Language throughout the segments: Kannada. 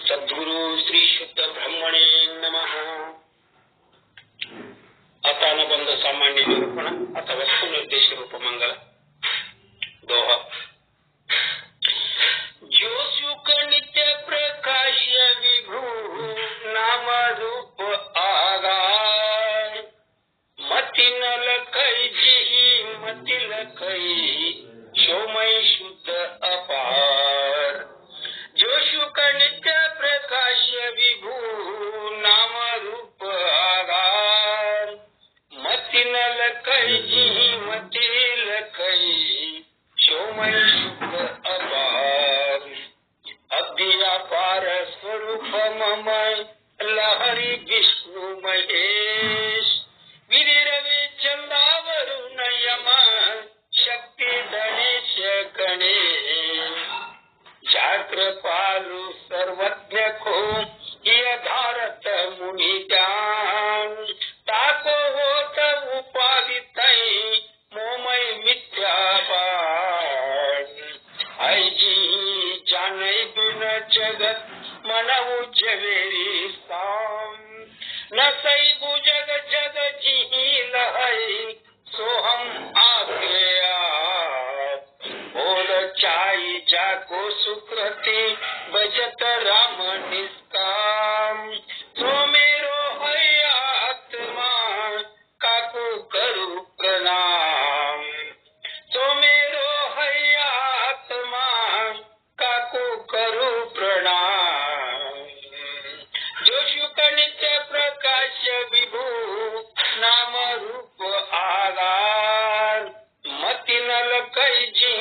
सद्गुरु श्री शुद्ध ब्रह्मणे नमः। आता न बंध सामान्य निरूपण अथ वस्तु निर्देश रूप मंगल दोहा। जो सुख नित्य प्रकाश विभु नाम रूप आगार मति न लखई जी मति लखई शोमय शुद्ध अपार। जो सुख नित्य प्रकाश विभु नाम रूप आगार मति न लखई जी मति लखई शोमय शुद्ध अपार। अव्यापार स्वरूप मम लहरी विष्णु महेश गिरिरवि चंदावरुण यम शक्ति गणेश गणेश। जाग्रपालु सर्वज्ञ को यथारथ मुनि ज्ञान ताको होत उपाधि तय मोमय मिथ्यापार। ऐ जी जानै बिन जगत मन उज्जवेरी साम न सही बुजग जग जी लहै सोहम आज्ञा। बोल चाई जाको सुकृति बजत राम निष्काम सो मेरो है आत्मा काको करू प्रणाम। सो मेरो है आत्मा काको करू प्रणाम। जो शुक नित्य प्रकाश विभु नाम रूप आगार मति न लखई जी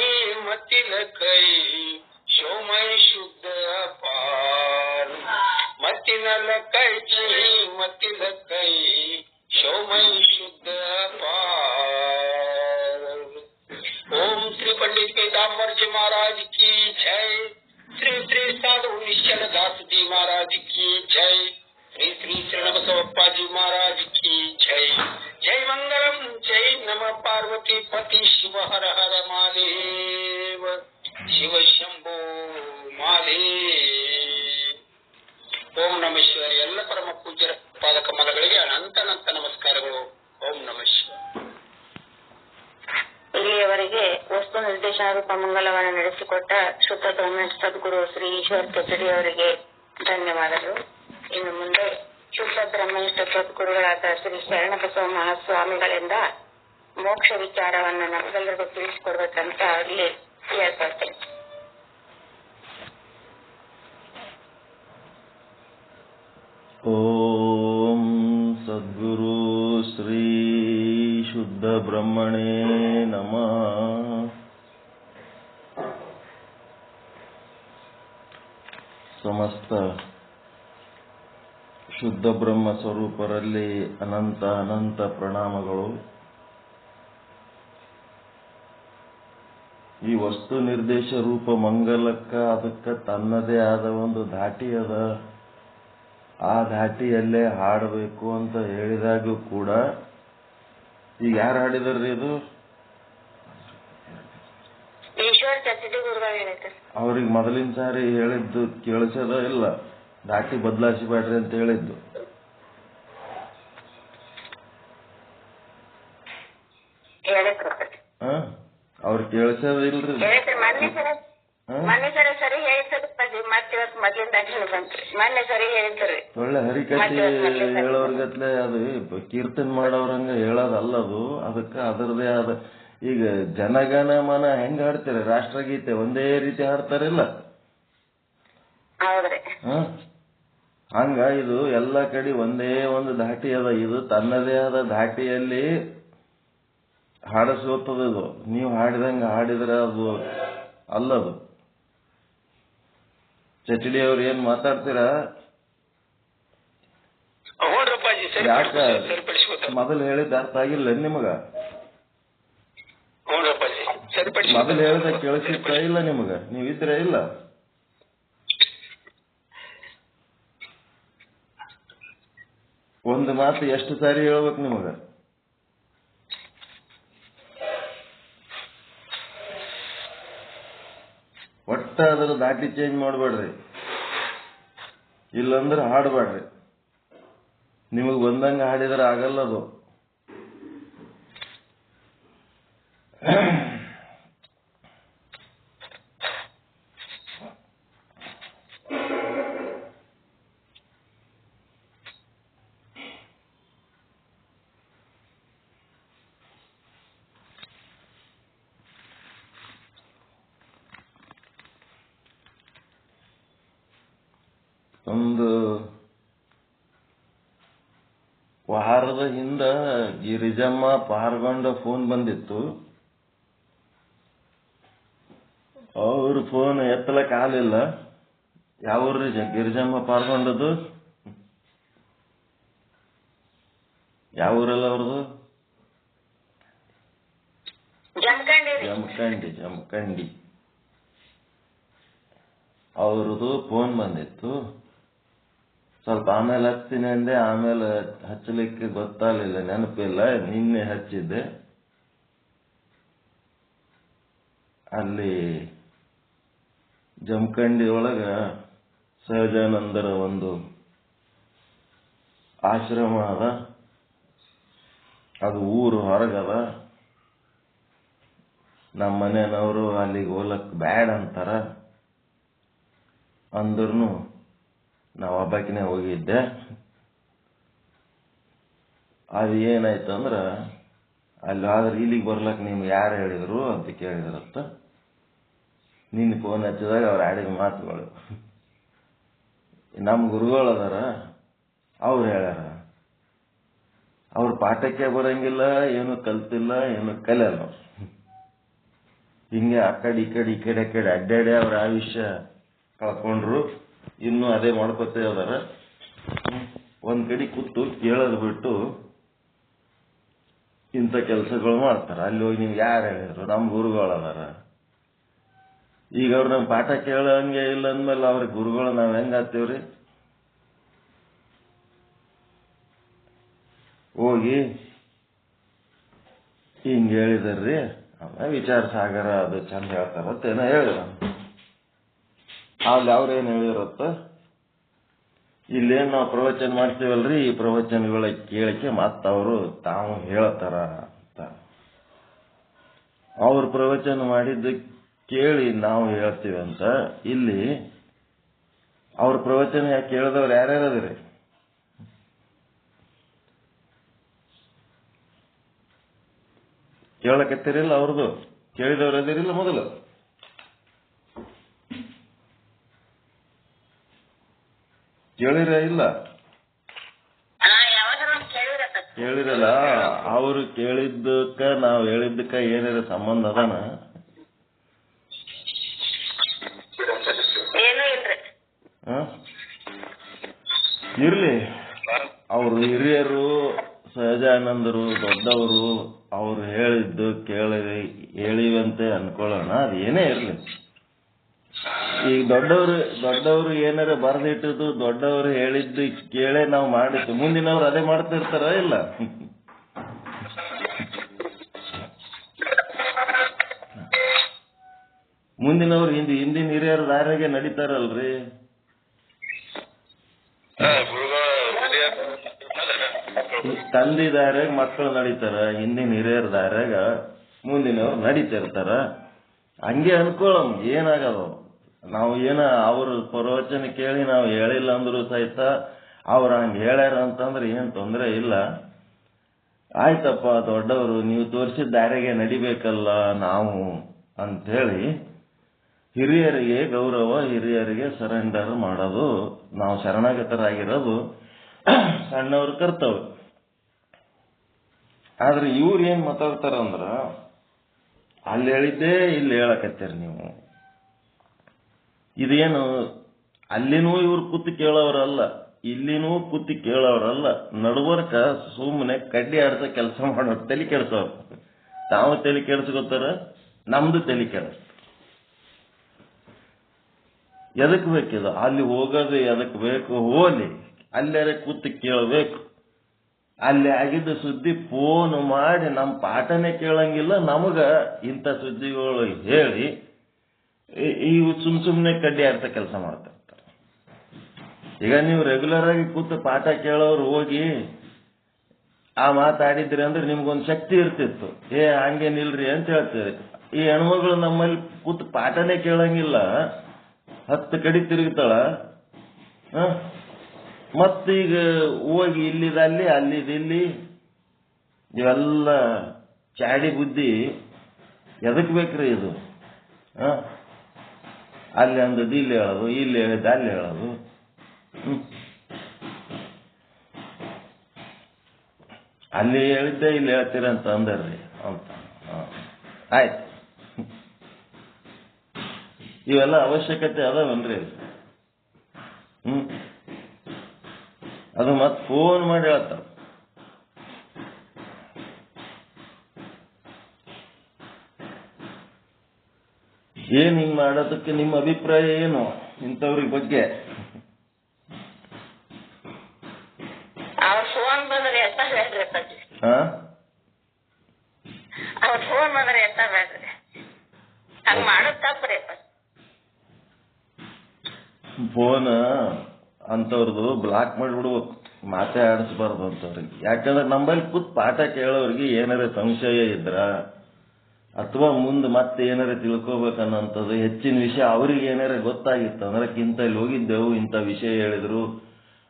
मति लखई शोमय शुद्ध अपार। मति न लखई जी मति लखई शोमय शुद्ध अपार। ओम श्री पंडित पीताम्बर जी महाराज की जय। श्री श्री साधु निश्चल दास जी महाराज की जय। श्री श्री शरण बसवप्पा जी महाराज की जय। जय मंगलम जय नमः पार्वती पति शिव हर हर महादेव शिव शंभो महादेव। ಓಂ ನಮಃ ಶಿವಾಯ. ಎಲ್ಲ ಪರಮ ಪೂಜ್ಯರ ಪಾದ ಕಮಲಗಳಿಗೆ ಅನಂತ ನಮಸ್ಕಾರಗಳು. ಓಂ ನಮಃ ಶಿವಾಯ. ಇಲ್ಲಿಯವರೆಗೆ ವಸ್ತು ನಿರ್ದೇಶನ ರೂಪ ಮಂಗಲವನ್ನು ನಡೆಸಿಕೊಟ್ಟ ಶುದ್ಧ ಬ್ರಹ್ಮ ಸದ್ಗುರು ಶ್ರೀ ಈಶ್ವರ ಕೆಚಡಿ ಅವರಿಗೆ ಧನ್ಯವಾದಗಳು. ಇನ್ನು ಮುಂದೆ ಶುದ್ಧ ಬ್ರಹ್ಮನಿಷ್ಠ ಸದ್ಗುರುಗಳಾದ ಶ್ರೀ ಶರಣಬಸವ ಮಹಾಸ್ವಾಮಿಗಳಿಂದ ಮೋಕ್ಷ ವಿಚಾರವನ್ನು ನಮಗೆಲ್ಲರಿಗೂ ತಿಳಿಸಿಕೊಡ್ಬೇಕಂತ ಅಲ್ಲಿ ಹೇಳ್ಕೊಳ್ತೇನೆ. ಓಂ ಸದ್ಗುರು ಶ್ರೀ ಶುದ್ಧ ಬ್ರಹ್ಮಣೇ ನಮಃ. ಸಮಸ್ತ ಶುದ್ಧ ಬ್ರಹ್ಮ ಸ್ವರೂಪರಲ್ಲಿ ಅನಂತ ಪ್ರಣಾಮಗಳು. ಈ ವಸ್ತು ನಿರ್ದೇಶ ರೂಪ ಮಂಗಲಕ್ಕ ಅದಕ್ಕೆ ತನ್ನದೇ ಆದ ಒಂದು ಧಾಟಿ ಅದ. ಆ ಧಾಟಿಯಲ್ಲೇ ಹಾಡಬೇಕು ಅಂತ ಹೇಳಿದಾಗೂ ಕೂಡ ಈಗ ಯಾರು ಹಾಡಿದಾರ್ರಿ ಇದು? ಅವ್ರಿಗೆ ಮೊದಲಿನ ಸಾರಿ ಹೇಳಿದ್ದು ಕೇಳಿಸದ ಇಲ್ಲ, ಧಾಟಿ ಬದಲಾಯಿಸಬೇಡ್ರಿ ಅಂತ ಹೇಳಿದ್ದು. ಅವ್ರು ಕೇಳಿಸೋದ ಇಲ್ರಿ. ಒಳ್ಳೆ ಹರಿಕಥೆ ಹೇಳೋರ್ಗತ್ಲೆ ಅದು ಕೀರ್ತನೆ ಮಾಡೋರಂಗ ಹೇಳೋದಲ್ಲದು. ಅದಕ್ಕೆ ಅದರದೇ ಆದ ಈಗ ಜನಗಣ ಮನ ಹೆಂಗ್ ಹಾಡ್ತಾರೆ, ರಾಷ್ಟ್ರಗೀತೆ ಒಂದೇ ರೀತಿ ಹಾಡ್ತಾರಿಲ್ಲ, ಹಂಗ ಇದು ಎಲ್ಲ ಕಡೆ ಒಂದೇ ಒಂದು ಧಾಟಿ ಅದ. ಇದು ತನ್ನದೇ ಆದ ಧಾಟಿಯಲ್ಲಿ ಹಾಡಿಸೋತದ. ಇದು ನೀವು ಹಾಡಿದಂಗ ಹಾಡಿದ್ರೆ ಅದು ಅಲ್ಲದು. ಚಚಡಿ ಅವ್ರು ಏನ್ ಮಾತಾಡ್ತೀರಾ? ಯಾಕ ಮೊದಲು ಹೇಳಿದ ಅರ್ಥ ಆಗಿಲ್ಲ ನಿಮಗ? ಮೊದಲು ಹೇಳಿದ ಕೇಳಿಸಿತ್ತ ಇಲ್ಲ ನಿಮಗ? ನೀವಿದ್ರೆ ಇಲ್ಲ? ಒಂದು ಮಾತು ಎಷ್ಟು ಸಾರಿ ಹೇಳ್ಬೇಕು ನಿಮಗ? ಒಟ್ಟ ಅದ್ರ ದಾಟಿ ಚೇಂಜ್ ಮಾಡಬೇಡ್ರಿ, ಇಲ್ಲಂದ್ರೆ ಹಾಡಬೇಡ್ರಿ. ನಿಮಗ್ ಬಂದಂಗ ಹಾಡಿದ್ರೆ ಆಗಲ್ಲ ಅದು. ಒಂದು ವಾರದ ಹಿಂದ ಗಿರಿಜಮ್ಮ ಪಾರ್ಗೊಂಡ ಫೋನ್ ಬಂದಿತ್ತು. ಅವ್ರ ಫೋನ್ ಎತ್ತಲಕ್ ಆಗಲಿಲ್ಲ. ಯಾವ್ರಿ ಗಿರಿಜಮ್ಮ ಪಾರ್ಗೊಂಡದು? ಯಾವ ಊರಲ್ಲ ಅವ್ರದ್ದು? ಜಮಖಂಡಿ. ಅವ್ರದ್ದು ಫೋನ್ ಬಂದಿತ್ತು. ಸ್ವಲ್ಪ ಆಮೇಲೆ ಹಚ್ತೀನಿ ಅಂದೆ, ಆಮೇಲೆ ಹಚ್ಚಲಿಕ್ಕೆ ಗೊತ್ತಾಗಲಿಲ್ಲ, ನೆನಪಿಲ್ಲ. ನಿನ್ನೆ ಹಚ್ಚಿದ್ದೆ. ಅಲ್ಲಿ ಜಮಖಂಡಿ ಒಳಗ ಸಹಜಾನಂದರ ಒಂದು ಆಶ್ರಮ ಅದ. ಅದು ಊರು ಹೊರಗದ. ನಮ್ಮ ಮನೆಯವರು ಅಲ್ಲಿಗೆ ಹೋಲಕ್ ಬ್ಯಾಡ ಅಂತಾರ. ಅಂದ್ರೂ ನಾವು ಹಬ್ಬಕ್ಕಿನೇ ಹೋಗಿದ್ದೆ. ಅದು ಏನಾಯ್ತಂದ್ರ, ಅಲ್ಲಿ ಆದ್ರೆ ಇಲ್ಲಿಗೆ ಬರ್ಲಕ್ ನಿಮ್ಗೆ ಯಾರು ಹೇಳಿದ್ರು ಅಂತ ಕೇಳಿದ್ರತ್ತ. ನಿನ್ನ ಫೋನ್ ಹಚ್ಚಿದಾಗ ಅವ್ರು ಆಡಿದ ಮಾತುಗಳು. ನಮ್ಮ ಗುರುಗಳು ಅದಾರ, ಅವ್ರು ಹೇಳ್ಯಾರ. ಅವ್ರ ಪಾಠಕ್ಕೆ ಬರಂಗಿಲ್ಲ, ಏನು ಕಲ್ತಿಲ್ಲ, ಏನು ಕಲಿಯಲ್ಲ. ಹಿಂಗೆ ಆ ಕಡೆ ಈ ಕಡೆ ಅಡ್ಡಾಡಿ ಅವ್ರ ಆಯುಷ್ಯ ಕಳ್ಕೊಂಡ್ರು. ಇನ್ನೂ ಅದೇ ಮಾಡ್ಕೊತೇ ಅದಾರ. ಒಂದ್ ಕಡೆ ಕೂತು ಕೇಳೋದು ಬಿಟ್ಟು ಇಂಥ ಕೆಲಸಗಳು ಮಾಡ್ತಾರ. ಅಲ್ಲಿ ಹೋಗಿ ನಿಮ್ಗೆ ಯಾರು ಹೇಳಿದ್ರು? ನಮ್ಮ ಗುರುಗಳು ಅದಾರ. ಈಗ ಅವ್ರು ನಮ್ಮ ಪಾಠ ಕೇಳಂಗೆ ಇಲ್ಲ ಅಂದ್ಮೇಲೆ ಅವ್ರಿಗೆ ಗುರುಗಳು ನಾವ್ ಹೆಂಗ್ ಆಗ್ತೇವ್ರಿ? ಹೋಗಿ ಹಿಂಗ್ ಹೇಳಿದಾರ್ರಿ, ಆಮೇಲೆ ವಿಚಾರ ಸಾಗರ ಅದು ಚಂದ ಹೇಳ್ತಾರತ್ತ ಏನೋ ಹೇಳಿದ. ಅಲ್ಲಿ ಅವ್ರೇನ್ ಹೇಳಿರತ್ತ, ಇಲ್ಲೇನ್ ನಾವು ಪ್ರವಚನ ಮಾಡ್ತೀವಲ್ರಿ, ಈ ಪ್ರವಚನಗಳ ಕೇಳಿಕೆ ಮತ್ತವರು ತಾವು ಹೇಳ್ತಾರ ಅಂತ. ಅವ್ರ ಪ್ರವಚನ ಮಾಡಿದ್ದು ಕೇಳಿ ನಾವು ಹೇಳ್ತೀವಿ ಅಂತ. ಇಲ್ಲಿ ಅವ್ರ ಪ್ರವಚನ ಕೇಳಿದವ್ರು ಯಾರ್ಯಾರದ್ರಿ? ಕೇಳಕತ್ತೀರಿಲ್ಲ? ಅವ್ರದ್ದು ಕೇಳಿದವ್ರು ಅದಿರಿಲ್ಲ? ಮೊದಲು ಕೇಳಿರ ಇಲ್ಲ? ಕೇಳಿರಲ್ಲ. ಅವ್ರು ಕೇಳಿದ್ದಕ್ಕ ನಾವು ಹೇಳಿದ್ದಕ್ಕ ಏನಾರ ಸಂಬಂಧ ಅದಾನ? ಇರ್ಲಿ. ಅವರು ಹಿರಿಯರು, ಸಹಜಾನಂದರು, ದೊಡ್ಡವರು, ಅವ್ರು ಹೇಳಿದ್ದು ಹೇಳಿವಂತೆ ಅನ್ಕೊಳ್ಳೋಣ. ಅದು ಏನೇ ಇರ್ಲಿ. ಈಗ ದೊಡ್ಡವರು ಏನಾರ ಬರೆದಿಟ್ಟದ್ದು, ದೊಡ್ಡವರು ಹೇಳಿದ್ದು ಕೇಳೇ ನಾವು ಮಾಡಿದ್ದು. ಮುಂದಿನವ್ರು ಅದೇ ಮಾಡ್ತಿರ್ತಾರ ಇಲ್ಲ? ಮುಂದಿನವ್ರು ಹಿಂದಿನ ಹಿರಿಯರ ದಾರಿಗೆ ನಡೀತಾರಲ್ರಿ. ತಂದೆ ದಾರ್ಯಾಗ ಮಕ್ಕಳು ನಡೀತಾರ, ಹಿಂದಿನ ಹಿರಿಯರ ದಾರ್ಯಾಗ ಮುಂದಿನವ್ರು ನಡೀತಿರ್ತಾರ. ಹಂಗೆ ಅನ್ಕೊಳ್ಳೋಮ್, ಏನಾಗಲ್ಲ. ನಾವು ಅವ್ರ ಪ್ರವಚನ ಕೇಳಿ ನಾವು ಹೇಳಿಲ್ಲ ಅಂದ್ರು ಸಹಿತ ಅವ್ರು ಹಂಗೆ ಹೇಳ್ಯಾರ ಅಂತಂದ್ರೆ ಏನ್ ತೊಂದರೆ ಇಲ್ಲ. ಆಯ್ತಪ್ಪ, ದೊಡ್ಡವರು ನೀವು ತೋರಿಸಿದ ದಾರಿಗೆ ನಡಿಬೇಕಲ್ಲ ನಾವು ಅಂಥೇಳಿ ಹಿರಿಯರಿಗೆ ಗೌರವ, ಹಿರಿಯರಿಗೆ ಸರೆಂಡರ್ ಮಾಡೋದು, ನಾವು ಶರಣಾಗತರಾಗಿರೋದು ಸಣ್ಣವ್ರ ಕರ್ತವ್ಯ. ಆದ್ರೆ ಇವ್ರು ಏನ್ ಮಾತಾಡ್ತಾರಂದ್ರ, ಅಲ್ಲಿ ಹೇಳಿದ್ದೇ ಇಲ್ಲಿ ಹೇಳಕತ್ತೀರಿ ನೀವು. ಇದೇನು ಅಲ್ಲಿನೂ ಇವ್ರು ಕೂತು ಕೇಳೋರಲ್ಲ, ಇಲ್ಲಿನೂ ಕೂತು ಕೇಳೋರಲ್ಲ. ನಡುವರ್ಕ ಸುಮ್ಮನೆ ಕಡ್ಡಿ ಆಡ್ಸ ಕೆಲಸ ಮಾಡೋರು, ತಲೆ ಕೆಡ್ಸೋರು. ತಾವು ತಲೆ ಕೆಡ್ಸ್ಕೊತಾರ, ನಮ್ದು ತಲೆ ಕೆಡ್ಸ. ಎದಕ್ ಬೇಕಿದು? ಅಲ್ಲಿ ಹೋಗೋದು ಎದಕ್ ಬೇಕು? ಹೋಲಿ, ಅಲ್ಲೇ ಕೂತು ಕೇಳಬೇಕು. ಅಲ್ಲಿ ಆಗಿದ್ದ ಸುದ್ದಿ ಫೋನ್ ಮಾಡಿ ನಮ್ಮ ಪಾಠನೇ ಕೇಳಂಗಿಲ್ಲ, ನಮಗ ಇಂಥ ಸುದ್ದಿಗಳು ಹೇಳಿ ಇವು ಸುಮ್ಮನೆ ಕಡ್ಡಿ ಅರ್ಥ ಕೆಲಸ ಮಾಡ್ತಾ ಇರ್ತಾರೆ. ಈಗ ನೀವು ರೆಗ್ಯುಲರ್ ಆಗಿ ಕೂತು ಪಾಠ ಕೇಳೋರು ಹೋಗಿ ಆ ಮಾತಾಡಿದ್ರಿ ಅಂದ್ರೆ ನಿಮ್ಗೊಂದು ಶಕ್ತಿ ಇರ್ತಿತ್ತು, ಹಂಗೇನಿಲ್ರಿ ಅಂತ ಹೇಳ್ತೀರಿ. ಈ ಹೆಣ್ಮಗಳು ನಮ್ಮಲ್ಲಿ ಕೂತು ಪಾಠನೇ ಕೇಳಂಗಿಲ್ಲ, 10 ಕಡೆ ತಿರುಗ್ತಾಳ. ಮತ್ತೀಗ ಹೋಗಿ ಇಲ್ಲಿದಲ್ಲಿ ಅಲ್ಲಿದಿಲ್ಲಿ ಇವೆಲ್ಲ ಚಾಡಿ ಬುದ್ಧಿ ಎದಕ್ ಬೇಕ್ರಿ ಇದು? ಅಲ್ಲಿ ಅಂದದ್ದು ಇಲ್ಲಿ ಹೇಳೋದು, ಇಲ್ಲಿ ಹೇಳಿದ್ದು ಅಲ್ಲಿ ಹೇಳೋದು. ಅಲ್ಲಿ ಹೇಳಿದ್ದೆ ಇಲ್ಲಿ ಹೇಳ್ತೀರಂತ ಅಂದರ್ರಿ ಅಂತ. ಆಯ್ತು, ಇವೆಲ್ಲ ಅವಶ್ಯಕತೆ ಅದಾವನ್ರಿ? ಅದು ಮತ್ತೆ ಫೋನ್ ಮಾಡಿ ಹೇಳ್ತಾರ. ಏನ್ ಹಿಂಗ್ ಮಾಡೋದಕ್ಕೆ ನಿಮ್ಮ ಅಭಿಪ್ರಾಯ ಏನು ಇಂಥವ್ರಿಗೆ ಬಗ್ಗೆ? ಅವ್ರ ಫೋನ್ ಬಂದ್ರೆ ಎತ್ತ ಬೇಡ್ರಿ ಅಪ್ಪಾಜಿ, ಅವ್ರ ಫೋನ್ ಬಂದ್ರೆ ಎತ್ತ ಬೇಡ್ರಿ, ಹಂಗ ಮಾಡೋದ್ ತಪ್ಪ್ರಿ ಅಪ್ಪಾಜಿ. ಫೋನ್ ಅಂತವ್ರದ್ದು ಬ್ಲಾಕ್ ಮಾಡಿಬಿಡ್ಬೇಕು, ಮಾತೇ ಆಡಿಸ್ಬಾರ್ದು ಅಂತವ್ರಿಗೆ. ಯಾಕಂದ್ರೆ ನಮ್ಮಲ್ಲಿ ಕೂತ್ ಪಾಠ ಕೇಳೋರಿಗೆ ಏನಾರ ಸಂಶಯ ಇದ್ರ ಅಥವಾ ಮುಂದೆ ಮತ್ತೆ ಏನಾರ ತಿಳ್ಕೊಬೇಕನ್ನೋಂಥದ್ದು ಹೆಚ್ಚಿನ ವಿಷಯ ಅವ್ರಿಗೆ ಏನಾರ ಗೊತ್ತಾಗಿತ್ತು ಅಂದ್ರೆ, ಇಂತಲ್ಲಿ ಹೋಗಿದ್ದೆವು, ಇಂಥ ವಿಷಯ ಹೇಳಿದ್ರು,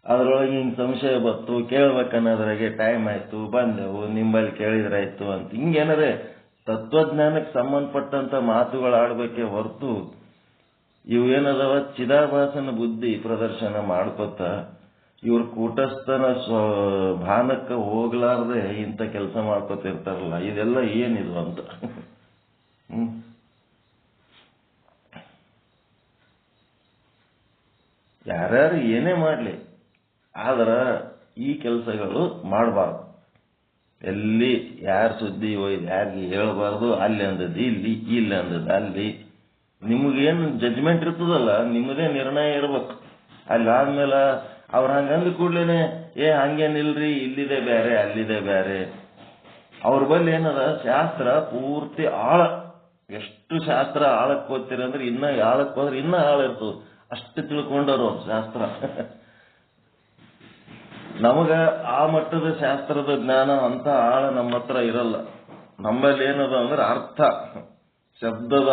ಅದ್ರೊಳಗೆ ಹಿಂಗೆ ಸಂಶಯ ಬತ್ತು, ಕೇಳ್ಬೇಕನ್ನೋದ್ರಾಗೆ ಟೈಮ್ ಆಯ್ತು, ಬಂದೆವು, ನಿಂಬಲ್ಲಿ ಕೇಳಿದ್ರಾಯ್ತು ಅಂತ ಹಿಂಗೇನಾರೆ ತತ್ವಜ್ಞಾನಕ್ಕೆ ಸಂಬಂಧಪಟ್ಟಂತ ಮಾತುಗಳು ಆಡ್ಬೇಕೆ ಹೊರತು ಇವು ಏನದವ ಚಿದಾಭಾಸನ ಬುದ್ಧಿ ಪ್ರದರ್ಶನ ಮಾಡ್ಕೊತ ಇವ್ರ ಕೂಟಸ್ಥನ ಭಾನಕ್ಕೆ ಹೋಗ್ಲಾರ್ದೆ ಇಂಥ ಕೆಲಸ ಮಾಡ್ಕೊತಿರ್ತಾರಲ್ಲ, ಇದೆಲ್ಲ ಏನಿದು ಅಂತ. ಯಾರ್ಯಾರು ಏನೇ ಮಾಡ್ಲಿ, ಆದ್ರ ಈ ಕೆಲಸಗಳು ಮಾಡಬಾರ್ದು. ಎಲ್ಲಿ ಯಾರ ಸುದ್ದಿ ಒಯ್ದು ಯಾರಿಗೆ ಹೇಳಬಾರ್ದು. ಅಲ್ಲಿ ಅಂದದ್ದು ಇಲ್ಲಿ, ಇಲ್ಲಿ ಅಂದದ್ದು ಅಲ್ಲಿ. ನಿಮಗೇನು ಜಡ್ಜ್ಮೆಂಟ್ ಇರ್ತದಲ್ಲ, ನಿಮ್ಮದೇ ನಿರ್ಣಯ ಇರ್ಬೇಕು. ಅಲ್ಲಿ ಆದ್ಮೇಲೆ ಅವ್ರ ಹಂಗಂದ ಕೂಡ್ಲೇನೆ ಹಂಗೇನಿಲ್ರಿ, ಇಲ್ಲಿದೆ ಬೇರೆ ಅಲ್ಲಿದೆ ಬೇರೆ. ಅವ್ರ ಬಲ್ಲಿ ಏನದ ಶಾಸ್ತ್ರ ಪೂರ್ತಿ ಆಳ, ಎಷ್ಟು ಶಾಸ್ತ್ರ ಆಳಕ್ಕೆ ಹೋಗ್ತೀರಿ ಅಂದ್ರೆ ಇನ್ನ ಆಳಕ್ಕೆ ಹೋದ್ರೆ ಇನ್ನ ಆಳ ಇರ್ತದೆ, ಅಷ್ಟು ತಿಳ್ಕೊಂಡವ್ರು ಅವ್ರ ಶಾಸ್ತ್ರ. ನಮಗ ಆ ಮಟ್ಟದ ಶಾಸ್ತ್ರದ ಜ್ಞಾನ ಅಂತ ಆಳ ನಮ್ಮ ಹತ್ರ ಇರಲ್ಲ. ನಮ್ಮಲ್ಲಿ ಏನದ ಅಂದ್ರೆ ಅರ್ಥ, ಶಬ್ದದ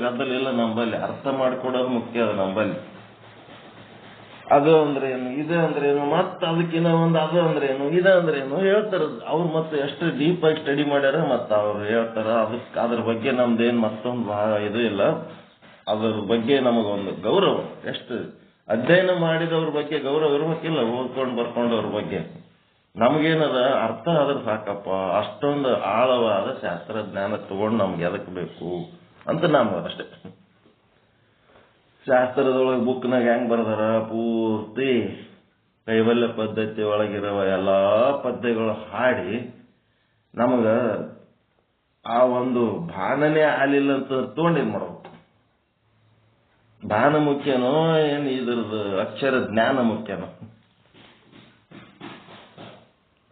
ಗದ್ದಲಿಲ್ಲ ನಂಬಲ್ಲಿ, ಅರ್ಥ ಮಾಡ್ಕೊಡೋದು ಮುಖ್ಯ ಅದ ನಂಬಲ್ಲಿ. ಅದು ಅಂದ್ರೇನು, ಇದು ಅಂದ್ರೇನು, ಮತ್ತೆ ಅದಕ್ಕಿನ್ನ ಒಂದು ಅದು ಅಂದ್ರೇನು, ಇದು ಅಂದ್ರೇನು ಹೇಳ್ತಾರ ಅವ್ರು. ಮತ್ತೆ ಎಷ್ಟು ಡೀಪ್ ಆಗಿ ಸ್ಟಡಿ ಮಾಡ್ಯಾರ ಮತ್ತೆ ಅವ್ರು ಹೇಳ್ತಾರ. ಅದ್ರ ಬಗ್ಗೆ ನಮ್ದೇನು ಮತ್ತೊಂದು ಇದು ಇಲ್ಲ, ಅದ್ರ ಬಗ್ಗೆ ನಮಗೊಂದು ಗೌರವ. ಎಷ್ಟು ಅಧ್ಯಯನ ಮಾಡಿದವ್ರ ಬಗ್ಗೆ ಗೌರವ ಇರ್ಬೇಕಿಲ್ಲ, ಓದ್ಕೊಂಡು ಬರ್ಕೊಂಡವ್ರ ಬಗ್ಗೆ. ನಮಗೇನದ ಅರ್ಥ ಆದ್ರೆ ಸಾಕಪ್ಪ, ಅಷ್ಟೊಂದು ಆಳವಾದ ಶಾಸ್ತ್ರಜ್ಞಾನ ತಗೊಂಡು ನಮ್ಗೆ ಎದಕ್ ಬೇಕು ಅಂತ ನಾವು ಅಷ್ಟೇ. ಶಾಸ್ತ್ರದೊಳಗೆ ಬುಕ್ನಾಗ ಹೆಂಗ್ ಬರ್ದಾರ, ಪೂರ್ತಿ ಕೈವಲ್ಯ ಪದ್ಧತಿ ಒಳಗಿರುವ ಎಲ್ಲಾ ಪದ್ಯಗಳು ಹಾಡಿ ನಮಗ ಆ ಒಂದು ಭಾನನೇ ಆಲಿಲ್ಲ ಅಂತ ತಗೊಂಡೇನ್ ಮಾಡ್ಬೇಕು? ಭಾನ ಮುಖ್ಯನೋ ಏನು ಇದ್ರದ್ದು ಅಕ್ಷರ ಜ್ಞಾನ ಮುಖ್ಯನೋ?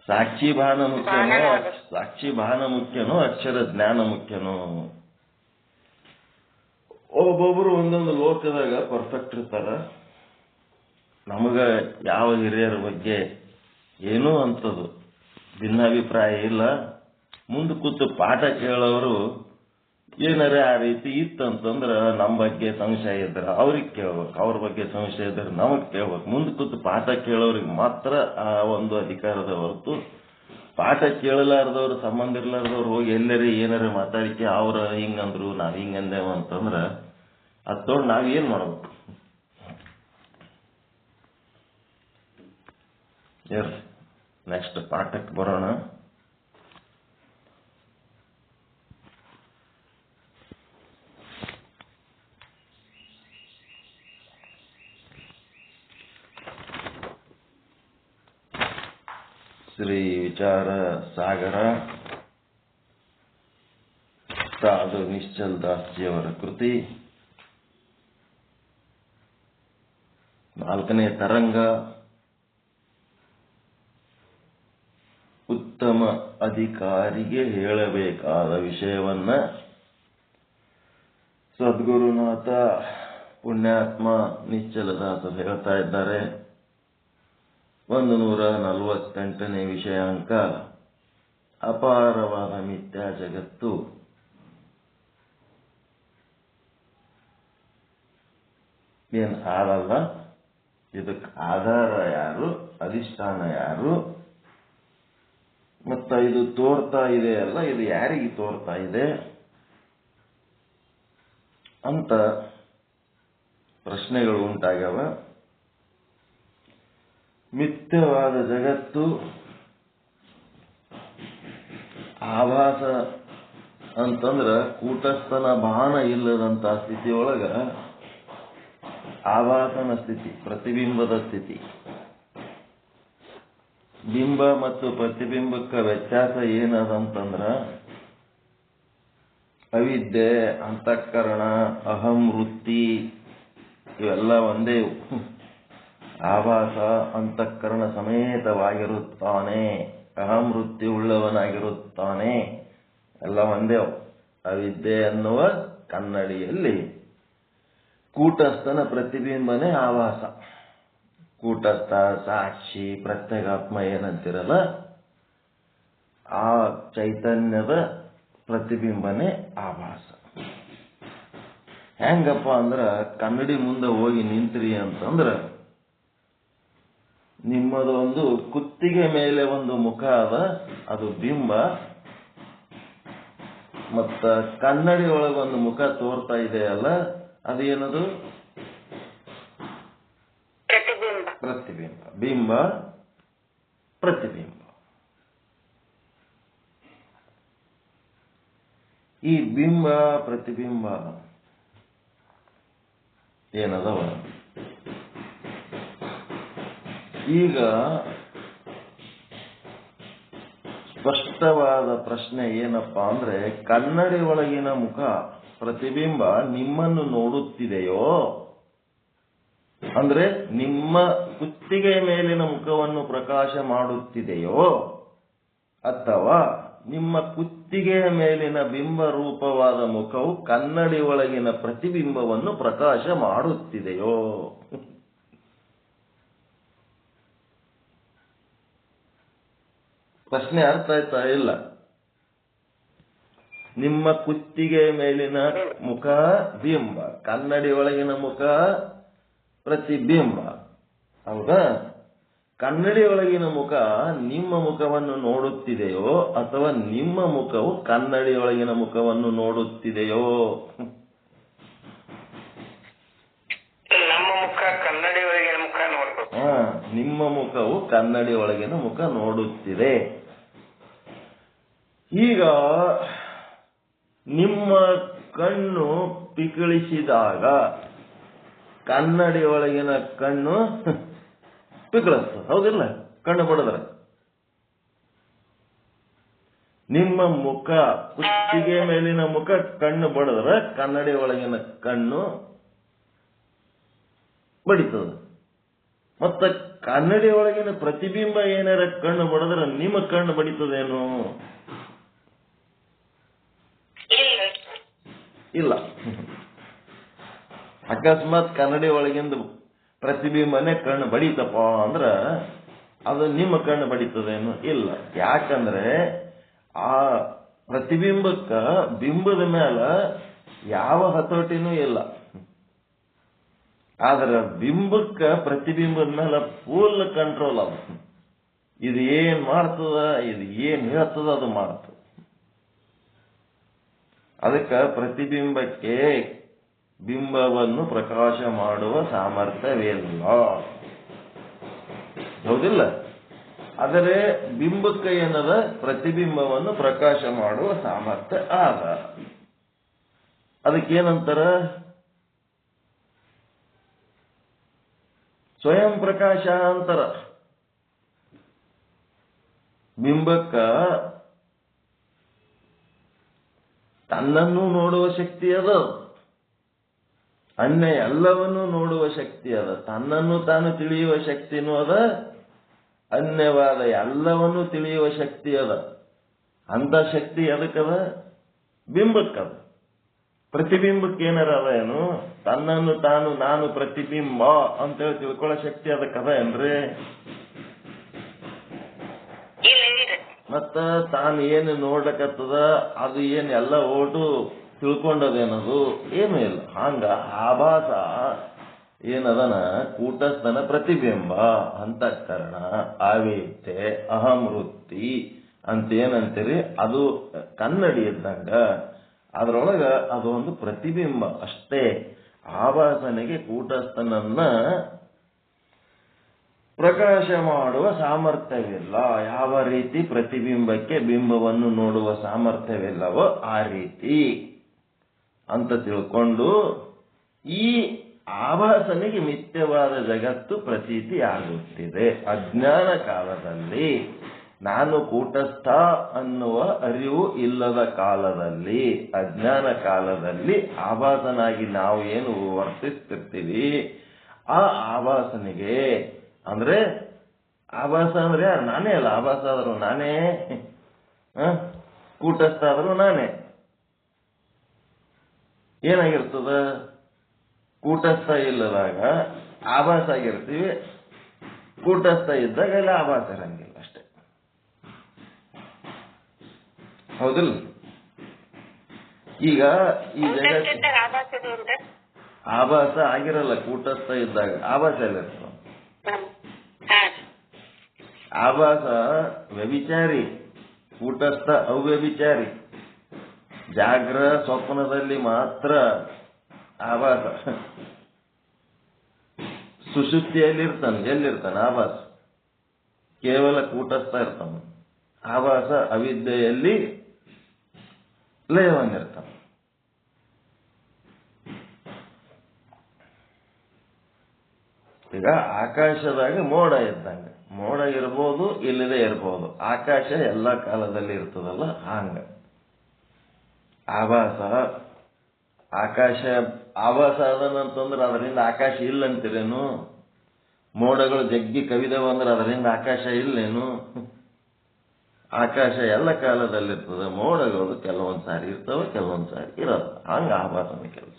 ಸಾಕ್ಷಿ ಭಾನ ಮುಖ್ಯನೋ ಅಕ್ಷರ ಜ್ಞಾನ ಮುಖ್ಯನೋ? ಒಬ್ಬೊಬ್ರು ಒಂದೊಂದು ಲೋಕದಾಗ ಪರ್ಫೆಕ್ಟ್ ಇರ್ತಾರ. ನಮಗ ಯಾವ ಹಿರಿಯರ ಬಗ್ಗೆ ಏನೂ ಅಂತದ್ದು ಭಿನ್ನಾಭಿಪ್ರಾಯ ಇಲ್ಲ. ಮುಂದೆ ಕೂತು ಪಾಠ ಕೇಳೋರು ಏನಾರ ಆ ರೀತಿ ಇತ್ತಂತಂದ್ರ ನಮ್ಮ ಬಗ್ಗೆ ಸಂಶಯ ಇದ್ರ ಅವ್ರಿಗೆ ಕೇಳ್ಬೇಕು, ಅವ್ರ ಬಗ್ಗೆ ಸಂಶಯ ಇದ್ರೆ ನಮಗ್ ಕೇಳ್ಬೇಕು. ಮುಂದೆ ಕೂತು ಪಾಠ ಕೇಳೋರಿಗೆ ಮಾತ್ರ ಆ ಒಂದು ಅಧಿಕಾರದ ಹೊರತು ಪಾಠ ಕೇಳಲಾರ್ದವ್ರು, ಸಂಬಂಧ ಇರ್ಲಾರ್ದವ್ರು ಹೋಗಿ ಎಲ್ಲರೂ ಏನಾರ ಮಾತಾಡಿಕೆ ಅವ್ರ ಹಿಂಗಂದ್ರು ನಾವ್ ಹಿಂಗಂದೇವ ಅಂತಂದ್ರ ಅದ್ ತೊಗೊಂಡು ನಾವೇನ್ ಮಾಡ್ಬೇಕು? ನೆಕ್ಸ್ಟ್ ಪಾಠಕ್ಕೆ ಬರೋಣ. ಶ್ರೀ ವಿಚಾರ ಸಾಗರ ಸಾಧು ನಿಶ್ಚಲ್ ದಾಸ್ಜಿಯವರ ಕೃತಿ. 4ನೇ ತರಂಗ. ಉತ್ತಮ ಅಧಿಕಾರಿಗೆ ಹೇಳಬೇಕಾದ ವಿಷಯವನ್ನ ಸದ್ಗುರುನಾಥ ಪುಣ್ಯಾತ್ಮ ನಿಶ್ಚಲದಾಸರು ಹೇಳ್ತಾ ಇದ್ದಾರೆ. 148ನೇ ವಿಷಯಾಂಕ ಅಪಾರವಾದ ಮಿಥ್ಯಾ ಜಗತ್ತು. ಏನ್ ಆದಲ್ಲ, ಇದಕ್ಕೆ ಆಧಾರ ಯಾರು, ಅಧಿಷ್ಠಾನ ಯಾರು, ಮತ್ತ ಇದು ತೋರ್ತಾ ಇದೆ ಅಲ್ಲ, ಇದು ಯಾರಿಗೆ ತೋರ್ತಾ ಇದೆ ಅಂತ ಪ್ರಶ್ನೆಗಳು ಉಂಟಾಗ್ಯಾವ. ಮಿಥ್ಯವಾದ ಜಗತ್ತು ಆಭಾಸ ಅಂತಂದ್ರ ಕೂಟಸ್ಥನ ಭಾನ ಇಲ್ಲದಂತ ಸ್ಥಿತಿಯೊಳಗ ಆಭಾಸನ ಸ್ಥಿತಿ, ಪ್ರತಿಬಿಂಬದ ಸ್ಥಿತಿ. ಬಿಂಬ ಮತ್ತು ಪ್ರತಿಬಿಂಬಕ್ಕೆ ವ್ಯತ್ಯಾಸ ಏನದಂತಂದ್ರ ಅವಿದ್ಯೆ, ಅಂತಃಕರಣ, ಅಹಂ ವೃತ್ತಿ ಇವೆಲ್ಲ ಒಂದೇ. ಆಭಾಸ ಅಂತಃಕರಣ ಸಮೇತವಾಗಿರುತ್ತಾನೆ, ಅಹಂ ವೃತ್ತಿ ಉಳ್ಳವನಾಗಿರುತ್ತಾನೆ, ಎಲ್ಲ ಒಂದೇ. ಅವಿದ್ಯೆ ಅನ್ನುವ ಕನ್ನಡಿಯಲ್ಲಿ ಕೂಟಸ್ಥನ ಪ್ರತಿಬಿಂಬನೇ ಆಭಾಸ. ಕೂಟಸ್ಥ, ಸಾಕ್ಷಿ, ಪ್ರತ್ಯೇಗಾತ್ಮ ಏನಂತಿರಲ್ಲ, ಆ ಚೈತನ್ಯದ ಪ್ರತಿಬಿಂಬನೇ ಆಭಾಸ. ಹೆಂಗಪ್ಪ ಅಂದ್ರ ಕನ್ನಡಿ ಮುಂದೆ ಹೋಗಿ ನಿಂತ್ರಿ ಅಂತಂದ್ರ ನಿಮ್ಮದೊಂದು ಕುತ್ತಿಗೆ ಮೇಲೆ ಒಂದು ಮುಖ ಅದ, ಅದು ಬಿಂಬ. ಮತ್ತ ಕನ್ನಡಿ ಒಳಗೊಂದು ಮುಖ ತೋರ್ತಾ ಇದೆಯಲ್ಲ, ಅದೇನದು ಪ್ರತಿಬಿಂಬ. ಬಿಂಬ ಪ್ರತಿಬಿಂಬ. ಈ ಬಿಂಬ ಪ್ರತಿಬಿಂಬ ಏನದವ, ಈಗ ಸ್ಪಷ್ಟವಾದ ಪ್ರಶ್ನೆ ಏನಪ್ಪಾ ಅಂದ್ರೆ, ಕನ್ನಡಿ ಒಳಗಿನ ಮುಖ ಪ್ರತಿಬಿಂಬ ನಿಮ್ಮನ್ನು ನೋಡುತ್ತಿದೆಯೋ, ಅಂದ್ರೆ ನಿಮ್ಮ ಕುತ್ತಿಗೆ ಮೇಲಿನ ಮುಖವನ್ನು ಪ್ರಕಾಶ ಮಾಡುತ್ತಿದೆಯೋ, ಅಥವಾ ನಿಮ್ಮ ಕುತ್ತಿಗೆಯ ಮೇಲಿನ ಬಿಂಬ ರೂಪವಾದ ಮುಖವು ಕನ್ನಡಿ ಒಳಗಿನ ಪ್ರತಿಬಿಂಬವನ್ನು ಪ್ರಕಾಶ ಮಾಡುತ್ತಿದೆಯೋ? ಪ್ರಶ್ನೆ ಅರ್ಥ ಆಯ್ತಾ? ಇಲ್ಲ. ನಿಮ್ಮ ಕುತ್ತಿಗೆ ಮೇಲಿನ ಮುಖ ಬಿಂಬ, ಕನ್ನಡಿ ಒಳಗಿನ ಮುಖ ಪ್ರತಿಬಿಂಬ. ಹೌದಾ? ಕನ್ನಡಿ ಒಳಗಿನ ಮುಖ ನಿಮ್ಮ ಮುಖವನ್ನು ನೋಡುತ್ತಿದೆಯೋ ಅಥವಾ ನಿಮ್ಮ ಮುಖವು ಕನ್ನಡಿ ಒಳಗಿನ ಮುಖವನ್ನು ನೋಡುತ್ತಿದೆಯೋ? ನಮ್ಮ ಮುಖ ಕನ್ನಡಿ ಒಳಗಿನ ಮುಖ ನೋಡ್ಬೇಕು. ನಿಮ್ಮ ಮುಖವು ಕನ್ನಡಿ ಒಳಗಿನ ಮುಖ ನೋಡುತ್ತಿದೆ. ಈಗ ನಿಮ್ಮ ಕಣ್ಣು ಪಿಕಳಿಸಿದಾಗ ಕನ್ನಡಿ ಒಳಗಿನ ಕಣ್ಣು ಪಿಕಳಿಸ್ತದೆ, ಹೌದಿಲ್ಲ? ಕಣ್ಣು ಬಡದ್ರೆ ನಿಮ್ಮ ಮುಖ, ಕುತ್ತಿಗೆ ಮೇಲಿನ ಮುಖ ಕಣ್ಣು ಬಡದ್ರೆ ಕನ್ನಡಿ ಒಳಗಿನ ಕಣ್ಣು ಬಡಿತದೆ. ಮತ್ತ ಕನ್ನಡಿ ಒಳಗಿನ ಪ್ರತಿಬಿಂಬ ಏನಾರ ಕಣ್ಣು ಬಡದ್ರೆ ನಿಮ್ಮ ಕಣ್ಣು ಬಡಿತದೇನು? ಇಲ್ಲ. ಅಕಸ್ಮಾತ್ ಕನ್ನಡಿ ಒಳಗಿಂದ ಪ್ರತಿಬಿಂಬನೇ ಕಣ್ಣು ಬಡಿತಪ್ಪ ಅಂದ್ರ ಅದು ನಿಮ್ಮ ಕಣ್ಣು ಬಡಿತದೇನು? ಇಲ್ಲ. ಯಾಕಂದ್ರೆ ಆ ಪ್ರತಿಬಿಂಬಕ್ಕ ಬಿಂಬದ ಮೇಲೆ ಯಾವ ಹತೋಟಿನೂ ಇಲ್ಲ. ಆದ್ರೆ ಬಿಂಬಕ್ಕ ಪ್ರತಿಬಿಂಬದ ಮೇಲೆ ಫುಲ್ ಕಂಟ್ರೋಲ್ ಅದ. ಇದು ಏನ್ ಮಾಡ್ತದ, ಇದು ಏನ್ ಹೇಳ್ತದ ಅದು ಮಾಡ್ತದ. ಅದಕ್ಕೆ ಪ್ರತಿಬಿಂಬಕ್ಕೆ ಬಿಂಬವನ್ನು ಪ್ರಕಾಶ ಮಾಡುವ ಸಾಮರ್ಥ್ಯವಿಲ್ಲ, ಹೌದಿಲ್ಲ? ಆದರೆ ಬಿಂಬಕ್ಕೆ ಏನದ, ಪ್ರತಿಬಿಂಬವನ್ನು ಪ್ರಕಾಶ ಮಾಡುವ ಸಾಮರ್ಥ್ಯ ಆದ. ಅದಕ್ಕೇನಂತಾರ? ಸ್ವಯಂ ಪ್ರಕಾಶ ಅಂತಾರ. ಬಿಂಬಕ್ಕ ತನ್ನನ್ನು ನೋಡುವ ಶಕ್ತಿ ಅದ, ಅನ್ಯ ಎಲ್ಲವನ್ನೂ ನೋಡುವ ಶಕ್ತಿ ಅದ, ತನ್ನನ್ನು ತಾನು ತಿಳಿಯುವ ಶಕ್ತಿನೂ ಅದ, ಅನ್ಯವಾದ ಎಲ್ಲವನ್ನೂ ತಿಳಿಯುವ ಶಕ್ತಿ ಅದ. ಅಂತ ಶಕ್ತಿ ಎದಕ್ಕದ? ಬಿಂಬಕ್ಕದ. ಪ್ರತಿಬಿಂಬಕ್ಕೆ ಏನಾರ ಅದ ಏನು? ತನ್ನನ್ನು ತಾನು ನಾನು ಪ್ರತಿಬಿಂಬ ಅಂತೇಳಿ ತಿಳ್ಕೊಳ್ಳೋ ಶಕ್ತಿ ಅದಕ್ಕದ ಏನ್ರಿ? ಮತ್ತ ತಾನು ಏನು ನೋಡ್ಲಕತ್ತದ ಅದು ಏನ್ ಎಲ್ಲ ಓಟು ತಿಳ್ಕೊಂಡದೇನದು? ಏನೂ ಇಲ್ಲ. ಹಂಗ ಆಭಾಸ ಏನದನ ಕೂಟಸ್ಥನ ಪ್ರತಿಬಿಂಬ, ಅಂತಃಕರಣ, ಆವೇತೆ, ಅಹಂವೃತ್ತಿ ಅಂತೇನಂತೀರಿ, ಅದು ಕನ್ನಡಿ ಇದ್ದಂಗ. ಅದರೊಳಗ ಅದು ಒಂದು ಪ್ರತಿಬಿಂಬ ಅಷ್ಟೇ. ಆಭಾಸನಿಗೆ ಕೂಟಸ್ಥನನ್ನ ಪ್ರಕಾಶ ಮಾಡುವ ಸಾಮರ್ಥ್ಯವಿಲ್ಲ. ಯಾವ ರೀತಿ ಪ್ರತಿಬಿಂಬಕ್ಕೆ ಬಿಂಬವನ್ನು ನೋಡುವ ಸಾಮರ್ಥ್ಯವಿಲ್ಲವೋ ಆ ರೀತಿ ಅಂತ ತಿಳ್ಕೊಂಡು ಈ ಆಭಾಸನಿಗೆ ಮಿಥ್ಯವಾದ ಜಗತ್ತು ಪ್ರತೀತಿ ಆಗುತ್ತಿದೆ. ಅಜ್ಞಾನ ಕಾಲದಲ್ಲಿ, ನಾನು ಕೂಟಸ್ಥ ಅನ್ನುವ ಅರಿವು ಇಲ್ಲದ ಕಾಲದಲ್ಲಿ, ಅಜ್ಞಾನ ಕಾಲದಲ್ಲಿ ಆಭಾಸನಾಗಿ ನಾವು ಏನು ವರ್ತಿಸ್ತಿರ್ತೀವಿ, ಆ ಆಭಾಸನಿಗೆ ಅಂದ್ರೆ ಆಭಾಸ ಅಂದ್ರೆ ಯಾರು? ನಾನೇ ಅಲ್ಲ. ಆಭಾಸ ಆದರೂ ನಾನೇ, ಕೂಟಸ್ಥ ಆದರೂ ನಾನೇ. ಏನಾಗಿರ್ತದ? ಕೂಟಸ್ಥ ಇಲ್ಲದಾಗ ಆಭಾಸ ಆಗಿರ್ತೀವಿ, ಕೂಟಸ್ಥ ಇದ್ದಾಗ ಎಲ್ಲ ಆಭಾಸ ಇರಂಗಿಲ್ಲ ಅಷ್ಟೇ. ಹೌದಿಲ್ಲ? ಈಗ ಈ ಜಗತ್ತು ಆಭಾಸ ಆಗಿರಲ್ಲ. ಕೂಟಸ್ಥ ಇದ್ದಾಗ ಆಭಾಸ ಎಲ್ಲಿರ್ತದೆ? ಆಭಾಸ ವ್ಯಭಿಚಾರಿ, ಕೂಟಸ್ಥ ಅವ್ಯಭಿಚಾರಿ. ಜಾಗ್ರ ಸ್ವಪ್ನದಲ್ಲಿ ಮಾತ್ರ ಆಭಾಸ. ಸುಷುಪ್ತಿಯಲ್ಲಿರ್ತಾನೆ. ಎಲ್ಲಿರ್ತಾನೆ ಆಭಾಸ? ಕೇವಲ ಕೂಟಸ್ಥ ಇರ್ತಾನೆ. ಆಭಾಸ ಅವಿದ್ಯೆಯಲ್ಲಿ ಲಯವಾಗಿರ್ತಾನೆ. ಈಗ ಆಕಾಶದಾಗ ಮೋಡ ಇದ್ದಂಗೆ. ಮೋಡ ಇರ್ಬೋದು, ಇಲ್ಲದೆ ಇರ್ಬೋದು. ಆಕಾಶ ಎಲ್ಲ ಕಾಲದಲ್ಲಿ ಇರ್ತದಲ್ಲ, ಹಂಗ ಆಭಾಸ. ಆಕಾಶ ಆಭಾಸ ಅದನಂತಂದ್ರೆ ಅದರಿಂದ ಆಕಾಶ ಇಲ್ಲ ಅಂತೀರೇನು? ಮೋಡಗಳು ಜಗ್ಗಿ ಕವಿದವ ಅಂದ್ರೆ ಅದರಿಂದ ಆಕಾಶ ಇಲ್ಲೇನು? ಆಕಾಶ ಎಲ್ಲ ಕಾಲದಲ್ಲಿರ್ತದೆ. ಮೋಡಗಳು ಕೆಲವೊಂದು ಸಾರಿ ಇರ್ತವೆ, ಕೆಲವೊಂದು ಸಾರಿ ಇರೋದು. ಹಂಗ ಆಭಾಸನ ಕೆಲಸ.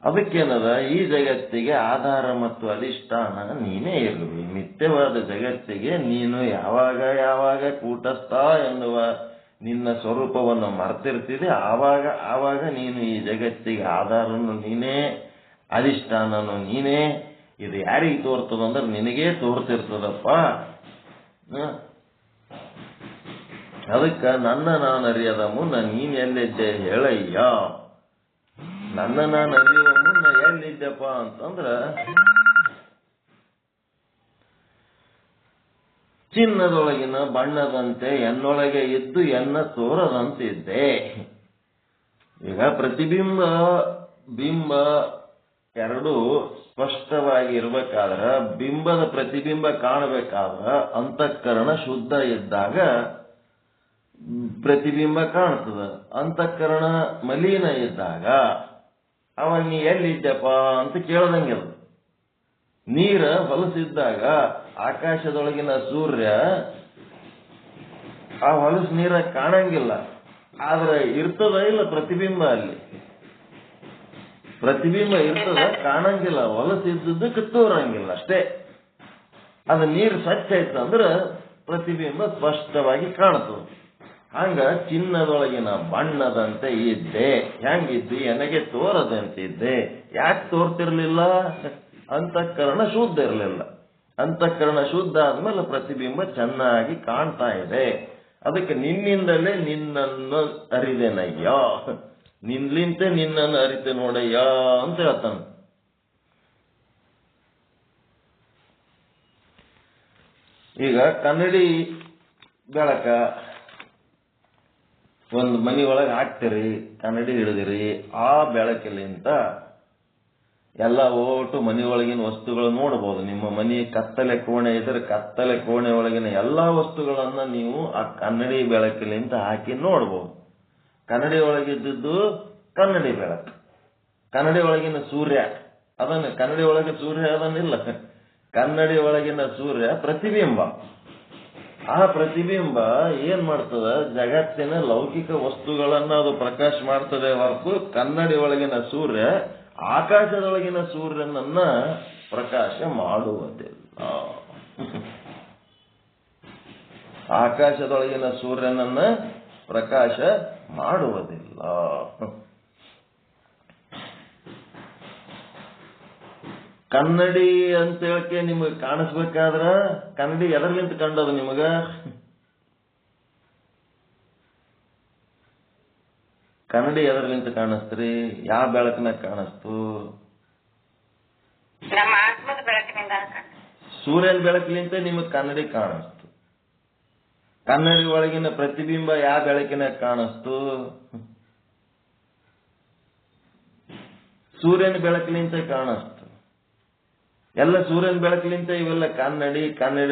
ಅದಕ್ಕೇನದ, ಈ ಜಗತ್ತಿಗೆ ಆಧಾರ ಮತ್ತು ಅಧಿಷ್ಠಾನ ನೀನೇ ಇರುವಿ. ಮಿಥ್ಯವಾದ ಜಗತ್ತಿಗೆ ನೀನು ಯಾವಾಗ ಯಾವಾಗ ಕೂಟಸ್ಥ ಎನ್ನುವ ನಿನ್ನ ಸ್ವರೂಪವನ್ನು ಮರ್ತಿರ್ತಿದೆ, ಆವಾಗ ನೀನು ಈ ಜಗತ್ತಿಗೆ ಆಧಾರನು ನೀನೇ, ಅಧಿಷ್ಠಾನನು ನೀನೇ. ಇದು ಯಾರಿಗೆ ತೋರ್ತದಂದ್ರೆ ನಿನಗೇ ತೋರ್ತಿರ್ತದಪ್ಪ. ಅದಕ್ಕ ನನ್ನ ನಾನು ಅರಿಯದ ಮುನ್ನ ನೀನ್ ಎಲ್ಲಿದ್ದೆ ಹೇಳಯ್ಯ. ನನ್ನ ನಾನು ಅರಿಯುವ ಮುನ್ನ ಎಲ್ಲಿದ್ದೆಪ್ಪ ಅಂತಂದ್ರ ಚಿನ್ನದೊಳಗಿನ ಬಣ್ಣದಂತೆ ಎನ್ನೊಳಗೆ ಇದ್ದು ಎನ್ನ ತೋರದಂತಿದ್ದೆ. ಈಗ ಪ್ರತಿಬಿಂಬ ಬಿಂಬ ಎರಡೂ ಸ್ಪಷ್ಟವಾಗಿ ಇರ್ಬೇಕಾದ್ರ, ಬಿಂಬದ ಪ್ರತಿಬಿಂಬ ಕಾಣಬೇಕಾದ್ರ ಅಂತಃಕರಣ ಶುದ್ಧ ಇದ್ದಾಗ ಪ್ರತಿಬಿಂಬ ಕಾಣ್ತದ. ಅಂತಃಕರಣ ಮಲೀನ ಇದ್ದಾಗ ಅವಾಗ ನೀ ಎಲ್ಲಿದ್ದೆಪ್ಪ ಅಂತ ಕೇಳ್ದಂಗಿಲ್ಲ. ನೀರ ಹೊಲಸಿದ್ದಾಗ ಆಕಾಶದೊಳಗಿನ ಸೂರ್ಯ ಆ ಹೊಲಸು ನೀರ ಕಾಣಂಗಿಲ್ಲ. ಆದ್ರೆ ಇರ್ತದ ಇಲ್ಲ ಪ್ರತಿಬಿಂಬ? ಅಲ್ಲಿ ಪ್ರತಿಬಿಂಬ ಇರ್ತದ, ಕಾಣಂಗಿಲ್ಲ. ಹೊಲಸಿದ್ದಕ್ಕೆ ತೋರಂಗಿಲ್ಲ ಅಷ್ಟೇ. ಅದು ನೀರು ಸ್ವಚ್ಛ ಇತ್ತಂದ್ರ ಪ್ರತಿಬಿಂಬ ಸ್ಪಷ್ಟವಾಗಿ ಕಾಣ್ತದೆ. ಹಂಗ ಚಿನ್ನದೊಳಗಿನ ಬಣ್ಣದಂತೆ ಇದ್ದೆ. ಹೆಂಗಿದ್ದಿ? ನನಗೆ ತೋರದಂತಿದ್ದೆ. ಯಾಕೆ ತೋರ್ತಿರ್ಲಿಲ್ಲ? ಅಂತಃಕರಣ ಶುದ್ಧ ಇರಲಿಲ್ಲ. ಅಂತಃಕರಣ ಶುದ್ಧ ಆದ್ಮೇಲೆ ಪ್ರತಿಬಿಂಬ ಚೆನ್ನಾಗಿ ಕಾಣ್ತಾ ಇದೆ. ಅದಕ್ಕೆ ನಿನ್ನಿಂದಲೇ ನಿನ್ನನ್ನು ಅರಿದೇನಯ್ಯ, ನಿನ್ಲಿಂತೆ ನಿನ್ನನ್ನು ಅರಿತೆ ನೋಡಯ್ಯ ಅಂತ ಹೇಳ್ತಾನೆ. ಈಗ ಕನ್ನಡಿ ಬೆಳಕ ಒಂದು ಮನಿ ಒಳಗೆ ಹಾಕ್ತಿರಿ, ಕನ್ನಡಿ ಹಿಡಿದಿರಿ. ಆ ಬೆಳಕಿಲಿಂತ ಎಲ್ಲ ಓಟು ಮನೆಯೊಳಗಿನ ವಸ್ತುಗಳು ನೋಡಬಹುದು. ನಿಮ್ಮ ಮನೆ ಕತ್ತಲೆ ಕೋಣೆ ಇದ್ರೆ ಕತ್ತಲೆ ಕೋಣೆ ಒಳಗಿನ ಎಲ್ಲಾ ವಸ್ತುಗಳನ್ನ ನೀವು ಆ ಕನ್ನಡಿ ಬೆಳಕಿಲಿಂದ ಹಾಕಿ ನೋಡಬಹುದು. ಕನ್ನಡಿ ಒಳಗಿದ್ದು ಕನ್ನಡಿ ಬೆಳಕು. ಕನ್ನಡಿ ಒಳಗಿನ ಸೂರ್ಯ ಅದನ್ನ, ಕನ್ನಡಿ ಒಳಗೆ ಸೂರ್ಯ ಅದನ್ನಿಲ್ಲ. ಕನ್ನಡಿ ಒಳಗಿನ ಸೂರ್ಯ ಪ್ರತಿಬಿಂಬ. ಆ ಪ್ರತಿಬಿಂಬ ಏನ್ ಮಾಡ್ತದ, ಜಗತ್ತಿನ ಲೌಕಿಕ ವಸ್ತುಗಳನ್ನ ಅದು ಪ್ರಕಾಶ ಮಾಡ್ತದೆ ಹೊರತು ಕನ್ನಡಿ ಒಳಗಿನ ಸೂರ್ಯ ಆಕಾಶದೊಳಗಿನ ಸೂರ್ಯನನ್ನ ಪ್ರಕಾಶ ಮಾಡುವುದಿಲ್ಲ. ಆಕಾಶದೊಳಗಿನ ಸೂರ್ಯನನ್ನ ಪ್ರಕಾಶ ಮಾಡುವುದಿಲ್ಲ. ಕನ್ನಡಿ ಅಂತ ಹೇಳಕ್ಕೆ ನಿಮಗೆ ಕಾಣಿಸ್ಬೇಕಾದ್ರ ಕನ್ನಡಿ ಎದರ್ಲಿಂತ ಕಂಡದು ನಿಮಗ? ಕನ್ನಡಿ ಎದರ್ಲಿಂತ ಕಾಣಿಸ್ತ್ರಿ? ಯಾವ ಬೆಳಕಿನಾಗ ಕಾಣಿಸ್ತು? ನಮ್ಮ ಆತ್ಮದ ಬೆಳಕಿನಿಂದ. ಸೂರ್ಯನ ಬೆಳಕಿನಿಂದ ನಿಮಗ್ ಕನ್ನಡಿ ಕಾಣಿಸ್ತು. ಕನ್ನಡಿ ಒಳಗಿನ ಪ್ರತಿಬಿಂಬ ಯಾವ ಬೆಳಕಿನಾಗ ಕಾಣಿಸ್ತು? ಸೂರ್ಯನ ಬೆಳಕಿನಿಂದ ಕಾಣಿಸ್ತು. ಎಲ್ಲ ಸೂರ್ಯನ ಬೆಳಕಿನಿಂದ ಇವೆಲ್ಲ ಕನ್ನಡಿ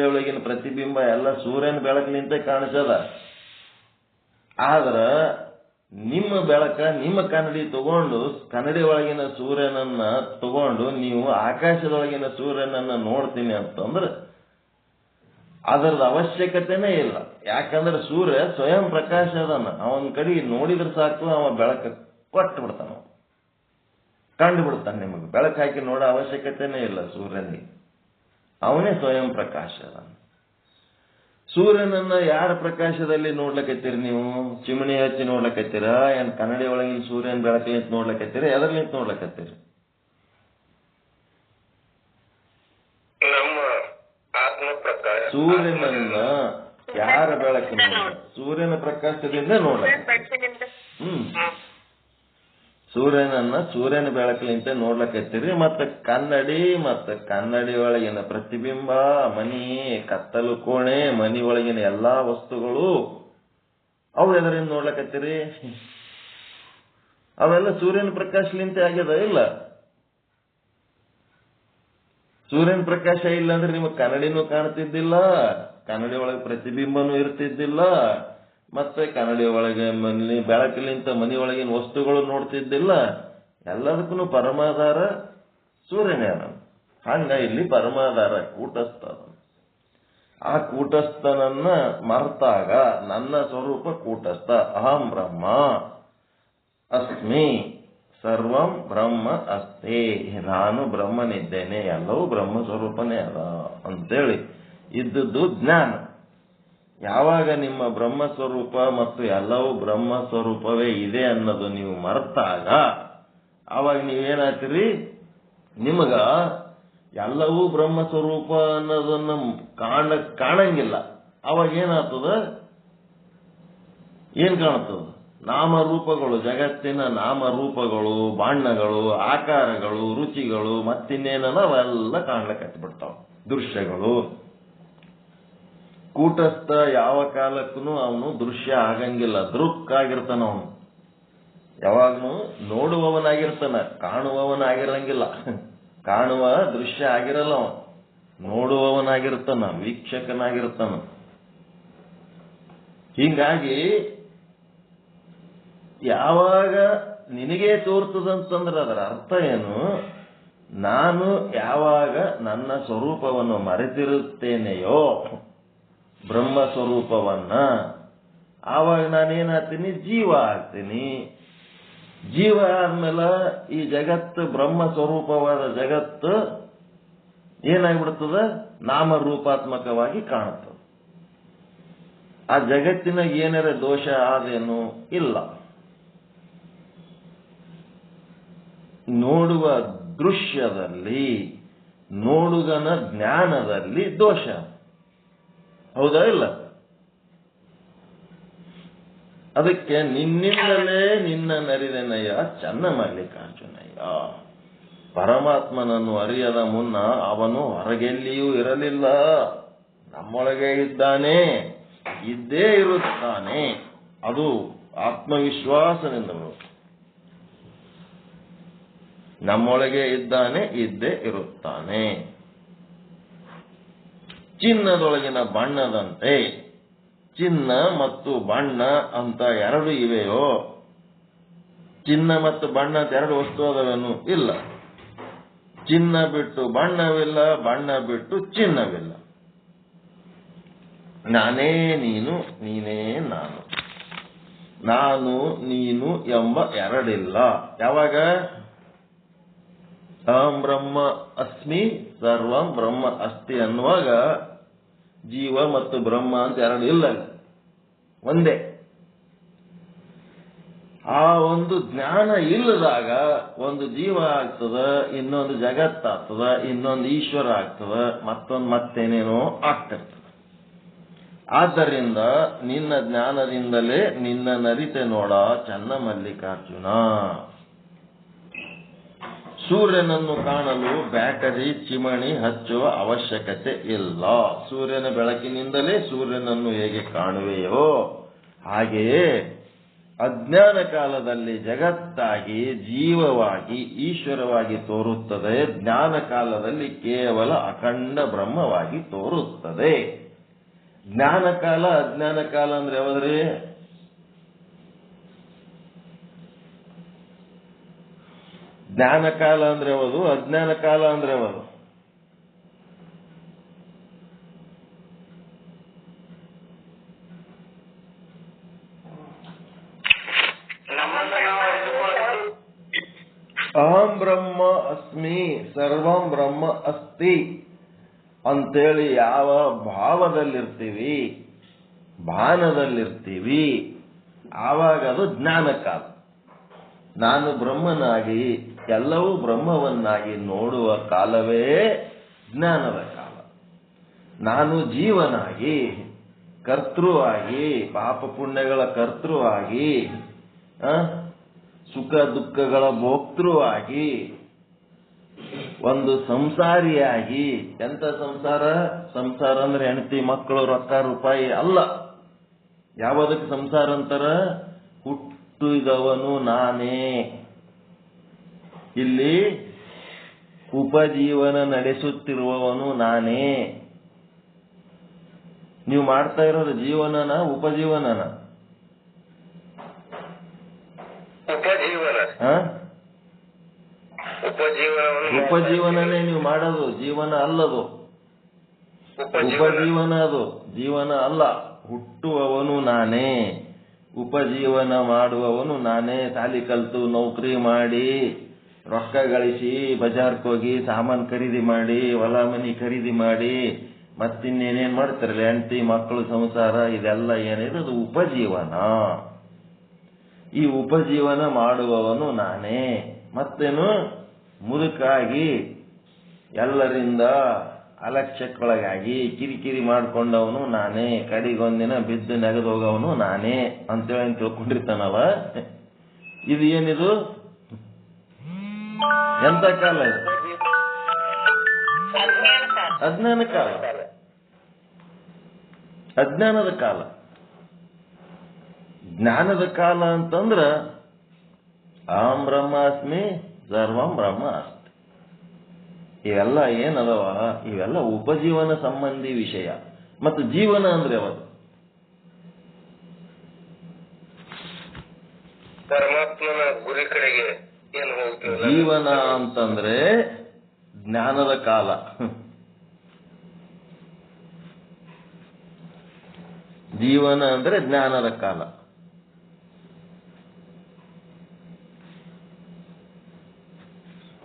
ಒಳಗಿನ ಪ್ರತಿಬಿಂಬ ಎಲ್ಲ ಸೂರ್ಯನ ಬೆಳಕಿನಿಂದ ಕಾಣಿಸದ. ಆದ್ರ ನಿಮ್ಮ ಬೆಳಕ, ನಿಮ್ಮ ಕನ್ನಡಿ ತಗೊಂಡು ಕನ್ನಡಿ ಒಳಗಿನ ಸೂರ್ಯನನ್ನ ತಗೊಂಡು ನೀವು ಆಕಾಶದೊಳಗಿನ ಸೂರ್ಯನನ್ನ ನೋಡ್ತೀನಿ ಅಂತಂದ್ರೆ ಅದರದ ಅವಶ್ಯಕತೆನೇ ಇಲ್ಲ. ಯಾಕಂದ್ರೆ ಸೂರ್ಯ ಸ್ವಯಂ ಪ್ರಕಾಶ ಅದನ್ನ. ಅವನ ಕಡೆ ನೋಡಿದ್ರೆ ಸಾಕು, ಅವ ಬೆಳಕ ಕೊಟ್ಟು ಬಿಡ್ತಾನ, ಕಂಡು ಬಿಡ್ತಾನೆ. ನಿಮಗೆ ಬೆಳಕು ಹಾಕಿ ನೋಡೋ ಅವಶ್ಯಕತೆನೇ ಇಲ್ಲ ಸೂರ್ಯನಿಗೆ. ಅವನೇ ಸ್ವಯಂ ಪ್ರಕಾಶ ಅದನ್ನ. ಸೂರ್ಯನನ್ನ ಯಾರ ಪ್ರಕಾಶದಲ್ಲಿ ನೋಡ್ಲಕತ್ತೀರಿ ನೀವು? ಚಿಮಣಿ ಹಚ್ಚಿ ನೋಡ್ಲಕತ್ತೀರ? ಏನ್ ಕನ್ನಡಿ ಒಳಗಿನ ಸೂರ್ಯನ ಬೆಳಕಲಿಂತ ನೋಡ್ಲಕತ್ತೀರಿ? ಎದರ್ಲಿಂತ ನೋಡ್ಲಕತ್ತೀರಿ? ನಮ್ಮ ಆತ್ಮ ಪ್ರಕಾಶ. ಸೂರ್ಯನನ್ನ ಯಾರ ಬೆಳಕಿನ? ಸೂರ್ಯನ ಪ್ರಕಾಶದಿಂದ ನೋಡ್ಲಕತ್ತೀರಿ. ಸೂರ್ಯನನ್ನ ಸೂರ್ಯನ ಬೆಳಕಲಿಂತ ನೋಡ್ಲಕತ್ತೀರಿ. ಮತ್ತೆ ಕನ್ನಡಿ ಒಳಗಿನ ಪ್ರತಿಬಿಂಬ, ಮನಿ, ಕತ್ತಲು ಕೋಣೆ, ಮನಿ ಒಳಗಿನ ಎಲ್ಲಾ ವಸ್ತುಗಳು ಅವು ಎದರಿಂದ ನೋಡ್ಲಕತ್ತೀರಿ? ಅವೆಲ್ಲ ಸೂರ್ಯನ ಪ್ರಕಾಶಲಿಂತ ಆಗ್ಯದ ಇಲ್ಲ? ಸೂರ್ಯನ ಪ್ರಕಾಶ ಇಲ್ಲ ಅಂದ್ರೆ ನಿಮಗೆ ಕನ್ನಡಿನೂ ಕಾಣ್ತಿದ್ದಿಲ್ಲ, ಕನ್ನಡಿ ಒಳಗೆ ಪ್ರತಿಬಿಂಬನೂ ಇರ್ತಿದ್ದಿಲ್ಲ, ಮತ್ತೆ ಕನ್ನಡಿ ಒಳಗೆ ಬೆಳಕಲಿಂತ ಮನಿ ಒಳಗಿನ ವಸ್ತುಗಳು ನೋಡ್ತಿದ್ದಿಲ್ಲ. ಎಲ್ಲದಕ್ಕೂ ಪರಮಾಧಾರ ಸೂರ್ಯನೇ ಅದ. ಹಂಗ ಇಲ್ಲಿ ಪರಮಾಧಾರ ಕೂಟಸ್ಥ. ಆ ಕೂಟಸ್ಥನನ್ನ ಮರ್ತಾಗ ನನ್ನ ಸ್ವರೂಪ ಕೂಟಸ್ಥ. ಅಹಂ ಬ್ರಹ್ಮ ಅಸ್ಮಿ ಸರ್ವಂ ಬ್ರಹ್ಮ ಅಸ್ತಿ. ನಾನು ಬ್ರಹ್ಮನಿದ್ದೇನೆ, ಎಲ್ಲವೂ ಬ್ರಹ್ಮ ಸ್ವರೂಪನೇ ಅದ ಅಂತೇಳಿ ಇದ್ದದ್ದು ಜ್ಞಾನ. ಯಾವಾಗ ನಿಮ್ಮ ಬ್ರಹ್ಮ ಸ್ವರೂಪ ಮತ್ತು ಎಲ್ಲವೂ ಬ್ರಹ್ಮ ಸ್ವರೂಪವೇ ಇದೆ ಅನ್ನೋದು ನೀವು ಮರೆತಾಗ ಆವಾಗ ನೀವೇನಾಗ್ತೀರಿ? ನಿಮಗ ಎಲ್ಲವೂ ಬ್ರಹ್ಮ ಸ್ವರೂಪ ಅನ್ನೋದನ್ನ ಕಾಣಂಗಿಲ್ಲ. ಅವಾಗ ಏನಾಗ್ತದ? ಏನ್ ಕಾಣ್ತದ? ನಾಮರೂಪಗಳು, ಜಗತ್ತಿನ ನಾಮರೂಪಗಳು, ಬಣ್ಣಗಳು, ಆಕಾರಗಳು, ರುಚಿಗಳು, ಮತ್ತಿನ್ನೇನ ಅವೆಲ್ಲ ಕಾಣ್ಲಕತ್ಬಿಡ್ತಾವ, ದೃಶ್ಯಗಳು. ಕೂಟಸ್ಥ ಯಾವ ಕಾಲಕ್ಕೂ ಅವನು ದೃಶ್ಯ ಆಗಂಗಿಲ್ಲ, ದೃಕ್ಕಾಗಿರ್ತಾನ. ಅವನು ಯಾವಾಗ್ನು ನೋಡುವವನಾಗಿರ್ತಾನ, ಕಾಣುವವನಾಗಿರಂಗಿಲ್ಲ. ಕಾಣುವ ದೃಶ್ಯ ಆಗಿರಲ್ಲ, ಅವನು ನೋಡುವವನಾಗಿರ್ತಾನ, ವೀಕ್ಷಕನಾಗಿರ್ತಾನ. ಹೀಗಾಗಿ ಯಾವಾಗ ನಿನಗೇ ತೋರ್ತದಂತಂದ್ರೆ ಅದರ ಅರ್ಥ ಏನು? ನಾನು ಯಾವಾಗ ನನ್ನ ಸ್ವರೂಪವನ್ನು ಮರೆತಿರುತ್ತೇನೆಯೋ, ಬ್ರಹ್ಮ ಸ್ವರೂಪವನ್ನ, ಆವಾಗ ನಾನೇನಾಗ್ತೀನಿ? ಜೀವ ಆಗ್ತೀನಿ. ಜೀವ ಆದ್ಮೇಲೆ ಈ ಜಗತ್ತು, ಬ್ರಹ್ಮ ಸ್ವರೂಪವಾದ ಜಗತ್ತು ಏನಾಗ್ಬಿಡ್ತದ? ನಾಮರೂಪಾತ್ಮಕವಾಗಿ ಕಾಣುತ್ತದೆ. ಆ ಜಗತ್ತಿನ ಏನಾರ ದೋಷ ಆದೇನು? ಇಲ್ಲ. ನೋಡುವ ದೃಶ್ಯದಲ್ಲಿ, ನೋಡುಗನ ಜ್ಞಾನದಲ್ಲಿ ದೋಷ. ಹೌದಾ ಇಲ್ಲ? ಅದಕ್ಕೆ ನಿನ್ನಿಂದಲೇ ನಿನ್ನ ನರಿದೆನಯ್ಯ ಚೆನ್ನ ಮಲ್ಲಿಕಾರ್ಜುನಯ್ಯ. ಪರಮಾತ್ಮನನ್ನು ಅರಿಯದ ಮುನ್ನ ಅವನು ಹೊರಗೆಲ್ಲಿಯೂ ಇರಲಿಲ್ಲ, ನಮ್ಮೊಳಗೆ ಇದ್ದಾನೆ, ಇದ್ದೇ ಇರುತ್ತಾನೆ. ಅದು ಆತ್ಮವಿಶ್ವಾಸದಿಂದ ನಮ್ಮೊಳಗೆ ಇದ್ದಾನೆ, ಇದ್ದೇ ಇರುತ್ತಾನೆ. ಚಿನ್ನದೊಳಗಿನ ಬಣ್ಣದಂತೆ, ಚಿನ್ನ ಮತ್ತು ಬಣ್ಣ ಅಂತ ಎರಡು ಇವೆಯೋ? ಚಿನ್ನ ಮತ್ತು ಬಣ್ಣ ಅಂತ ಎರಡು ವಸ್ತು ಅದವೇನು? ಇಲ್ಲ. ಚಿನ್ನ ಬಿಟ್ಟು ಬಣ್ಣವಿಲ್ಲ, ಬಣ್ಣ ಬಿಟ್ಟು ಚಿನ್ನವಿಲ್ಲ. ನಾನೇ ನೀನು, ನೀನೇ ನಾನು. ನಾನು ನೀನು ಎಂಬ ಎರಡಿಲ್ಲ. ಯಾವಾಗ? ಅಹಂ ಬ್ರಹ್ಮ ಅಸ್ಮಿ ಸರ್ವಂ ಬ್ರಹ್ಮ ಅಸ್ತಿ ಅನ್ನುವಾಗ ಜೀವ ಮತ್ತು ಬ್ರಹ್ಮ ಅಂತ ಎರಡು ಇಲ್ಲ, ಒಂದೇ. ಆ ಒಂದು ಜ್ಞಾನ ಇಲ್ಲದಾಗ ಒಂದು ಜೀವ ಆಗ್ತದ, ಇನ್ನೊಂದು ಜಗತ್ತಾಗ್ತದ, ಇನ್ನೊಂದು ಈಶ್ವರ ಆಗ್ತದ, ಮತ್ತೊಂದು ಮತ್ತೇನೇನೋ ಆಗ್ತಿರ್ತದೆ. ಆದ್ದರಿಂದ ನಿನ್ನ ಜ್ಞಾನದಿಂದಲೇ ನಿನ್ನ ನರಿತೆ ನೋಡ ಚನ್ನ ಮಲ್ಲಿಕಾರ್ಜುನ. ಸೂರ್ಯನನ್ನು ಕಾಣಲು ಬ್ಯಾಟರಿ ಚಿಮಣಿ ಹಚ್ಚುವ ಅವಶ್ಯಕತೆ ಇಲ್ಲ. ಸೂರ್ಯನ ಬೆಳಕಿನಿಂದಲೇ ಸೂರ್ಯನನ್ನು ಹೇಗೆ ಕಾಣುವೆಯೋ ಹಾಗೆಯೇ ಅಜ್ಞಾನ ಕಾಲದಲ್ಲಿ ಜಗತ್ತಾಗಿ ಜೀವವಾಗಿ ಈಶ್ವರವಾಗಿ ತೋರುತ್ತದೆ. ಜ್ಞಾನ ಕಾಲದಲ್ಲಿ ಕೇವಲ ಅಖಂಡ ಬ್ರಹ್ಮವಾಗಿ ತೋರುತ್ತದೆ. ಜ್ಞಾನ ಕಾಲ ಅಜ್ಞಾನ ಕಾಲ ಅಂದ್ರೆ ಯಾವ್ದ್ರಿ? ಜ್ಞಾನ ಕಾಲ ಅಂದ್ರೆ ಯಾವುದು? ಅಜ್ಞಾನ ಕಾಲ ಅಂದ್ರೆ ಯಾವುದು? ಅಹಂ ಬ್ರಹ್ಮ ಅಸ್ಮಿ ಸರ್ವಂ ಬ್ರಹ್ಮ ಅಸ್ತಿ ಅಂತೇಳಿ ಯಾವ ಭಾವದಲ್ಲಿರ್ತೀವಿ, ಭಾನದಲ್ಲಿರ್ತೀವಿ, ಆವಾಗ ಅದು ಜ್ಞಾನ ಕಾಲ. ನಾನು ಬ್ರಹ್ಮನಾಗಿ ಎಲ್ಲವೂ ಬ್ರಹ್ಮವನ್ನಾಗಿ ನೋಡುವ ಕಾಲವೇ ಜ್ಞಾನದ ಕಾಲ. ನಾನು ಜೀವನಾಗಿ ಕರ್ತೃವಾಗಿ ಪಾಪ ಪುಣ್ಯಗಳ ಕರ್ತೃವಾಗಿ ಸುಖ ದುಃಖಗಳ ಭೋಕ್ತೃವಾಗಿ ಒಂದು ಸಂಸಾರಿಯಾಗಿ. ಎಂತ ಸಂಸಾರ? ಸಂಸಾರ ಅಂದ್ರೆ ಹೆಂಡತಿ ಮಕ್ಕಳು ರೊಕ್ಕ ರೂಪಾಯಿ ಅಲ್ಲ. ಯಾವುದಕ್ಕೆ ಸಂಸಾರ ಅಂತಾರ? ಹುಟ್ಟಿದವನು ನಾನೇ. ಇಲ್ಲಿ ಉಪಜೀವನ ನಡೆಸುತ್ತಿರುವವನು ನಾನೇ. ನೀವು ಮಾಡ್ತಾ ಇರೋದು ಜೀವನನ ಉಪಜೀವನನ? ಉಪಜೀವನನೇ ನೀವು ಮಾಡೋದು, ಜೀವನ ಅಲ್ಲದು. ಉಪಜೀವನ ಅದು, ಜೀವನ ಅಲ್ಲ. ಹುಟ್ಟುವವನು ನಾನೇ, ಉಪಜೀವನ ಮಾಡುವವನು ನಾನೇ. ತಾಲಿ ಕಲ್ತು ನೌಕರಿ ಮಾಡಿ ರೊಕ್ಕ ಗಳಿಸಿ ಬಜಾರ್ಗೆ ಹೋಗಿ ಸಾಮಾನು ಖರೀದಿ ಮಾಡಿ ಹೊಲ ಮನಿ ಖರೀದಿ ಮಾಡಿ ಮತ್ತಿನ್ನೇನೇನ್ ಮಾಡ್ತಾರಲ್ಲ ಹೆಂಡತಿ ಮಕ್ಕಳು ಸಂಸಾರ, ಇದೆಲ್ಲ ಏನಿದೆ ಅದು ಉಪಜೀವನ. ಈ ಉಪಜೀವನ ಮಾಡುವವನು ನಾನೇ. ಮತ್ತೇನು? ಮುದುಕಾಗಿ ಎಲ್ಲರಿಂದ ಅಲಕ್ಷ್ಯಕ್ಕೊಳಗಾಗಿ ಕಿರಿಕಿರಿ ಮಾಡ್ಕೊಂಡವನು ನಾನೇ. ಕಡಿಗೊಂದಿನ ಬಿದ್ದು ನೆಗೆದು ಹೋಗವನು ನಾನೇ ಅಂತೇಳಿ ತಿಳ್ಕೊಂಡಿರ್ತಾನಲ್ಲ. ಇದು ಏನಿದು? ಎಂತ ಕಾಲ ಇದು? ಅಜ್ಞಾನ ಕಾಲ, ಅಜ್ಞಾನದ ಕಾಲ. ಜ್ಞಾನದ ಕಾಲ ಅಂತಂದ್ರ ಅಹಂ ಬ್ರಹ್ಮಾಸ್ಮಿ ಸರ್ವಂ ಬ್ರಹ್ಮ ಅಸ್ತಿ. ಇವೆಲ್ಲ ಏನದವ? ಇವೆಲ್ಲ ಉಪಜೀವನ ಸಂಬಂಧಿ ವಿಷಯ. ಮತ್ತು ಜೀವನ ಅಂದ್ರೆ ಯಾವುದು? ಪರಮಾತ್ಮನ ಗುರಿ ಕಡೆಗೆ ಏನು ಹೋಗ್ತೀವಿ. ಜೀವನ ಅಂತಂದ್ರೆ ಜ್ಞಾನದ ಕಾಲ. ಜೀವನ ಅಂದ್ರೆ ಜ್ಞಾನದ ಕಾಲ.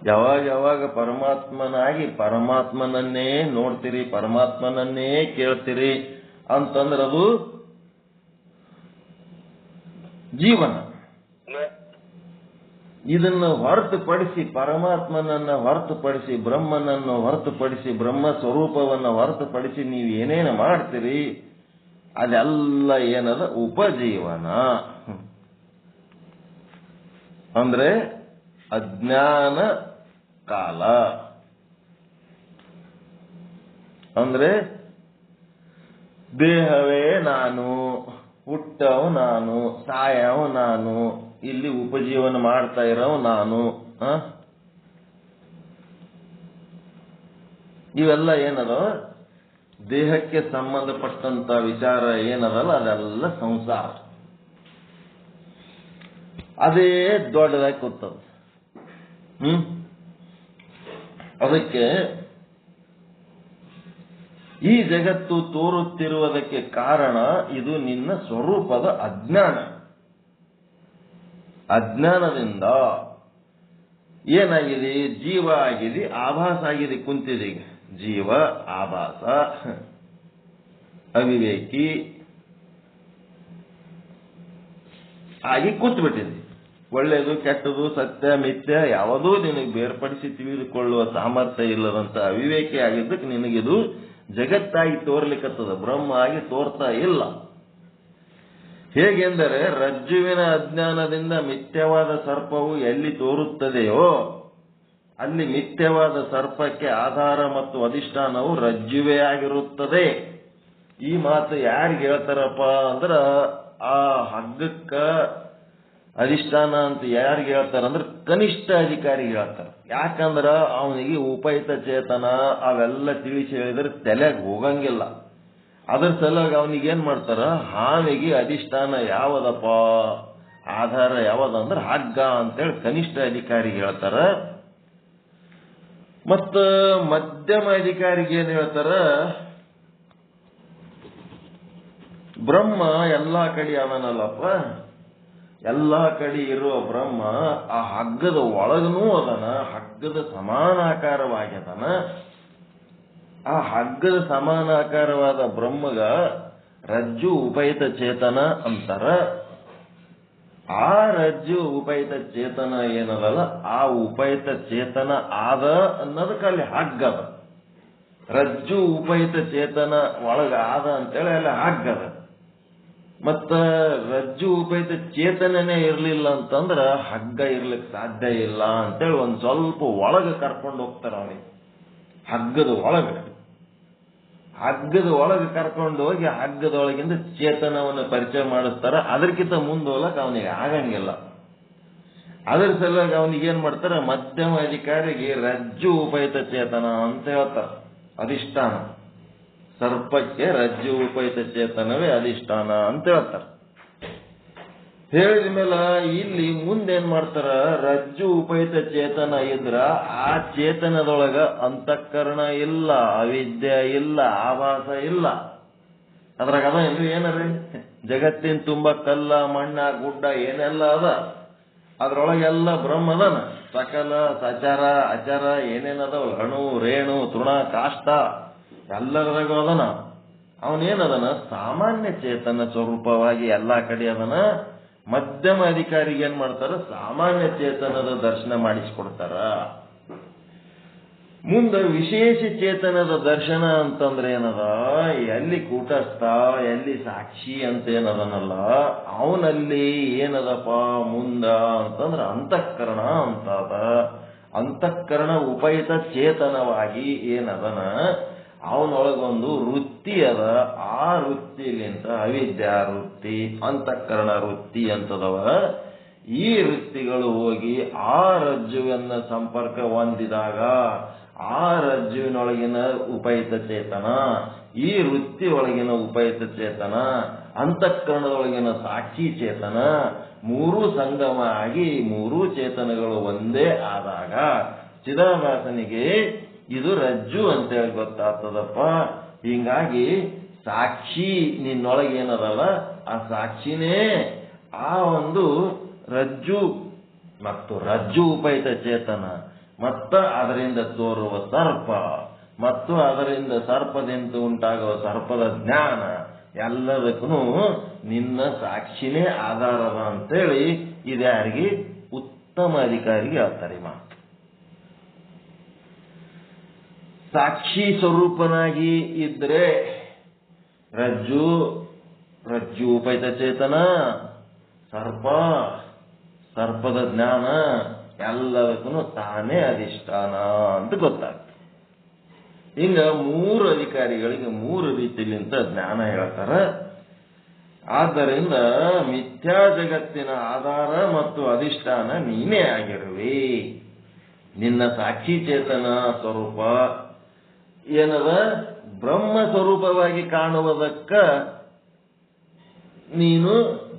ಯಾವಾಗ ಯಾವಾಗ ಪರಮಾತ್ಮನಾಗಿ ಪರಮಾತ್ಮನನ್ನೇ ನೋಡ್ತೀರಿ, ಪರಮಾತ್ಮನನ್ನೇ ಕೇಳ್ತೀರಿ ಅಂತಂದ್ರೆ ಅದು ಜೀವನ. ಇದನ್ನು ಹೊರತುಪಡಿಸಿ, ಪರಮಾತ್ಮನನ್ನ ಹೊರತುಪಡಿಸಿ, ಬ್ರಹ್ಮನನ್ನು ಹೊರತುಪಡಿಸಿ, ಬ್ರಹ್ಮ ಸ್ವರೂಪವನ್ನು ಹೊರತುಪಡಿಸಿ ನೀವು ಏನೇನು ಮಾಡ್ತೀರಿ ಅದೆಲ್ಲ ಏನದ? ಉಪಜೀವನ. ಅಂದ್ರೆ ಅಜ್ಞಾನ ಕಾಲ. ಅಂದ್ರೆ ದೇಹವೇ ನಾನು, ಹುಟ್ಟವು ನಾನು, ಸಾಯವು ನಾನು, ಇಲ್ಲಿ ಉಪಜೀವನ ಮಾಡ್ತಾ ಇರೋವು ನಾನು. ಇವೆಲ್ಲ ಏನದ? ದೇಹಕ್ಕೆ ಸಂಬಂಧಪಟ್ಟಂತ ವಿಚಾರ ಏನದಲ್ಲ ಅದೆಲ್ಲ ಸಂಸಾರ. ಅದೇ ದೊಡ್ಡದಾಗಿ ಕೂತದ. ಅದಕ್ಕೆ ಈ ಜಗತ್ತು ತೋರುತ್ತಿರುವುದಕ್ಕೆ ಕಾರಣ ಇದು ನಿನ್ನ ಸ್ವರೂಪದ ಅಜ್ಞಾನದಿಂದ ಏನಾಗಿದೆ, ಜೀವ ಆಗಿದೆ, ಆಭಾಸ ಆಗಿದೆ, ಕುಂತಿದೆ. ಜೀವ ಆಭಾಸ, ಅವಿವೇಕಿ ಆಗಿ ಕೂತ್ಬಿಟ್ಟಿದೆ. ಒಳ್ಳೆಯದು ಕೆಟ್ಟದು ಸತ್ಯ ಮಿಥ್ಯ ಯಾವುದೂ ನಿನಗೆ ಬೇರ್ಪಡಿಸಿ ತಿಳಿದುಕೊಳ್ಳುವ ಸಾಮರ್ಥ್ಯ ಇಲ್ಲದಂತ ಅವಿವೇಕಿ ಆಗಿದ್ದಕ್ಕೆ ನಿನಗಿದು ಜಗತ್ತಾಗಿ ತೋರ್ಲಿಕ್ಕತ್ತದ, ಬ್ರಹ್ಮ ಆಗಿ ತೋರ್ತಾ ಇಲ್ಲ. ಹೇಗೆಂದರೆ ರಜ್ಜುವಿನ ಅಜ್ಞಾನದಿಂದ ಮಿಥ್ಯವಾದ ಸರ್ಪವು ಎಲ್ಲಿ ತೋರುತ್ತದೆಯೋ ಅಲ್ಲಿ ಮಿಥ್ಯವಾದ ಸರ್ಪಕ್ಕೆ ಆಧಾರ ಮತ್ತು ಅಧಿಷ್ಠಾನವು ರಜ್ಜುವೇ ಆಗಿರುತ್ತದೆ. ಈ ಮಾತು ಯಾರಿಗೆ ಹೇಳ್ತಾರಪ್ಪ ಅಂದ್ರ ಆ ಹಗ್ಗಕ್ಕ ಅಧಿಷ್ಠಾನ ಅಂತ ಯಾರಿಗೆ ಹೇಳ್ತಾರಂದ್ರೆ ಕನಿಷ್ಠ ಅಧಿಕಾರಿಗೆ ಹೇಳ್ತಾರೆ. ಯಾಕಂದ್ರ ಅವನಿಗೆ ಉಪಯುಕ್ತ ಚೇತನ ಅವೆಲ್ಲ ತಿಳಿಸಿ ಹೇಳಿದ್ರೆ ತಲೆಗೆ ಹೋಗಂಗಿಲ್ಲ. ಅದ್ರ ಸಲುವಾಗಿ ಅವನಿಗೆ ಏನ್ ಮಾಡ್ತಾರ, ಹಾವಿಗೆ ಅಧಿಷ್ಠಾನ ಯಾವದಪ್ಪ, ಆಧಾರ ಯಾವದಂದ್ರೆ ಹಗ್ಗ ಅಂತೇಳಿ ಕನಿಷ್ಠ ಅಧಿಕಾರಿಗೆ ಹೇಳ್ತಾರ. ಮತ್ತ ಮಧ್ಯಮ ಅಧಿಕಾರಿಗೆ ಏನ್ ಹೇಳ್ತಾರ, ಬ್ರಹ್ಮ ಎಲ್ಲಾ ಕಡೆ ಅವನಲ್ಲಪ್ಪ, ಎಲ್ಲಾ ಕಡೆ ಇರುವ ಬ್ರಹ್ಮ ಆ ಹಗ್ಗದ ಒಳಗನೂ ಅದನ, ಹಗ್ಗದ ಸಮಾನಾಕಾರವಾಗ್ಯದನ. ಆ ಹಗ್ಗದ ಸಮಾನಾಕಾರವಾದ ಬ್ರಹ್ಮಗ ರಜ್ಜು ಉಪಯುಕ್ತ ಚೇತನ ಅಂತಾರ. ಆ ರಜ್ಜು ಉಪಯುಕ್ತ ಚೇತನ ಏನದಲ್ಲ, ಆ ಉಪಯುಕ್ತ ಚೇತನ ಆದ ಅನ್ನೋದಕ್ಕೆ ಅಲ್ಲಿ ಹಗ್ಗದ. ರಜ್ಜು ಉಪಯುಕ್ತ ಚೇತನ ಒಳಗ ಆದ ಅಂತೇಳಿ ಅಲ್ಲಿ ಹಗ್ಗದ. ಮತ್ತ ರಜ್ಜು ಉಪಯುಕ್ತ ಚೇತನನೇ ಇರ್ಲಿಲ್ಲ ಅಂತಂದ್ರ ಹಗ್ಗ ಇರ್ಲಿಕ್ಕೆ ಸಾಧ್ಯ ಇಲ್ಲ ಅಂತೇಳಿ ಒಂದ್ ಸ್ವಲ್ಪ ಒಳಗ ಕರ್ಕೊಂಡು ಹೋಗ್ತಾರ ಅವನಿಗೆ. ಹಗ್ಗದ ಒಳಗೆ ಕರ್ಕೊಂಡು ಹೋಗಿ ಹಗ್ಗದೊಳಗಿಂದ ಚೇತನವನ್ನು ಪರಿಚಯ ಮಾಡಿಸ್ತಾರ. ಅದಕ್ಕಿಂತ ಮುಂದೋಲಕ್ ಅವನಿಗೆ ಆಗಂಗಿಲ್ಲ. ಅದ್ರ ಸಲುವಾಗಿ ಅವನಿಗೆ ಏನ್ ಮಾಡ್ತಾರ, ಮಧ್ಯಮ ಅಧಿಕಾರಿಗೆ ರಜ್ಜು ಉಪಯುಕ್ತ ಚೇತನ ಅಂತ ಹೇಳ್ತಾರ, ಅಧಿಷ್ಠಾನ. ಸರ್ಪಕ್ಕೆ ರಜ್ಜು ಉಪಯುಕ್ತ ಚೇತನವೇ ಅಧಿಷ್ಠಾನ ಅಂತ ಹೇಳ್ತಾರೆ. ಹೇಳಿದ ಮೇಲೆ ಇಲ್ಲಿ ಮುಂದೇನ್ ಮಾಡ್ತಾರ, ರಜ್ಜು ಉಪಯುಕ್ತ ಚೇತನ ಇದ್ರ ಆ ಚೇತನದೊಳಗ ಅಂತಃಕರಣ ಇಲ್ಲ, ಅವಿದ್ಯೆ ಇಲ್ಲ, ಆಭಾಸ ಇಲ್ಲ. ಅದ್ರಾಗ ಅದ ಏನ್ರಿ, ಏನರಿ ಜಗತ್ತಿನ ತುಂಬಾ ಕಲ್ಲ ಮಣ್ಣ ಗುಡ್ಡ ಏನೆಲ್ಲ ಅದ, ಅದ್ರೊಳಗೆಲ್ಲ ಬ್ರಹ್ಮ ಅದನ. ಸಕಲ ಸಚರ ಅಚರ ಏನೇನದವ, ಅಣು ರೇಣು ತೃಣ ಕಾಷ್ಟ ಎಲ್ಲರದಾಗ ಅದನ. ಅವನೇನದನ, ಸಾಮಾನ್ಯ ಚೇತನ ಸ್ವರೂಪವಾಗಿ ಎಲ್ಲಾ ಕಡೆ ಅದನ. ಮಧ್ಯಮ ಅಧಿಕಾರಿಗೆ ಏನ್ ಮಾಡ್ತಾರ, ಸಾಮಾನ್ಯ ಚೇತನದ ದರ್ಶನ ಮಾಡಿಸಿಕೊಡ್ತಾರ. ಮುಂದೆ ವಿಶೇಷ ಚೇತನದ ದರ್ಶನ ಅಂತಂದ್ರೆ ಏನದ, ಎಲ್ಲಿ ಕೂಟಸ್ಥ ಎಲ್ಲಿ ಸಾಕ್ಷಿ ಅಂತ ಏನದನಲ್ಲ, ಅವನಲ್ಲಿ ಏನದಪ್ಪ ಮುಂದ ಅಂತಂದ್ರ ಅಂತಃಕರಣ ಅಂತದ. ಅಂತಃಕರಣ ಉಪಯುಕ್ತ ಚೇತನವಾಗಿ ಏನದನ, ಅವನೊಳಗೊಂದು ವೃತ್ತಿ ಅದ. ಆ ವೃತ್ತಿಲಿಂತ ಅವಿದ್ಯಾ ವೃತ್ತಿ, ಅಂತಃಕರಣ ವೃತ್ತಿ ಅಂತದವ. ಈ ವೃತ್ತಿಗಳು ಹೋಗಿ ಆ ರಜ್ಜುವನ್ನ ಸಂಪರ್ಕ ಹೊಂದಿದಾಗ ಆ ರಜ್ಜುವಿನೊಳಗಿನ ಉಪಯುಕ್ತ ಚೇತನ, ಈ ವೃತ್ತಿ ಒಳಗಿನ ಉಪಯುಕ್ತ ಚೇತನ, ಅಂತಃಕರಣದೊಳಗಿನ ಸಾಕ್ಷಿ ಚೇತನ ಮೂರೂ ಸಂಗಮ ಆಗಿ ಮೂರೂ ಚೇತನಗಳು ಒಂದೇ ಆದಾಗ ಚಿದಾಭಾಸನಿಗೆ ಇದು ರಜ್ಜು ಅಂತೇಳಿ ಗೊತ್ತಾಗ್ತದಪ್ಪ. ಹಿಂಗಾಗಿ ಸಾಕ್ಷಿ ನಿನ್ನೊಳಗೇನದಲ್ಲ, ಆ ಸಾಕ್ಷಿನೇ ಆ ಒಂದು ರಜ್ಜು ಮತ್ತು ರಜ್ಜು ಉಪಯುಕ್ತ ಚೇತನ ಮತ್ತು ಅದರಿಂದ ತೋರುವ ಸರ್ಪ ಮತ್ತು ಅದರಿಂದ ಸರ್ಪದಿಂದ ಉಂಟಾಗುವ ಸರ್ಪದ ಜ್ಞಾನ ಎಲ್ಲದಕ್ಕೂ ನಿನ್ನ ಸಾಕ್ಷಿನೇ ಆಧಾರದ ಅಂತೇಳಿ ಇದ್ಯಾರಿಗೆ, ಉತ್ತಮ ಅಧಿಕಾರಿಗೆ ಹೇಳ್ತಾರೆ ಮಾತು. ಸಾಕ್ಷಿ ಸ್ವರೂಪನಾಗಿ ಇದ್ರೆ ರಜ್ಜು ಉಪಯುಕ್ತ ಚೇತನ, ಸರ್ಪದ ಜ್ಞಾನ ಎಲ್ಲದಕ್ಕೂ ತಾನೇ ಅಧಿಷ್ಠಾನ ಅಂತ ಗೊತ್ತಾಗ್ತದೆ. ಹಿಂಗ ಮೂರು ಅಧಿಕಾರಿಗಳಿಗೆ ಮೂರು ರೀತಿಲಿಂದ ಜ್ಞಾನ ಹೇಳ್ತಾರ. ಆದ್ದರಿಂದ ಮಿಥ್ಯಾ ಜಗತ್ತಿನ ಆಧಾರ ಮತ್ತು ಅಧಿಷ್ಠಾನ ನೀನೇ ಆಗಿರುವೆ. ನಿನ್ನ ಸಾಕ್ಷಿ ಚೇತನ ಸ್ವರೂಪ ಏನದ, ಬ್ರಹ್ಮ ಸ್ವರೂಪವಾಗಿ ಕಾಣುವುದಕ್ಕ ನೀನು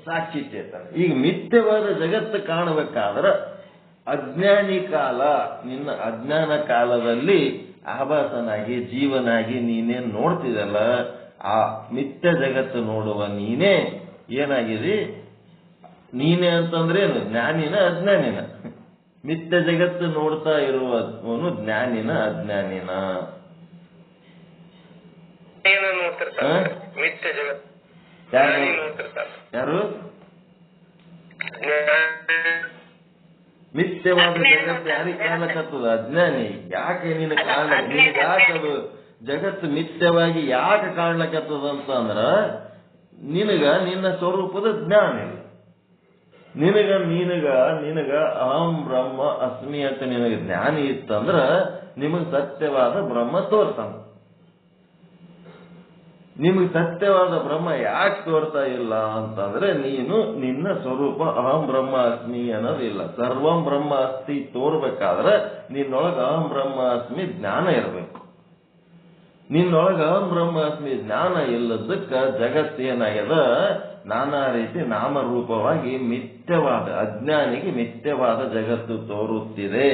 ಸಾಕ್ಷಿ ಚೇತನ. ಈಗ ಮಿಥ್ಯವಾದ ಜಗತ್ತು ಕಾಣಬೇಕಾದ್ರ ಅಜ್ಞಾನಿ ಕಾಲ, ನಿನ್ನ ಅಜ್ಞಾನ ಕಾಲದಲ್ಲಿ ಆಭಾಸನಾಗಿ ಜೀವನಾಗಿ ನೀನೇನ್ ನೋಡ್ತಿದಲ್ಲ, ಆ ಮಿಥ್ಯ ಜಗತ್ತು ನೋಡುವ ನೀನೇ ಏನಾಗಿದೆ? ನೀನೇ ಅಂತಂದ್ರೇನು? ಜ್ಞಾನಿನ ಅಜ್ಞಾನಿನ? ಮಿಥ್ಯ ಜಗತ್ತು ನೋಡ್ತಾ ಇರುವವನು ಜ್ಞಾನಿನ ಅಜ್ಞಾನಿನ? ಯಾರು? ಮಿಥ್ಯವಾದ ಜಗತ್ತು ಯಾರಿಗೆ ಕಾಣಕತ್ತದ? ಅಜ್ಞಾನಿ. ಯಾಕೆ ನಿನ್ನ ಕಾರಣ? ನಿನಗೆ ಯಾಕದು ಜಗತ್ತು ಮಿಥ್ಯವಾಗಿ ಯಾಕೆ ಕಾಣ್ಲಕತ್ತದ ಅಂತಂದ್ರ ನಿನಗ ನಿನ್ನ ಸ್ವರೂಪದ ಜ್ಞಾನ ಇಲ್ಲ. ನಿನಗ ಅಹಂ ಬ್ರಹ್ಮ ಅಸ್ಮಿ ಅಂತ ನಿನಗೆ ಜ್ಞಾನ ಇತ್ತಂದ್ರ ನಿಮಗ್ ಸತ್ಯವಾದ ಬ್ರಹ್ಮ ತೋರ್ತಾನ. ನಿಮಗೆ ಸತ್ಯವಾದ ಬ್ರಹ್ಮ ಯಾಕೆ ತೋರ್ತಾ ಇಲ್ಲ ಅಂತಂದ್ರೆ ನೀನು ನಿನ್ನ ಸ್ವರೂಪ ಅಹಂ ಬ್ರಹ್ಮ ಅಸ್ಮಿ ಅನ್ನೋದಿಲ್ಲ. ಸರ್ವಂ ಬ್ರಹ್ಮ ಅಸ್ತಿ ತೋರ್ಬೇಕಾದ್ರೆ ನಿನ್ನೊಳಗ ಅಹಂ ಬ್ರಹ್ಮ ಅಸ್ಮಿ ಜ್ಞಾನ ಇರಬೇಕು. ನಿನ್ನೊಳಗ ಅಹಂ ಬ್ರಹ್ಮ ಅಸ್ಮಿ ಜ್ಞಾನ ಇಲ್ಲದಕ್ಕ ಜಗತ್ತೇನಾಗ್ಯದ? ನಾನಾ ರೀತಿ ನಾಮರೂಪವಾಗಿ ಮಿಥ್ಯವಾದ, ಅಜ್ಞಾನಿಗೆ ಮಿಥ್ಯವಾದ ಜಗತ್ತು ತೋರುತ್ತಿದೆ.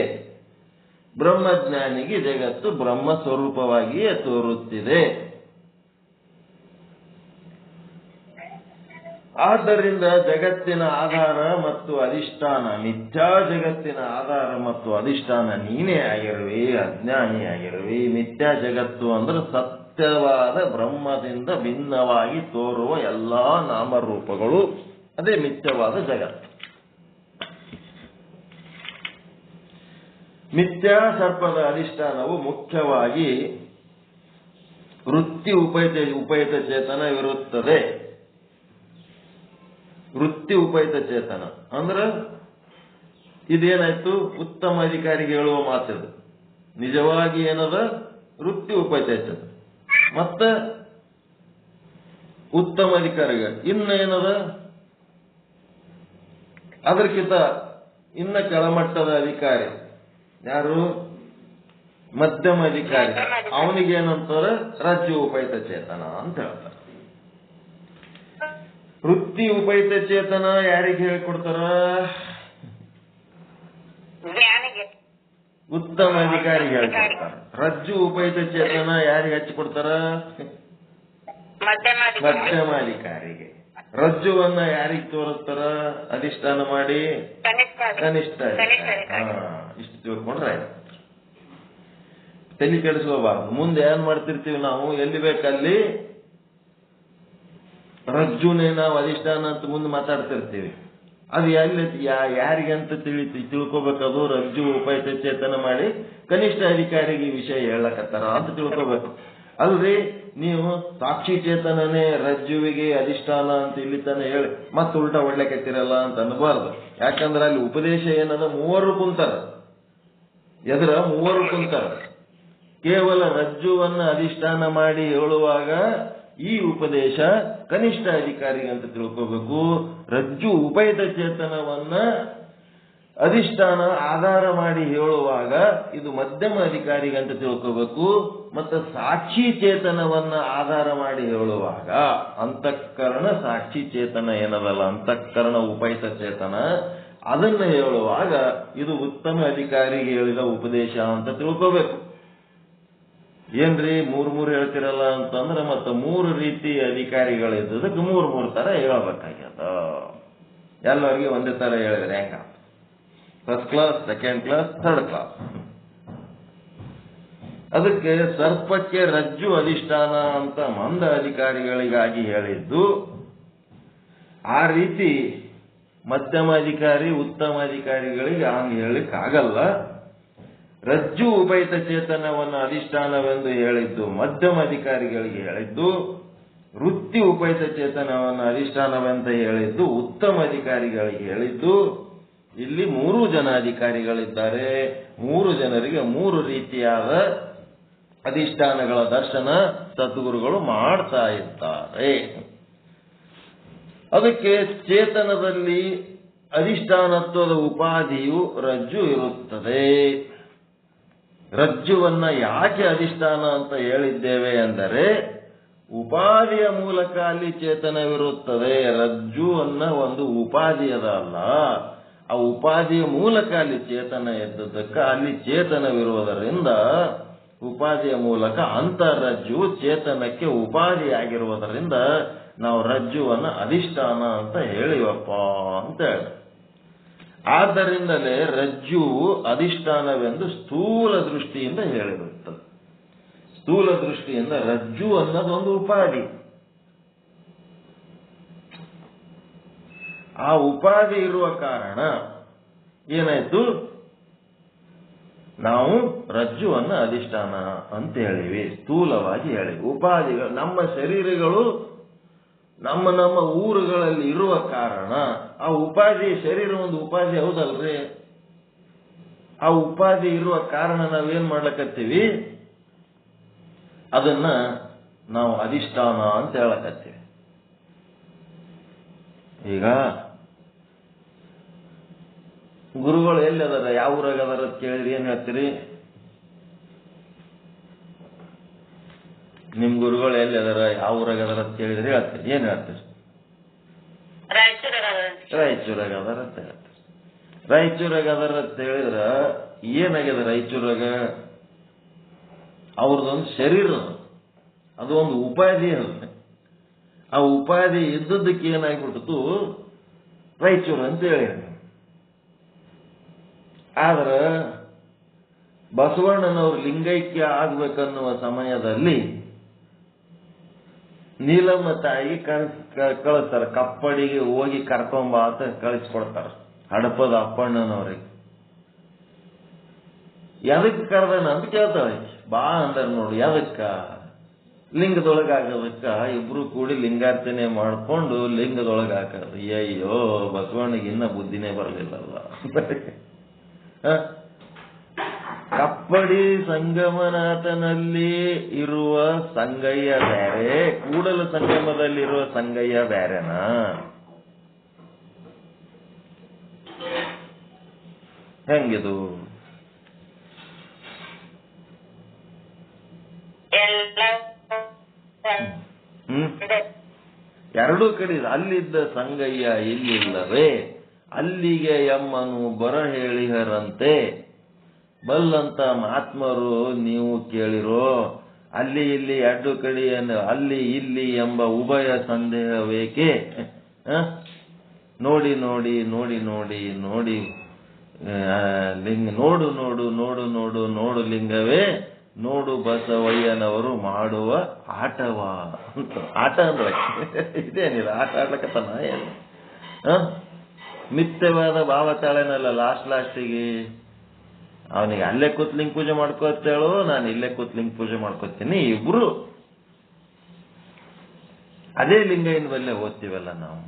ಬ್ರಹ್ಮಜ್ಞಾನಿಗೆ ಜಗತ್ತು ಬ್ರಹ್ಮ ಸ್ವರೂಪವಾಗಿಯೇ ತೋರುತ್ತಿದೆ. ಆದ್ದರಿಂದ ಜಗತ್ತಿನ ಆಧಾರ ಮತ್ತು ಅಧಿಷ್ಠಾನ, ಮಿಥ್ಯಾ ಜಗತ್ತಿನ ಆಧಾರ ಮತ್ತು ಅಧಿಷ್ಠಾನ ನೀನೇ ಆಗಿರುವೆ, ಅಜ್ಞಾನಿ ಆಗಿರುವೆ. ಮಿಥ್ಯಾ ಜಗತ್ತು ಅಂದ್ರೆ ಸತ್ಯವಾದ ಬ್ರಹ್ಮದಿಂದ ಭಿನ್ನವಾಗಿ ತೋರುವ ಎಲ್ಲಾ ನಾಮರೂಪಗಳು, ಅದೇ ಮಿಥ್ಯವಾದ ಜಗತ್ತು. ಮಿಥ್ಯಾ ಸರ್ಪದ ಅಧಿಷ್ಠಾನವು ಮುಖ್ಯವಾಗಿ ವೃತ್ತಿ ಉಪಹಿತ ಚೇತನವಿರುತ್ತದೆ. ವೃತ್ತಿ ಉಪಹಿತ ಚೇತನ ಅಂದ್ರೆ ಇದೇನಾಯ್ತು? ಉತ್ತಮ ಅಧಿಕಾರಿಗೆ ಹೇಳುವ ಮಾತಿದು. ನಿಜವಾಗಿ ಏನದ? ವೃತ್ತಿ ಉಪಹಿತ ಚೇತನ. ಮತ್ತ ಉತ್ತಮ ಅಧಿಕಾರಿಗೆ ಇನ್ನ ಏನದ? ಅದಕ್ಕಿಂತ ಇನ್ನ ಕೆಳಮಟ್ಟದ ಅಧಿಕಾರಿ ಯಾರು? ಮಧ್ಯಮ ಅಧಿಕಾರಿ. ಅವನಿಗೇನಂತಾರ? ರಜ್ಜು ಉಪಹಿತ ಚೇತನ ಅಂತ ಹೇಳ್ತಾರೆ. ವೃತ್ತಿ ಉಪಹಿತ ಚೇತನ ಯಾರಿಗೆ ಹೇಳ್ಕೊಡ್ತಾರ? ಉತ್ತಮ ಅಧಿಕಾರಿಗೆ ಹೇಳ್ಕೊಡ್ತಾರ. ರಜ್ಜು ಉಪಹಿತ ಚೇತನ ಯಾರಿಗೆ ಹಚ್ಚಿಕೊಡ್ತಾರ? ಮಧ್ಯಮ ಅಧಿಕಾರಿಗೆ. ರಜ್ಜುವನ್ನ ಯಾರಿಗೆ ತೋರಿಸ್ತಾರ? ಅಧಿಷ್ಠಾನ ಮಾಡಿ ಕನಿಷ್ಠ ಅಧಿಕಾರಿ. ಇಷ್ಟು ತಿಳ್ಕೊಂಡ್ರೆ ತಲೆ ಕೆಡಿಸ್ಕೋಬಾರ್ದು. ಮುಂದೆ ಏನ್ ಮಾಡ್ತಿರ್ತೀವಿ ನಾವು? ಎಲ್ಲಿ ಬೇಕಲ್ಲಿ ರಜ್ಜುನೇ ನಾವು ಅಧಿಷ್ಠಾನ ಅಂತ ಮುಂದೆ ಮಾತಾಡ್ತಿರ್ತೀವಿ. ಅದು ಎಲ್ಲಿ ಯಾರಿಗಂತ ತಿಳ್ಕೋಬೇಕದು? ರಜ್ಜು ಉಪಹಿತ ಚೇತನ ಮಾಡಿ ಕನಿಷ್ಠ ಅಧಿಕಾರಿಗೆ ವಿಷಯ ಹೇಳಕತ್ತಾರ ಅಂತ ತಿಳ್ಕೋಬೇಕು. ಅಲ್ರಿ, ನೀವು ಸಾಕ್ಷಿ ಚೇತನನೇ ರಜ್ಜುವಿಗೆ ಅಧಿಷ್ಠಾನ ಅಂತ ಇಲ್ಲಿ ತಾನೆ ಹೇಳಿ ಮತ್ತೆ ಉಲ್ಟಾ ಒಳ್ಳೆಕತ್ತಿರಲ್ಲ ಅಂತ ಅನ್ಬಾರ್ದು. ಯಾಕಂದ್ರೆ ಅಲ್ಲಿ ಉಪದೇಶ ಏನದ? ಮೂವರು ಕುಂತಾರ. ಎದುರ ಮೂವರು ಕುಂತಾರ. ಕೇವಲ ರಜ್ಜುವನ್ನ ಅಧಿಷ್ಠಾನ ಮಾಡಿ ಹೇಳುವಾಗ ಈ ಉಪದೇಶ ಕನಿಷ್ಠ ಅಧಿಕಾರಿಗೆ ಅಂತ ತಿಳ್ಕೋಬೇಕು. ರಜ್ಜು ಉಪಹಿತ ಚೇತನವನ್ನ ಅಧಿಷ್ಠಾನ ಆಧಾರ ಮಾಡಿ ಹೇಳುವಾಗ ಇದು ಮಧ್ಯಮ ಅಧಿಕಾರಿಗೆ ಅಂತ ತಿಳ್ಕೋಬೇಕು. ಮತ್ತು ಸಾಕ್ಷಿ ಚೇತನವನ್ನ ಆಧಾರ ಮಾಡಿ ಹೇಳುವಾಗ ಅಂತಃಕರಣ ಸಾಕ್ಷಿ ಚೇತನ ಏನದಲ್ಲ, ಅಂತಃಕರಣ ಉಪಹಿತ ಚೇತನ, ಅದನ್ನ ಹೇಳುವಾಗ ಇದು ಉತ್ತಮ ಅಧಿಕಾರಿಗೆ ಹೇಳಿದ ಉಪದೇಶ ಅಂತ ತಿಳ್ಕೋಬೇಕು. ಏನ್ರಿ ಮೂರ್ ಹೇಳ್ತಿರಲ್ಲ ಅಂತಂದ್ರೆ ಮತ್ತೆ ಮೂರು ರೀತಿ ಅಧಿಕಾರಿಗಳಿದ್ದದಕ್ಕೆ ಮೂರ್ ತರ ಹೇಳ್ಬೇಕಾಗ್ಯದ. ಎಲ್ಲರಿಗೆ ಒಂದೇ ತರ ಹೇಳಿದ್ರೆ ಹೆಂಗ? First class, second class, third class. ಅದಕ್ಕೆ ಸರ್ಪಕ್ಕೆ ರಜ್ಜು ಅಧಿಷ್ಠಾನ ಅಂತ ಮಂದ ಅಧಿಕಾರಿಗಳಿಗಾಗಿ ಹೇಳಿದ್ದು. ಆ ರೀತಿ ಮಧ್ಯಮ ಅಧಿಕಾರಿ ಉತ್ತಮ ಅಧಿಕಾರಿಗಳಿಗೆ ಹಂಗೆ ಹೇಳಿಕ್ಕಾಗಲ್ಲ. ರಜ್ಜು ಉಪಹಿತ ಚೇತನವನ್ನು ಅಧಿಷ್ಠಾನವೆಂದು ಹೇಳಿದ್ದು ಮಧ್ಯಮ ಅಧಿಕಾರಿಗಳಿಗೆ ಹೇಳಿದ್ದು. ವೃತ್ತಿ ಉಪಹಿತ ಚೇತನವನ್ನು ಅಧಿಷ್ಠಾನವೆಂತ ಹೇಳಿದ್ದು ಉತ್ತಮ ಅಧಿಕಾರಿಗಳಿಗೆ ಹೇಳಿದ್ದು. ಇಲ್ಲಿ 3 ಜನ ಅಧಿಕಾರಿಗಳಿದ್ದಾರೆ. 3 ಜನರಿಗೆ 3 ರೀತಿಯಾದ ಅಧಿಷ್ಠಾನಗಳ ದರ್ಶನ ಸದ್ಗುರುಗಳು ಮಾಡ್ತಾ ಇದ್ದಾರೆ. ಅದಕ್ಕೆ ಚೇತನದಲ್ಲಿ ಅಧಿಷ್ಠಾನತ್ವದ ಉಪಾಧಿಯು ರಜ್ಜು ಇರುತ್ತದೆ. ರಜ್ಜುವನ್ನ ಯಾಕೆ ಅಧಿಷ್ಠಾನ ಅಂತ ಹೇಳಿದ್ದೇವೆ ಅಂದರೆ ಉಪಾಧಿಯ ಮೂಲಕ ಅಲ್ಲಿ ಚೇತನವಿರುತ್ತದೆ. ರಜ್ಜು ಅನ್ನ ಒಂದು ಉಪಾಧಿ ಅದಲ್ಲ, ಆ ಉಪಾಧಿಯ ಮೂಲಕ ಅಲ್ಲಿ ಚೇತನ ಎದ್ದದ್ದಕ್ಕೆ ಅಲ್ಲಿ ಚೇತನವಿರುವುದರಿಂದ ಉಪಾಧಿಯ ಮೂಲಕ ಅಂತರಜ್ಜು ಚೇತನಕ್ಕೆ ಉಪಾಧಿಯಾಗಿರುವುದರಿಂದ ನಾವು ರಜ್ಜುವನ್ನ ಅಧಿಷ್ಠಾನ ಅಂತ ಹೇಳಿವಪ್ಪ ಅಂತ ಹೇಳಿ. ಆದ್ದರಿಂದಲೇ ರಜ್ಜು ಅಧಿಷ್ಠಾನವೆಂದು ಸ್ಥೂಲ ದೃಷ್ಟಿಯಿಂದ ಹೇಳಿರುತ್ತದೆ. ಸ್ಥೂಲ ದೃಷ್ಟಿಯಿಂದ ರಜ್ಜು ಅನ್ನೋದೊಂದು ಉಪಾಧಿ. ಆ ಉಪಾಧಿ ಇರುವ ಕಾರಣ ಏನಾಯ್ತು, ನಾವು ರಜ್ಜುವನ್ನ ಅಧಿಷ್ಠಾನ ಅಂತ ಹೇಳಿವಿ, ಸ್ಥೂಲವಾಗಿ ಹೇಳಿವಿ. ಉಪಾಧಿಗಳು ನಮ್ಮ ಶರೀರಗಳು ನಮ್ಮ ನಮ್ಮ ಊರುಗಳಲ್ಲಿ ಇರುವ ಕಾರಣ ಆ ಉಪಾಧಿ ಶರೀರ ಒಂದು ಉಪಾಧಿ ಹೌದಲ್ರಿ. ಆ ಉಪಾಧಿ ಇರುವ ಕಾರಣ ನಾವೇನ್ ಮಾಡ್ಲಕತ್ತೀವಿ, ಅದನ್ನ ನಾವು ಅಧಿಷ್ಠಾನ ಅಂತ ಹೇಳಕತ್ತೀವಿ. ಈಗ ಗುರುಗಳು ಎಲ್ಲಿ ಅದಾರ, ಯಾವ ಊರಾಗ ಅದಾರ ಅಂತ ಕೇಳಿದ್ರಿ ಏನ್ ಹೇಳ್ತೀರಿ? ನಿಮ್ ಗುರುಗಳು ಎಲ್ಲಿ ಅದಾರ, ಯಾವ ಊರಾಗ ಅದಾರ ಅಂತ ಕೇಳಿದ್ರಿ ಹೇಳ್ತೀರಿ, ಏನ್ ಹೇಳ್ತೀರಿ? ರಾಯಚೂರಾಗ ಅದಾರ ಅಂತ ಹೇಳ್ತೀರಿ. ರಾಯಚೂರಾಗ ಅದಾರ ಅಂತ ಹೇಳಿದ್ರ ಏನಾಗ್ಯದ? ರಾಯಚೂರಾಗ ಅವ್ರದೊಂದು ಶರೀರ, ಅದು ಒಂದು ಉಪಾಧಿ ಅದ. ಆ ಉಪಾಧಿ ಇದ್ದದ್ದಕ್ಕೆ ಏನಾಗ್ಬಿಡ್ತು, ರಾಯಚೂರು ಅಂತ ಹೇಳಿ. ಆದ್ರ ಬಸವಣ್ಣನವರು ಲಿಂಗೈಕ್ಯ ಆಗ್ಬೇಕನ್ನುವ ಸಮಯದಲ್ಲಿ ನೀಲಮ್ಮ ತಾಯಿ ಕಳಿಸ್ತಾರ, ಕಪ್ಪಡಿಗೆ ಹೋಗಿ ಕರ್ಕೊಂಬ ಅಂತ ಕಳಿಸ್ಕೊಡ್ತಾರ ಹಡಪದ ಅಪ್ಪಣ್ಣನವ್ರಿಗೆ. ಎದಕ್ಕೆ ಕರೆದನ ಅಂತ ಕೇಳ್ತಾಳೆ. ಬಾ ಅಂದಾರ ನೋಡಿ. ಎದಕ್ಕ? ಲಿಂಗದೊಳಗಾಗೋದಕ್ಕ ಇಬ್ರು ಕೂಡಿ ಲಿಂಗಾರ್ಚನೆ ಮಾಡ್ಕೊಂಡು ಲಿಂಗದೊಳಗಾಕದು. ಅಯ್ಯೋ, ಬಸವಣ್ಣಿಗೆ ಇನ್ನ ಬುದ್ಧಿನೇ ಬರಲಿಲ್ಲಲ್ಲ. ಕಪ್ಪಡಿ ಸಂಗಮನಾಥನಲ್ಲಿ ಇರುವ ಸಂಗಯ್ಯ ಬ್ಯಾರೆ, ಕೂಡಲ ಸಂಗಮದಲ್ಲಿರುವ ಸಂಗಯ್ಯ ಬ್ಯಾರೆನಾ? ಹೆಂಗಿದು? ಎರಡೂ ಕಡೆ ಅಲ್ಲಿದ್ದ ಸಂಗಯ್ಯ ಇಲ್ಲಿಲ್ಲವೇ, ಅಲ್ಲಿಗೆ ಎಮ್ಮನು ಬರ ಹೇಳಿಹರಂತೆ, ಬಲ್ಲಂತ ಮಹಾತ್ಮರು ನೀವು ಕೇಳಿರೋ, ಅಲ್ಲಿ ಇಲ್ಲಿ ಎರಡು ಕಡೆಯನ್ನು ಅಲ್ಲಿ ಇಲ್ಲಿ ಎಂಬ ಉಭಯ ಸಂದೇಹವೇಕೆ? ನೋಡಿ ನೋಡಿ ನೋಡಿ ನೋಡಿ ನೋಡಿ ಲಿಂಗ ನೋಡು ನೋಡು ನೋಡು ನೋಡು ನೋಡು ಲಿಂಗವೇ ನೋಡು ಬಸವಯ್ಯನವರು ಮಾಡುವ ಆಟವ. ಆಟ ಅಂದ್ರೆ ಇದೇನಿಲ್ಲ, ಆಟ ಆಡ್ಲಕತ್ತಾನ ಏನು? ಮಿಥ್ಯವಾದ ಭಾವ ತಾಳೇನಲ್ಲ ಲಾಸ್ಟಿಗೆ. ಅವನಿಗೆ ಅಲ್ಲೇ ಕೂತ್ ಲಿಂಗ ಪೂಜೆ ಮಾಡ್ಕೋತೇಳು, ನಾನು ಇಲ್ಲೇ ಕೂತ್ ಲಿಂಗ ಪೂಜೆ ಮಾಡ್ಕೋತೀನಿ. ಇಬ್ರು ಅದೇ ಲಿಂಗೈನ ಬಲ್ಲೆ ಓದ್ತೀವಲ್ಲ ನಾವು.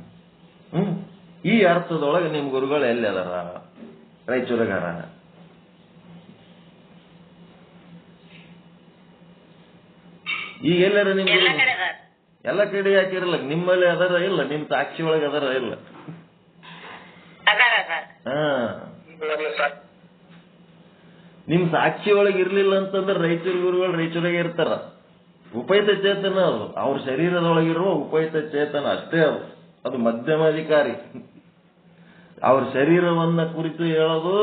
ಈ ಅರ್ಥದೊಳಗೆ ನಿಮ್ ಗುರುಗಳು ಎಲ್ಲಿ ಅದಾರ? ರಾಯಚೂರಿಗಾರ. ಈಗ ಎಲ್ಲಾರ ನಿಮ್ ಎಲ್ಲ ಕಡೆ ಯಾಕಿರಲ್ಲ? ನಿಮ್ಮಲ್ಲಿ ಅದರ ಇಲ್ಲ? ನಿಮ್ ಸಾಕ್ಷಿ ಒಳಗೆ ಅದರ ಇಲ್ಲ? ನಿಮ್ ಸಾಕ್ಷಿ ಒಳಗೆ ಇರ್ಲಿಲ್ಲ ಅಂತಂದ್ರೆ ರಾಯಚೂರು ಗುರುಗಳು ರಾಯಚೂರಾಗೆ ಇರ್ತಾರ. ಉಪಯುಕ್ತ ಚೇತನ ಅದು, ಅವ್ರ ಶರೀರದೊಳಗಿರುವ ಉಪಯುಕ್ತ ಚೇತನ ಅಷ್ಟೇ ಅದು. ಅದು ಮಧ್ಯಮಾಧಿಕಾರಿ. ಅವ್ರ ಶರೀರವನ್ನ ಕುರಿತು ಹೇಳೋದು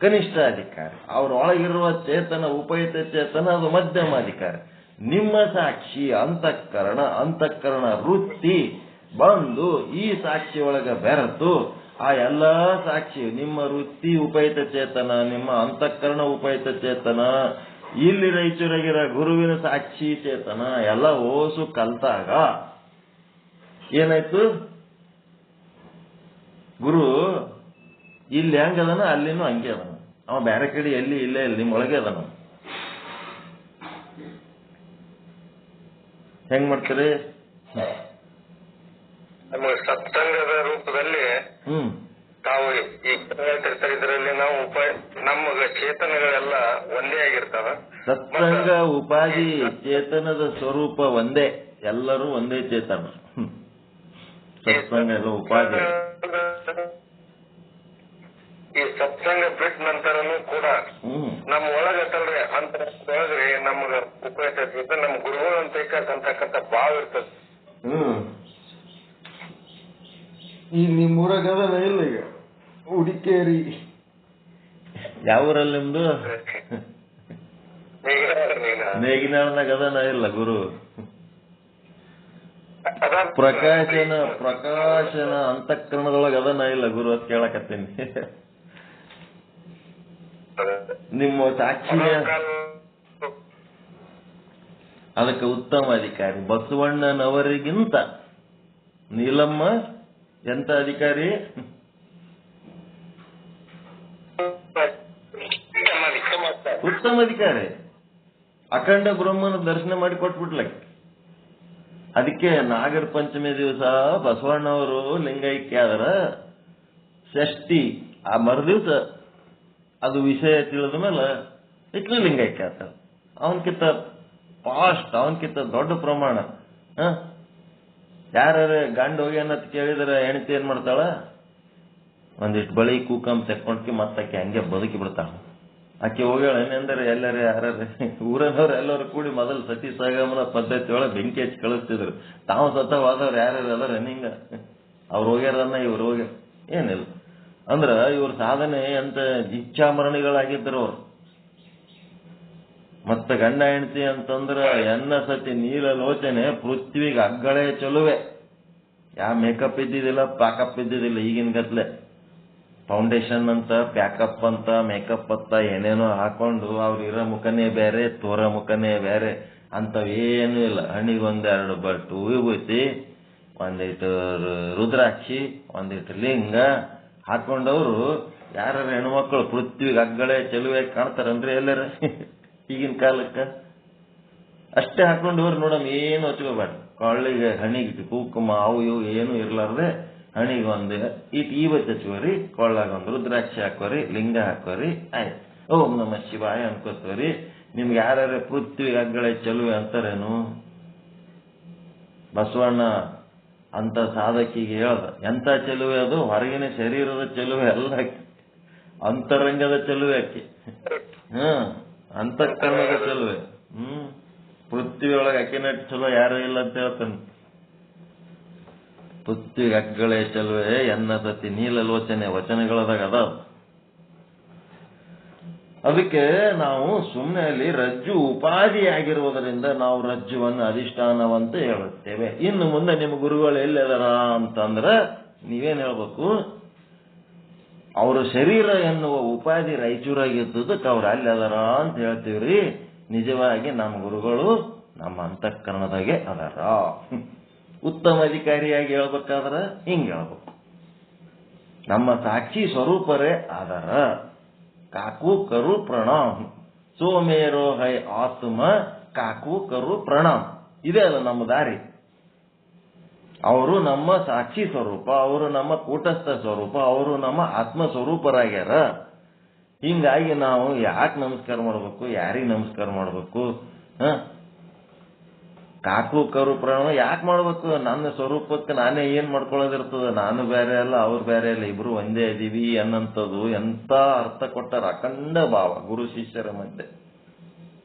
ಕನಿಷ್ಠ ಅಧಿಕಾರಿ. ಅವ್ರ ಒಳಗಿರುವ ಚೇತನ ಉಪಯುಕ್ತ ಚೇತನ ಅದು ಮಧ್ಯಮಾಧಿಕಾರಿ. ನಿಮ್ಮ ಸಾಕ್ಷಿ ಅಂತಃಕರಣ ವೃತ್ತಿ ಬಂದು ಈ ಸಾಕ್ಷಿ ಒಳಗ ಬೆರೆತು ಆ ಎಲ್ಲಾ ಸಾಕ್ಷಿ ನಿಮ್ಮ ವೃತ್ತಿ ಉಪಯುಕ್ತ ಚೇತನ, ನಿಮ್ಮ ಅಂತಃಕರಣ ಉಪಯುಕ್ತ ಚೇತನ, ಇಲ್ಲಿ ರಾಯಚೂರಾಗಿರೋ ಗುರುವಿನ ಸಾಕ್ಷಿ ಚೇತನ ಎಲ್ಲ ಓಸು ಕಲ್ತಾಗ ಏನಾಯ್ತು? ಗುರು ಇಲ್ಲಿ ಹೆಂಗದನ ಅಲ್ಲಿನೂ ಹಂಗೆ ಅದನ. ಅವ ಬೇರೆ ಕಡೆ ಎಲ್ಲಿ ಇಲ್ಲೇ ಇಲ್ಲ, ನಿಮ್ಮೊಳಗೆ ಅದನ. ಹೆಂಗ್ ಮಾಡ್ತೀರಿ? ನಮಗೆ ಸತ್ಸಂಗದ ರೂಪದಲ್ಲಿ ತಾವು ಈ ಇದರಲ್ಲಿ ನಾವು ನಮಗ ಚೇತನಗಳೆಲ್ಲ ಒಂದೇ ಆಗಿರ್ತಾವ. ಸತ್ಸಂಗ ಉಪಾಧಿ ಚೇತನದ ಸ್ವರೂಪ ಒಂದೇ, ಎಲ್ಲರೂ ಒಂದೇ ಚೇತನ. ಸತ್ಸಂಗ ಎಲ್ಲ ಉಪಾಧಿ. ಈ ಸತ್ಸಂಗ ಬಿಟ್ಟ ನಂತರನು ಕೂಡ ನಮ್ಮ ಒಳಗತ್ತಲ್ರಿ ಅಂತರೊಳಗ್ರಿ ನಮಗ ಉಪಯುಕ್ತ ನಮ್ಮ ಗುರುಗಳು ಅಂತಕ್ಕಂಥ ಭಾವ ಇರ್ತದೆ. ಈಗ ನಿಮ್ಮೂರಾಗ ಅದನ ಇಲ್ಲ? ಈಗ ಹುಡಿಕೇರಿ. ಯಾವೂರಲ್ಲಿ ನಿಮ್ದು? ನೇಗಿನಾಳನಾಗ ಅದನ ಇಲ್ಲ ಗುರು? ಪ್ರಕಾಶನ ಅಂತಃಕರಣದೊಳಗ ಅದನ ಇಲ್ಲ ಗುರು ಅಂತ ಕೇಳಕತ್ತೀನಿ. ನಿಮ್ಮ ಸಾಕ್ಷಿಯ ಅದಕ್ಕೆ ಉತ್ತಮ ಅಧಿಕಾರಿ ಬಸವಣ್ಣನವರಿಗಿಂತ ನೀಲಮ್ಮ ಎಂತ ಅಧಿಕಾರಿ? ಉತ್ತಮ ಅಧಿಕಾರಿ. ಅಖಂಡ ಬ್ರಹ್ಮನ ದರ್ಶನ ಮಾಡಿ ಕೊಟ್ಬಿಟ್ಲಕ್ಕೆ. ಅದಕ್ಕೆ ನಾಗರ ಪಂಚಮಿ ದಿವಸ ಬಸವಣ್ಣವರು ಲಿಂಗೈಕ್ಯ ಆದ್ರ ಷಷ್ಠಿ ಆ ಮರುದಿವ್ಸ ಅದು ವಿಷಯ ತಿಳಿದ ಮೇಲೆ ಇಟ್ಲು ಲಿಂಗೈಕ್ಯ ಆತ. ಅವನ್ಕಿಂತ ಫಾಸ್ಟ್, ಅವನ್ಕಿಂತ ದೊಡ್ಡ ಪ್ರಮಾಣ. ಯಾರ ಗಂಡ ಹೋಗಿ ಅನ್ನತ್ ಕೇಳಿದ್ರೆ ಹೆಣ್ತಿ ಏನ್ ಮಾಡ್ತಾಳ? ಒಂದಿಷ್ಟು ಬಳಿ ಕೂಕಂಬ ತೆಕ್ಕೊಂಡ್ಕಿ ಮತ್ತಾಕಿ ಹಂಗೆ ಬದುಕಿ ಬಿಡ್ತಾಳ. ಆಕೆ ಹೋಗ್ಯಾಳ ಏನೆಂದ್ರೆ ಎಲ್ಲರೇ ಯಾರ ಊರನವ್ರು ಎಲ್ಲರೂ ಕೂಡಿ ಮೊದಲು ಸತಿ ಸಹಗಮನ ಪದ್ಧತಿ ಒಳಗೆ ಬೆಂಕಿ ಹಚ್ಚಿ ಕಳಿಸ್ತಿದ್ರು. ತಾವು ಸತವಾದವ್ರು ಯಾರ್ಯಾರು ಅದಾರ ಹಿಂಗ ಅವ್ರು ಹೋಗ್ಯಾರನ್ನ ಇವ್ರು ಹೋಗ್ಯಾರ ಏನಿಲ್ಲ ಅಂದ್ರ ಇವ್ರ ಸಾಧನೆ ಅಂತ ಇಚ್ಛಾಮರಣಿಗಳಾಗಿದ್ರು ಅವ್ರು. ಮತ್ತ ಗಂಡ ಹೆಂಡತಿ ಅಂತಂದ್ರ ಎನ್ನ ಸತಿ ನೀಲ ಲೋಚನೆ ಪೃಥ್ವಿಗೆ ಅಗ್ಗಳೇ ಚಲುವೆ. ಯಾವ ಮೇಕಪ್ ಇದ್ದಿದ್ದಿಲ್ಲ, ಪ್ಯಾಕಪ್ ಇದ್ದಿದ್ದಿಲ್ಲ. ಈಗಿನ ಗತ್ಲೆ ಫೌಂಡೇಶನ್ ಅಂತ, ಪ್ಯಾಕಪ್ ಅಂತ, ಮೇಕಪ್ ಅಂತ ಏನೇನೋ ಹಾಕೊಂಡು ಅವ್ರ ಇರೋ ಮುಖನೇ ಬೇರೆ, ತೋರ ಮುಖನೇ ಬೇರೆ, ಅಂತವೇನು ಇಲ್ಲ. ಹಣ್ಣಿಗೊಂದೆರಡು ಬಟ್ಟು ವಿಭೂತಿ, ಒಂದಿಟ್ಟು ರುದ್ರಾಕ್ಷಿ, ಒಂದಿಟ್ಟು ಲಿಂಗ ಹಾಕೊಂಡವ್ರು ಯಾರ ಹೆಣ್ಮಕ್ಳು ಪೃಥ್ವಿಗೆ ಅಗ್ಗಳೇ ಚೆಲುವೆ ಕಾಣ್ತಾರನ್ರಿ ಎಲ್ಲರ ಈಗಿನ ಕಾಲಕ್ಕ? ಅಷ್ಟೇ ಹಾಕೊಂಡವ್ರು ನೋಡಮ್, ಏನು ಹಚ್ಕೋಬಾರ್ದು. ಕೊಳ್ಳಿಗೆ ಹಣಿಗೆ ಕುಂಕುಮ ಅವು ಇವು ಏನು ಇರ್ಲಾರ್ದೆ ಹಣಿಗೆ ಒಂದು ಇವತ್ತು ಹಚ್ಕೋರಿ, ಕೊಳ್ಳಾಗ ಒಂದು ರುದ್ರಾಕ್ಷಿ ಹಾಕೋರಿ, ಲಿಂಗ ಹಾಕೋರಿ, ಆಯ್ತು ಓಂ ನಮಃ ಶಿವಾಯ ಅನ್ಕೋತವ್ರಿ. ನಿಮ್ಗೆ ಯಾರ್ಯಾರ ಪೃಥ್ವಿಗೆ ಅಗ್ಗಳೇ ಚೆಲುವೆ ಅಂತಾರೇನು? ಬಸವಣ್ಣ ಅಂತ ಸಾಧಕಿಗೆ ಹೇಳ್ದ ಎಂತ ಚೆಲುವೆ ಅದು? ಹೊರಗಿನ ಶರೀರದ ಚೆಲುವೆ ಅಲ್ಲ, ಅಂತರಂಗದ ಚೆಲುವೆ ಆಕಿ. ಅಂತಃಕರಣದ ಚೆಲುವೆ. ಪೃಥ್ವಿ ಒಳಗೆ ಅಕ್ಕಿನಟ್ಟು ಚಲೋ ಯಾರು ಇಲ್ಲ ಅಂತ ಹೇಳ್ತಾನೆ. ಪೃಥ್ವಿಗೆ ಅಗ್ಗಳೇ ಚೆಲುವೆ ಎನ್ನ ಸತಿ ನೀಲ ಲೋಚನೆ ವಚನಗಳದಾಗ ಅದ. ಅದಕ್ಕೆ ನಾವು ಸುಮ್ಮನೆ ಅಲ್ಲಿ ರಜ್ಜು ಉಪಾಧಿಯಾಗಿರುವುದರಿಂದ ನಾವು ರಜ್ಜುವನ್ನು ಅಧಿಷ್ಠಾನವಂತ ಹೇಳುತ್ತೇವೆ. ಇನ್ನು ಮುಂದೆ ನಿಮ್ಮ ಗುರುಗಳು ಎಲ್ಲಿದಾರ ಅಂತಂದ್ರ ನೀವೇನ್ ಹೇಳ್ಬೇಕು? ಅವ್ರ ಶರೀರ ಎನ್ನುವ ಉಪಾಧಿ ರಾಯಚೂರಾಗಿದ್ದದಕ್ಕೆ ಅವ್ರು ಅಲ್ಲಿ ಅದಾರ ಅಂತ ಹೇಳ್ತೀವ್ರಿ. ನಿಜವಾಗಿ ನಮ್ಮ ಗುರುಗಳು ನಮ್ಮ ಅಂತಃಕರಣದಾಗೆ ಅದಾರ. ಉತ್ತಮ ಅಧಿಕಾರಿಯಾಗಿ ಹೇಳ್ಬೇಕಾದ್ರ ಹಿಂಗ ಹೇಳ್ಬೇಕು, ನಮ್ಮ ಸಾಕ್ಷಿ ಸ್ವರೂಪರೇ ಆಧಾರ. ಕಾಕು ಕರು ಪ್ರಣಾಮ್, ಸೋಮೇರೋ ಹೈ ಆತ್ಮ ಕಾಕು ಕರು ಪ್ರಣಾಮ್. ಇದೇ ಅಲ್ಲ ನಮ್ಮ ದಾರಿ. ಅವರು ನಮ್ಮ ಸಾಕ್ಷಿ ಸ್ವರೂಪ, ಅವರು ನಮ್ಮ ಕೂಟಸ್ಥ ಸ್ವರೂಪ, ಅವರು ನಮ್ಮ ಆತ್ಮ ಸ್ವರೂಪರಾಗ್ಯಾರ. ಹಿಂಗಾಗಿ ನಾವು ಯಾಕೆ ನಮಸ್ಕಾರ ಮಾಡ್ಬೇಕು? ಯಾರಿಗೆ ನಮಸ್ಕಾರ ಮಾಡ್ಬೇಕು? ಕಾಕು ಕರು ಪ್ರಣಾಮ ಯಾಕೆ ಮಾಡ್ಬೇಕು? ನನ್ನ ಸ್ವರೂಪಕ್ಕೆ ನಾನೇ ಏನ್ ಮಾಡ್ಕೊಳ್ಳೋದಿರ್ತದ? ನಾನು ಬೇರೆ ಅಲ್ಲ, ಅವ್ರು ಬೇರೆ ಅಲ್ಲ, ಇಬ್ರು ಒಂದೇ ಇದೀವಿ ಅನ್ನಂಥದ್ದು ಎಂತ ಅರ್ಥ ಕೊಟ್ಟಾರ. ಅಖಂಡ ಭಾವ ಗುರು ಶಿಷ್ಯರ ಮಧ್ಯೆ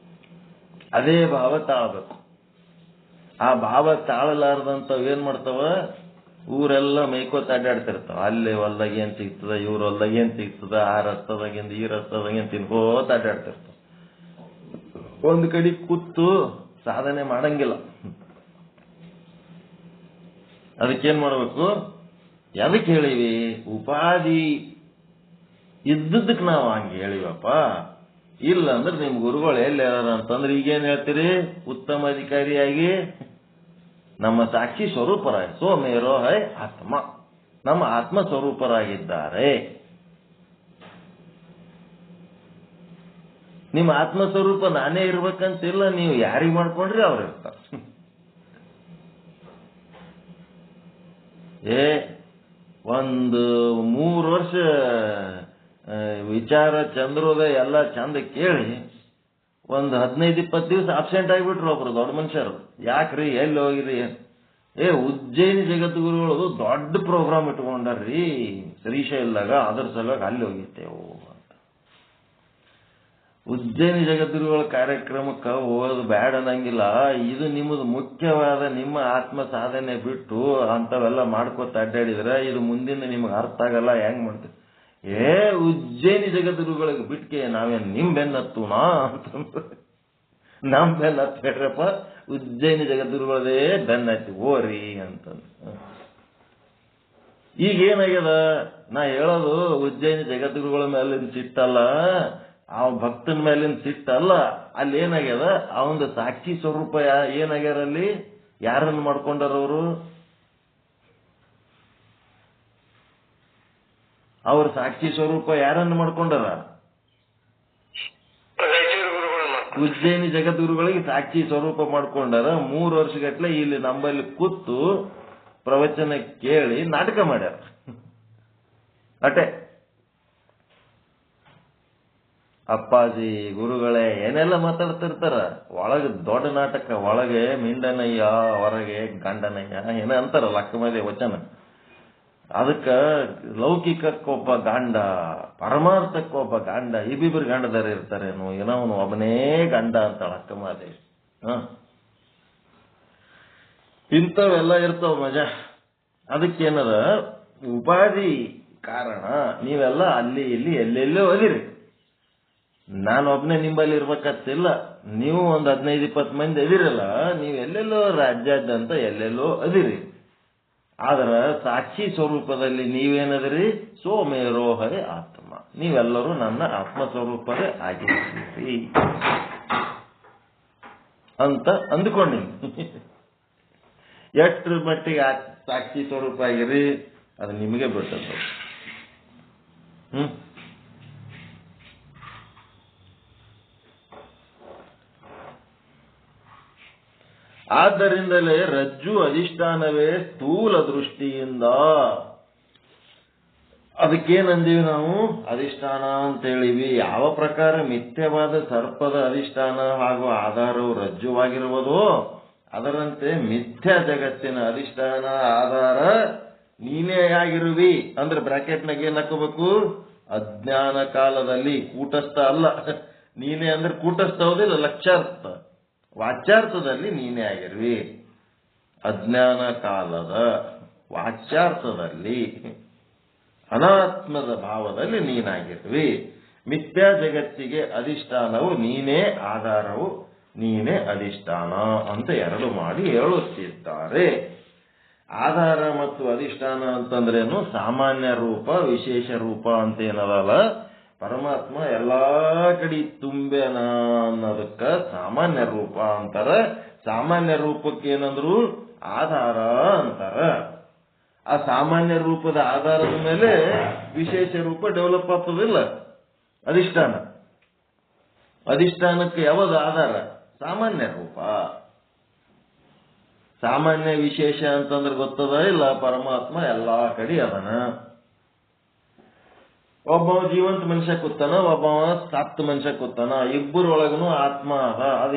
ಅದೇ ಭಾವ ತಾಳ್ಬೇಕು. ಆ ಭಾವ ತಾಳಲಾರ್ದಂಥವ್ ಏನ್ ಮಾಡ್ತಾವ? ಊರೆಲ್ಲ ಮೈಕೋತ ಅಡ್ಡಾಡ್ತಿರ್ತಾವ. ಅಲ್ಲಿ ಹೊಲ್ದಾಗ ಏನ್ ಸಿಗ್ತದ, ಇವ್ರ ಹೊಲ್ದಾಗ ಏನ್ ಸಿಗ್ತದ, ಆ ರಸ್ತದಾಗಿಂದ ಈ ರಸ್ತದಾಗಿಂದ ತಿನ್ಕೋತ ಅಡ್ಡಾಡ್ತಿರ್ತಾವ. ಒಂದ್ ಕಡೆ ಕೂತು ಸಾಧನೆ ಮಾಡಂಗಿಲ್ಲ. ಅದಕ್ಕೇನ್ ಮಾಡ್ಬೇಕು? ಎದಕ್ಕೆ ಹೇಳಿವಿ? ಉಪಾಧಿ ಇದ್ದದಕ್ಕೆ ನಾವು ಹಂಗೆ ಹೇಳಿವಪ್ಪ. ಇಲ್ಲ ಅಂದ್ರೆ ನಿಮ್ ಗುರುಗಳು ಎಲ್ಲಿ ಅಂತಂದ್ರೆ ಈಗೇನ್ ಹೇಳ್ತೀರಿ? ಉತ್ತಮ ಅಧಿಕಾರಿಯಾಗಿ ನಮ್ಮ ಸಾಕ್ಷಿ ಸ್ವರೂಪರಾಗಿ ಸೋಮೇರೋ ಹೈ ಆತ್ಮ, ನಮ್ಮ ಆತ್ಮ ಸ್ವರೂಪರಾಗಿದ್ದಾರೆ. ನಿಮ್ಮ ಆತ್ಮ ಸ್ವರೂಪ ನಾನೇ ಇರ್ಬೇಕಂತಿಲ್ಲ, ನೀವು ಯಾರಿಗೆ ಮಾಡ್ಕೊಂಡ್ರಿ ಅವ್ರು ಇರ್ತಾರೆ. ಒಂದು 3 ವರ್ಷ ವಿಚಾರ ಚಂದ್ರೋದಯ ಎಲ್ಲ ಚಂದ ಕೇಳಿ ಒಂದು 15-20 ದಿವಸ ಅಬ್ಸೆಂಟ್ ಆಗಿಬಿಟ್ರು ಒಬ್ರು ದೊಡ್ಡ ಮನುಷ್ಯರು. ಯಾಕ್ರಿ, ಎಲ್ಲಿ ಹೋಗಿರಿ? ಉಜ್ಜಯಿನಿ ಜಗದ್ಗುರುಗಳು ದೊಡ್ಡ ಪ್ರೋಗ್ರಾಮ್ ಇಟ್ಕೊಂಡ್ರಿ ಶ್ರೀಶೈಲದಾಗ, ಅದ್ರ ಸಲುವಾಗಿ ಅಲ್ಲಿ ಹೋಗಿರ್ತೇವು ಅಂತ. ಉಜ್ಜಯಿನಿ ಜಗದ್ಗುರುಗಳ ಕಾರ್ಯಕ್ರಮಕ್ಕೆ ಹೋಗೋದು ಬ್ಯಾಡ ಅನ್ನಂಗಿಲ್ಲ. ಇದು ನಿಮ್ಮದು ಮುಖ್ಯವಾದ ನಿಮ್ಮ ಆತ್ಮ ಸಾಧನೆ ಬಿಟ್ಟು ಅಂತವೆಲ್ಲ ಮಾಡ್ಕೋತ ಅಡ್ಡಾಡಿದ್ರೆ ಇದು ಮುಂದಿನ ನಿಮ್ಗೆ ಅರ್ಥ ಆಗಲ್ಲ. ಹೆಂಗ್ ಮಾಡ್ತೀವಿ? ಉಜ್ಜಯಿನಿ ಜಗದ್ಗುರುಗಳಿಗೆ ಬಿಟ್ಕೆ ನಾವೇನ್ ನಿಮ್ ಬೆನ್ನತ್ತುನಾ ಅಂತಂದ್ರೆ ನಮ್ ಬೆನ್ನತ್ತು ಹೇಳ್ರಪ್ಪ, ಉಜ್ಜಯಿನಿ ಜಗದ್ಗುರುಗಳದೇ ಬೆನ್ನತ್ತಿ ಓರಿ ಅಂತಂದ್ರೆ. ಈಗ ಏನಾಗ್ಯದ, ನಾ ಹೇಳೋದು ಉಜ್ಜಯಿನಿ ಜಗದ್ಗುರುಗಳ ಮೇಲಿನ ಸಿಟ್ಟಲ್ಲ, ಆ ಭಕ್ತನ ಮೇಲಿನ ಸಿಟ್ಟಲ್ಲ. ಅಲ್ಲಿ ಏನಾಗ್ಯದ, ಅವಂದು ಸಾಕ್ಷಿ ಸ್ವರೂಪ ಏನಾಗ್ಯಾರ, ಅಲ್ಲಿ ಯಾರನ್ನು ಮಾಡ್ಕೊಂಡಾರ ಅವರು? ಅವ್ರ ಸಾಕ್ಷಿ ಸ್ವರೂಪ ಯಾರನ್ನು ಮಾಡ್ಕೊಂಡಾರ? ಉಜ್ಜಯಿನಿ ಜಗದ್ಗುರುಗಳಿಗೆ ಸಾಕ್ಷಿ ಸ್ವರೂಪ ಮಾಡ್ಕೊಂಡಾರ. 3 ವರ್ಷಗಟ್ಲೆ ಇಲ್ಲಿ ನಮ್ಮಲ್ಲಿ ಕೂತು ಪ್ರವಚನ ಕೇಳಿ ನಾಟಕ ಮಾಡ್ಯಾರ ಅಟೆ. ಅಪ್ಪಾಜಿ ಗುರುಗಳೇ ಏನೆಲ್ಲ ಮಾತಾಡ್ತಿರ್ತಾರ, ಒಳಗೆ ದೊಡ್ಡ ನಾಟಕ, ಒಳಗೆ ಮಿಂಡನಯ್ಯ ಹೊರಗೆ ಗಂಡನಯ್ಯ ಏನ ಅಂತಾರಲ್ಲ ಅಕ್ಕಮಲೆ ವಚನ. ಅದಕ್ಕ ಲೌಕಿಕಕ್ಕೊಬ್ಬ ಗಂಡ, ಪರಮಾರ್ಥಕ್ಕೊಬ್ಬ ಗಂಡ, ಇಬ್ಬಿಬ್ರು ಗಂಡದಾರ ಇರ್ತಾರೇನು, ಏನೋ ಅವನು ಒಬ್ಬನೇ ಗಂಡ ಅಂತಾಳ ಅಕ್ಕಮಾದೇವಿ. ಇಂಥವೆಲ್ಲ ಇರ್ತಾವ ಮಜಾ. ಅದಕ್ಕೇನದ ಉಪಾಧಿ ಕಾರಣ. ನೀವೆಲ್ಲ ಅಲ್ಲಿ ಇಲ್ಲಿ ಎಲ್ಲೆಲ್ಲೋ ಅದಿರಿ. ನಾನೊಬ್ನೇ ನಿಂಬಲ್ಲಿ ಇರ್ಬೇಕತ್ತಿಲ್ಲ. ನೀವು ಒಂದು 15-20 ಮಂದಿ ಅದಿರಲ್ಲ, ನೀವು ಎಲ್ಲೆಲ್ಲೋ ರಾಜ್ಯಾದ್ಯಂತ ಎಲ್ಲೆಲ್ಲೋ ಅದಿರಿ. ಆದ್ರ ಸಾಕ್ಷಿ ಸ್ವರೂಪದಲ್ಲಿ ನೀವೇನದಿರಿ? ಸೋಮೇರೋಹರೇ ಆತ್ಮ. ನೀವೆಲ್ಲರೂ ನನ್ನ ಆತ್ಮ ಸ್ವರೂಪವೇ ಆಗಿರ್ತೀರಿ ಅಂತ ಅಂದುಕೊಂಡಿನಿ. ಎಷ್ಟ್ರ ಮಟ್ಟಿಗೆ ಸಾಕ್ಷಿ ಸ್ವರೂಪ ಆಗಿರಿ ಅದು ನಿಮಗೆ ಬಿಟ್ಟದ್ದು. ಆದ್ದರಿಂದಲೇ ರಜ್ಜು ಅಧಿಷ್ಠಾನವೇ ಸ್ಥೂಲ ದೃಷ್ಟಿಯಿಂದ. ಅದಕ್ಕೇನಂದೀವಿ ನಾವು? ಅಧಿಷ್ಠಾನ ಅಂತ ಹೇಳಿವಿ. ಯಾವ ಪ್ರಕಾರ ಮಿಥ್ಯವಾದ ಸರ್ಪದ ಅಧಿಷ್ಠಾನ ಹಾಗೂ ಆಧಾರವು ರಜ್ಜುವಾಗಿರುವುದೋ ಅದರಂತೆ ಮಿಥ್ಯ ಜಗತ್ತಿನ ಅಧಿಷ್ಠಾನ ಆಧಾರ ನೀನೇ ಆಗಿರುವಿ. ಅಂದ್ರೆ ಬ್ರಾಕೆಟ್ನಾಗ ಏನ್ ಹಾಕೋಬೇಕು? ಅಜ್ಞಾನ ಕಾಲದಲ್ಲಿ. ಕೂಟಸ್ಥ ಅಲ್ಲ, ನೀನೇ ಅಂದ್ರೆ ಕೂಟಸ್ಥ ಹೌದಿಲ್ಲ, ಲಕ್ಷ್ಯಾರ್ಥ ವಾಚ್ಯಾರ್ಥದಲ್ಲಿ ನೀನೇ ಆಗಿರ್ವಿ. ಅಜ್ಞಾನ ಕಾಲದ ವಾಚ್ಯಾರ್ಥದಲ್ಲಿ ಅನಾತ್ಮದ ಭಾವದಲ್ಲಿ ನೀನಾಗಿರ್ವಿ. ಮಿಥ್ಯಾ ಜಗತ್ತಿಗೆ ಅಧಿಷ್ಠಾನವು ನೀನೇ, ಆಧಾರವು ನೀನೇ ಅಧಿಷ್ಠಾನ ಅಂತ 2 ಮಾಡಿ ಹೇಳುತ್ತಿದ್ದಾರೆ. ಆಧಾರ ಮತ್ತು ಅಧಿಷ್ಠಾನ ಅಂತಂದ್ರೇನು? ಸಾಮಾನ್ಯ ರೂಪ, ವಿಶೇಷ ರೂಪ ಅಂತ ಏನದಲ್ಲ. ಪರಮಾತ್ಮ ಎಲ್ಲಾ ಕಡೆ ತುಂಬೇನ ಅನ್ನೋದಕ್ಕ ಸಾಮಾನ್ಯ ರೂಪ ಅಂತಾರ. ಸಾಮಾನ್ಯ ರೂಪಕ್ಕೆ ಏನಂದ್ರು? ಆಧಾರ ಅಂತಾರ. ಆ ಸಾಮಾನ್ಯ ರೂಪದ ಆಧಾರದ ಮೇಲೆ ವಿಶೇಷ ರೂಪ ಡೆವಲಪ್ ಆಗ್ತದಿಲ್ಲ, ಅಧಿಷ್ಠಾನ. ಅಧಿಷ್ಠಾನಕ್ಕೆ ಯಾವುದು ಆಧಾರ? ಸಾಮಾನ್ಯ ರೂಪ. ಸಾಮಾನ್ಯ ವಿಶೇಷ ಅಂತಂದ್ರೆ ಗೊತ್ತದ ಇಲ್ಲ? ಪರಮಾತ್ಮ ಎಲ್ಲಾ ಕಡೆ ಅದನ. ಒಬ್ಬ ಜೀವಂತ ಮನುಷ್ಯ ಕೂತಾನ, ಒಬ್ಬ ಸತ್ತ ಮನುಷ್ಯ ಕೂತಾನ. ಇಬ್ಬರೊಳಗನು ಆತ್ಮ ಅದ. ಅದು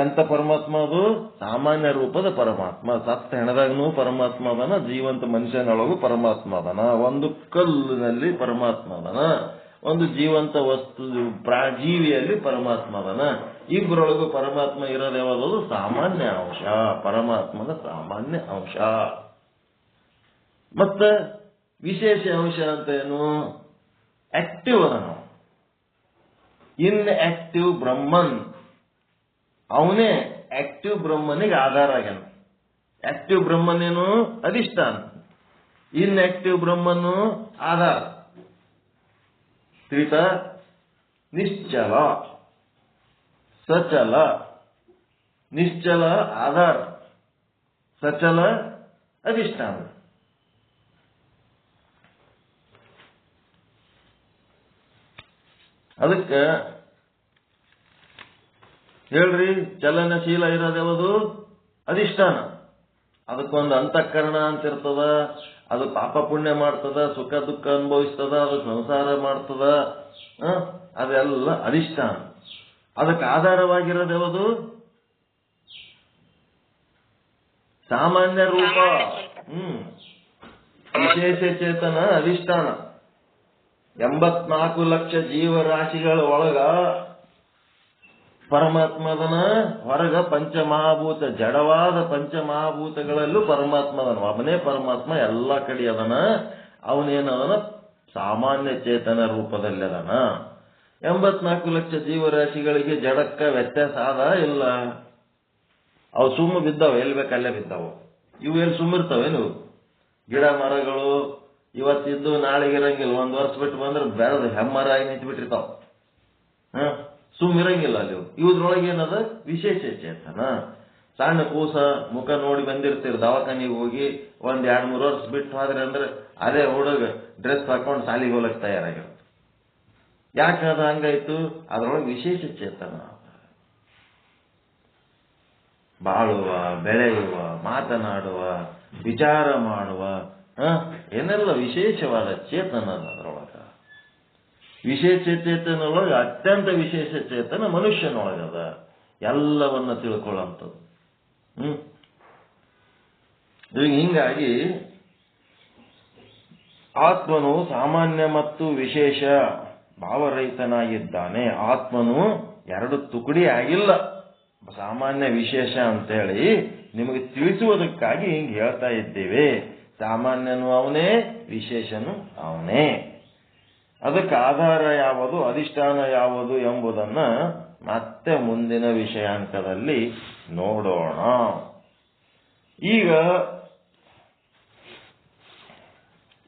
ಎಂತ ಪರಮಾತ್ಮ? ಅದು ಸಾಮಾನ್ಯ ರೂಪದ ಪರಮಾತ್ಮ. ಸತ್ತ ಹೆಣದಾಗನು ಪರಮಾತ್ಮ ಅದನ, ಜೀವಂತ ಮನುಷ್ಯನೊಳಗೂ ಪರಮಾತ್ಮ ಅದನ. ಒಂದು ಕಲ್ಲಿನಲ್ಲಿ ಪರಮಾತ್ಮ ಅದನ, ಒಂದು ಜೀವಂತ ವಸ್ತು ಜೀವಿಯಲ್ಲಿ ಪರಮಾತ್ಮ ಅದನ. ಇಬ್ಬರೊಳಗೂ ಪರಮಾತ್ಮ ಇರೋದು ಯಾವುದು? ಸಾಮಾನ್ಯ ಅಂಶ, ಪರಮಾತ್ಮದ ಸಾಮಾನ್ಯ ಅಂಶ. ಮತ್ತ ವಿಶೇಷ ಅಂಶ ಅಂತ ಏನು? ಆಕ್ಟಿವ್ ಅದನು. ಇನ್ ಆಕ್ಟಿವ್ ಬ್ರಹ್ಮನ್, ಅವನೇ ಆಕ್ಟಿವ್ ಬ್ರಹ್ಮನಿಗೆ ಆಧಾರ ಆಗ್ಯಾನ. ಆಕ್ಟಿವ್ ಬ್ರಹ್ಮನ್ ಏನು? ಅಧಿಷ್ಠಾನ. ಇನ್ ಆಕ್ಟಿವ್ ಬ್ರಹ್ಮನು ಆಧಾರ. ತಿಳಿತ? ನಿಶ್ಚಲ, ಸಚಲ. ನಿಶ್ಚಲ ಆಧಾರ, ಸಚಲ ಅಧಿಷ್ಠಾನ. ಅದಕ್ಕ ಹೇಳ್ರಿ, ಚಲನಶೀಲ ಇರೋದು ಯಾವುದು? ಅಧಿಷ್ಠಾನ. ಅದಕ್ಕೊಂದು ಅಂತಃಕರಣ ಅಂತ ಇರ್ತದ. ಅದು ಪಾಪ ಪುಣ್ಯ ಮಾಡ್ತದ, ಸುಖ ದುಃಖ ಅನುಭವಿಸ್ತದ, ಅದು ಸಂಸಾರ ಮಾಡ್ತದ. ಅದೆಲ್ಲ ಅಧಿಷ್ಠಾನ. ಅದಕ್ಕೆ ಆಧಾರವಾಗಿರೋದು ಯಾವುದು? ಸಾಮಾನ್ಯ ರೂಪ. ವಿಶೇಷ ಚೇತನ ಅಧಿಷ್ಠಾನ. 84 ಲಕ್ಷ ಜೀವರಾಶಿಗಳ ಒಳಗ ಪರಮಾತ್ಮದನ, ಹೊರಗ ಪಂಚಮಹಾಭೂತ, ಜಡವಾದ ಪಂಚಮಹಾಭೂತಗಳಲ್ಲೂ ಪರಮಾತ್ಮದನ. ಒಬ್ಬನೇ ಪರಮಾತ್ಮ ಎಲ್ಲ ಕಡೆ ಅದನ. ಅವನೇನದನ? ಸಾಮಾನ್ಯ ಚೇತನ ರೂಪದಲ್ಲಿ ಅದಾನ. 84 ಲಕ್ಷ ಜೀವರಾಶಿಗಳಿಗೆ ಜಡಕ್ಕ ವ್ಯತ್ಯಾಸ ಆದ ಇಲ್ಲ? ಅವು ಸುಮ್ಮ ಬಿದ್ದಾವ, ಎಲ್ಲಿ ಬೇಕಲ್ಲೇ ಬಿದ್ದಾವ. ಇವು ಎಲ್ಲಿ ಸುಮ್ಮಿರ್ತಾವೇನು? ಗಿಡ ಮರಗಳು ಇವತ್ತಿದ್ದು ನಾಳೆಗೆ ಇರಂಗಿಲ್ಲ, 1 ವರ್ಷ ಬಿಟ್ಟು ಬಂದ್ರೆ ಬೆಳೆದು ಹೆಮ್ಮರಾಗಿ ನಿಂತುಬಿಟ್ಟಿರ್ತಾವ. ಸುಮ್ಮಿರಂಗಿಲ್ಲ ಅಲ್ಲಿ. ಇವ್ರೊಳಗೆ ಏನದ? ವಿಶೇಷ ಚೇತನ. ಸಣ್ಣ ಕೂಸ ಮುಖ ನೋಡಿ ಬಂದಿರ್ತೀರಿ, ದವಾಖಾನಿಗೆ ಹೋಗಿ 1-2-3 ವರ್ಷ ಬಿಟ್ಟು ಹೋದ್ರೆ ಅಂದ್ರೆ ಅದೇ ಹುಡುಗ ಡ್ರೆಸ್ ಹಾಕೊಂಡು ಸಾಲಿಗೆ ಹೋಗ್ಲಕ್ಕೆ ತಯಾರಾಗಿರುತ್ತೆ. ಯಾಕೆ ಅದು ಹಂಗಾಯ್ತು? ಅದರೊಳಗೆ ವಿಶೇಷ ಚೇತನ. ಬಾಳುವ, ಬೆಳೆಯುವ, ಮಾತನಾಡುವ, ವಿಚಾರ ಮಾಡುವ, ಏನೆಲ್ಲ ವಿಶೇಷವಾದ ಚೇತನ ಅದರೊಳಗ. ವಿಶೇಷ ಚೇತನೊಳಗೆ ಅತ್ಯಂತ ವಿಶೇಷ ಚೇತನ ಮನುಷ್ಯನೊಳಗದ, ಎಲ್ಲವನ್ನ ತಿಳ್ಕೊಳ್ಳುವಂಥದ್ದು. ಹಿಂಗಾಗಿ ಆತ್ಮನು ಸಾಮಾನ್ಯ ಮತ್ತು ವಿಶೇಷ ಭಾವರಹಿತನಾಗಿದ್ದಾನೆ. ಆತ್ಮನು 2 ತುಕಡಿ ಆಗಿಲ್ಲ, ಸಾಮಾನ್ಯ ವಿಶೇಷ ಅಂತೇಳಿ ನಿಮಗೆ ತಿಳಿಸುವುದಕ್ಕಾಗಿ ಹಿಂಗೆ ಹೇಳ್ತಾ ಇದ್ದೇವೆ. ಸಾಮಾನ್ಯನು ಅವನೇ, ವಿಶೇಷನು ಅವನೇ. ಅದಕ್ಕೆ ಆಧಾರ ಯಾವುದು, ಅಧಿಷ್ಠಾನ ಯಾವುದು ಎಂಬುದನ್ನ ಮತ್ತೆ ಮುಂದಿನ ವಿಷಯಾಂಕದಲ್ಲಿ ನೋಡೋಣ. ಈಗ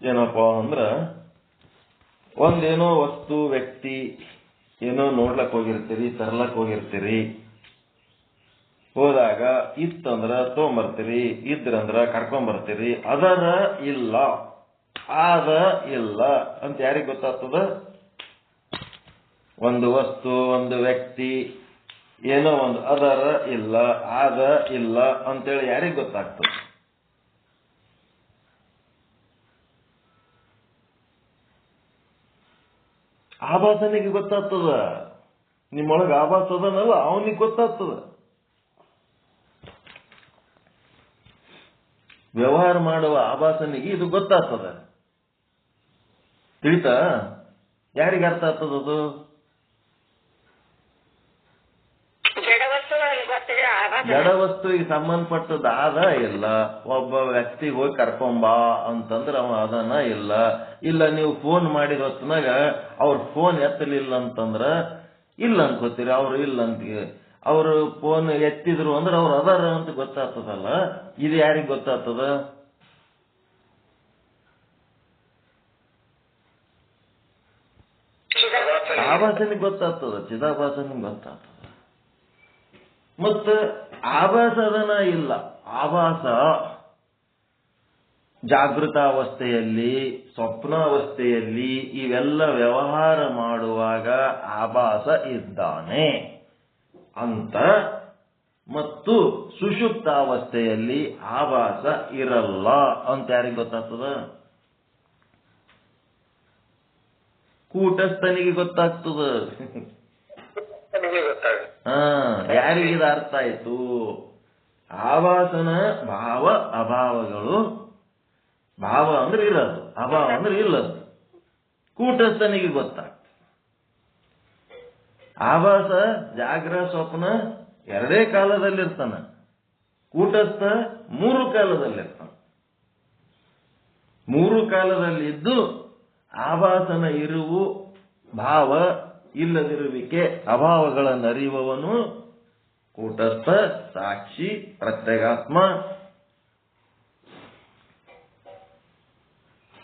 ಏನಪ್ಪ ಅಂದ್ರ, ಒಂದೇನೋ ವಸ್ತು, ವ್ಯಕ್ತಿ ಏನೋ ನೋಡ್ಲಕ್ ಹೋಗಿರ್ತೀರಿ, ತರ್ಲಕ್ ಹೋಗಿರ್ತೀರಿ. ಹೋದಾಗ ಇತ್ತಂದ್ರ ತೊಗೊಂಬರ್ತೀರಿ, ಇದ್ರಂದ್ರ ಕರ್ಕೊಂಬರ್ತೀರಿ. ಅದರ ಇಲ್ಲ, ಆದ ಇಲ್ಲ ಅಂತ ಯಾರಿಗೆ ಗೊತ್ತಾಗ್ತದ? ಒಂದು ವಸ್ತು, ಒಂದು ವ್ಯಕ್ತಿ ಏನೋ ಒಂದು ಅದರ ಇಲ್ಲ, ಆದ ಇಲ್ಲ ಅಂತೇಳಿ ಯಾರಿಗೆ ಗೊತ್ತಾಗ್ತದೆ? ಆಭಾಸನಿಗೆ ಗೊತ್ತಾಗ್ತದ. ನಿಮ್ಮೊಳಗೆ ಆಭಾಸ ಅದನಲ್ಲ, ಅವನಿಗೆ ಗೊತ್ತಾಗ್ತದ. ವ್ಯವಹಾರ ಮಾಡುವ ಆಭಾಸನಿಗೆ ಇದು ಗೊತ್ತಾಗ್ತದ. ತಿಳಿತಾ? ಯಾರಿಗೆ ಅರ್ಥ ಆಗ್ತದದು? ಜಡ ವಸ್ತುವಿಗೆ ಸಂಬಂಧಪಟ್ಟದ ಆದ ಇಲ್ಲ. ಒಬ್ಬ ವ್ಯಕ್ತಿಗೆ ಹೋಗಿ ಕರ್ಕೊಂಬಾ ಅಂತಂದ್ರೆ ಅವ ಅದನ್ನ ಇಲ್ಲ. ಇಲ್ಲ, ನೀವು ಫೋನ್ ಮಾಡಿದ ಹೊತ್ತಿನಾಗ ಅವ್ರ ಫೋನ್ ಎತ್ತಲಿಲ್ಲ ಅಂತಂದ್ರ ಇಲ್ಲ ಅನ್ಕೋತೀರಿ, ಅವ್ರು ಇಲ್ಲ ಅಂತ. ಅವರು ಫೋನ್ ಎತ್ತಿದ್ರು ಅಂದ್ರೆ ಅವ್ರು ಅದಾರ ಅಂತ ಗೊತ್ತಾಗ್ತದಲ್ಲ. ಇದು ಯಾರಿಗೆ ಗೊತ್ತಾಗ್ತದ? ಆಭಾಸನಿಗೆ ಗೊತ್ತಾಗ್ತದ, ಚಿದಾಭಾಸನಿಗೆ ಗೊತ್ತಾಗ್ತದ. ಮತ್ತ ಆಭಾಸ ಅದನ್ನ ಇಲ್ಲ. ಆಭಾಸ ಜಾಗೃತಾವಸ್ಥೆಯಲ್ಲಿ, ಸ್ವಪ್ನಾವಸ್ಥೆಯಲ್ಲಿ ಇವೆಲ್ಲ ವ್ಯವಹಾರ ಮಾಡುವಾಗ ಆಭಾಸ ಇದ್ದಾನೆ ಅಂತ. ಮತ್ತು ಸುಷುಪ್ತಾವಸ್ಥೆಯಲ್ಲಿ ಆಭಾಸ ಇರಲ್ಲ ಅಂತ ಯಾರಿಗೆ ಗೊತ್ತಾಗ್ತದ? ಕೂಟಸ್ಥನಿಗೆ ಗೊತ್ತಾಗ್ತದ. ಯಾರಿಗಿದ ಅರ್ಥ ಆಯ್ತು? ಆಭಾಸನ ಭಾವ ಅಭಾವಗಳು. ಭಾವ ಅಂದ್ರೆ ಇರೋದು, ಅಭಾವ ಅಂದ್ರೆ ಇಲ್ಲದು. ಕೂಟಸ್ಥನಿಗೆ ಗೊತ್ತಾಗ್ತದೆ. ಆಭಾಸ ಜಾಗ್ರ ಸ್ವಪ್ನ 2 ಕಾಲದಲ್ಲಿರ್ತಾನ. ಕೂಟಸ್ಥ 3 ಕಾಲದಲ್ಲಿರ್ತಾನ. 3 ಕಾಲದಲ್ಲಿದ್ದು ಆಭಾಸನ ಇರುವು, ಭಾವ ಇಲ್ಲದಿರುವಿಕೆ, ಅಭಾವಗಳನ್ನು ಅರಿಯುವವನು ಕೂಟಸ್ಥ, ಸಾಕ್ಷಿ, ಪ್ರತ್ಯೇಗಾತ್ಮ.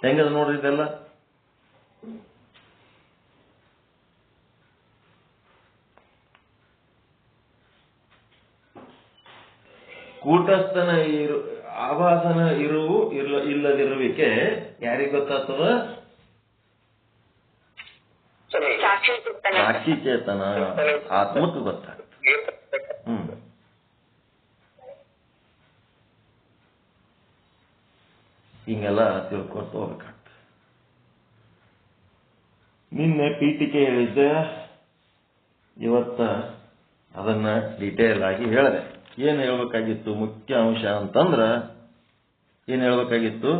ಹೆಂಗದ ನೋಡ್ರಿ ಇದೆಲ್ಲ. ಕೂಟಸ್ಥನ ಆಭಾಸನ ಇರುವು ಇಲ್ಲದಿರುವಿಕೆ ಯಾರಿಗೆ ಗೊತ್ತಾಗ್ತದ? ಸಾಕ್ಷಿ ಚೇತನ ಆತ್ಮಕ್ಕೆ ಗೊತ್ತಾಗ್ತದೆ. ಹಿಂಗೆಲ್ಲ ತಿಳ್ಕೊತ ಹೋಗ್ಬೇಕಾಗ್ತದೆ. ನಿನ್ನೆ ಪೀಠಿಕೆ ಹೇಳಿದ್ದೆ, ಇವತ್ತ ಅದನ್ನ ಡೀಟೇಲ್ ಆಗಿ ಹೇಳಿದೆ. ಏನು ಹೇಳ್ಬೇಕಾಗಿತ್ತು? ಮುಖ್ಯ ಅಂಶ ಅಂತಂದ್ರ ಏನು ಹೇಳ್ಬೇಕಾಗಿತ್ತು?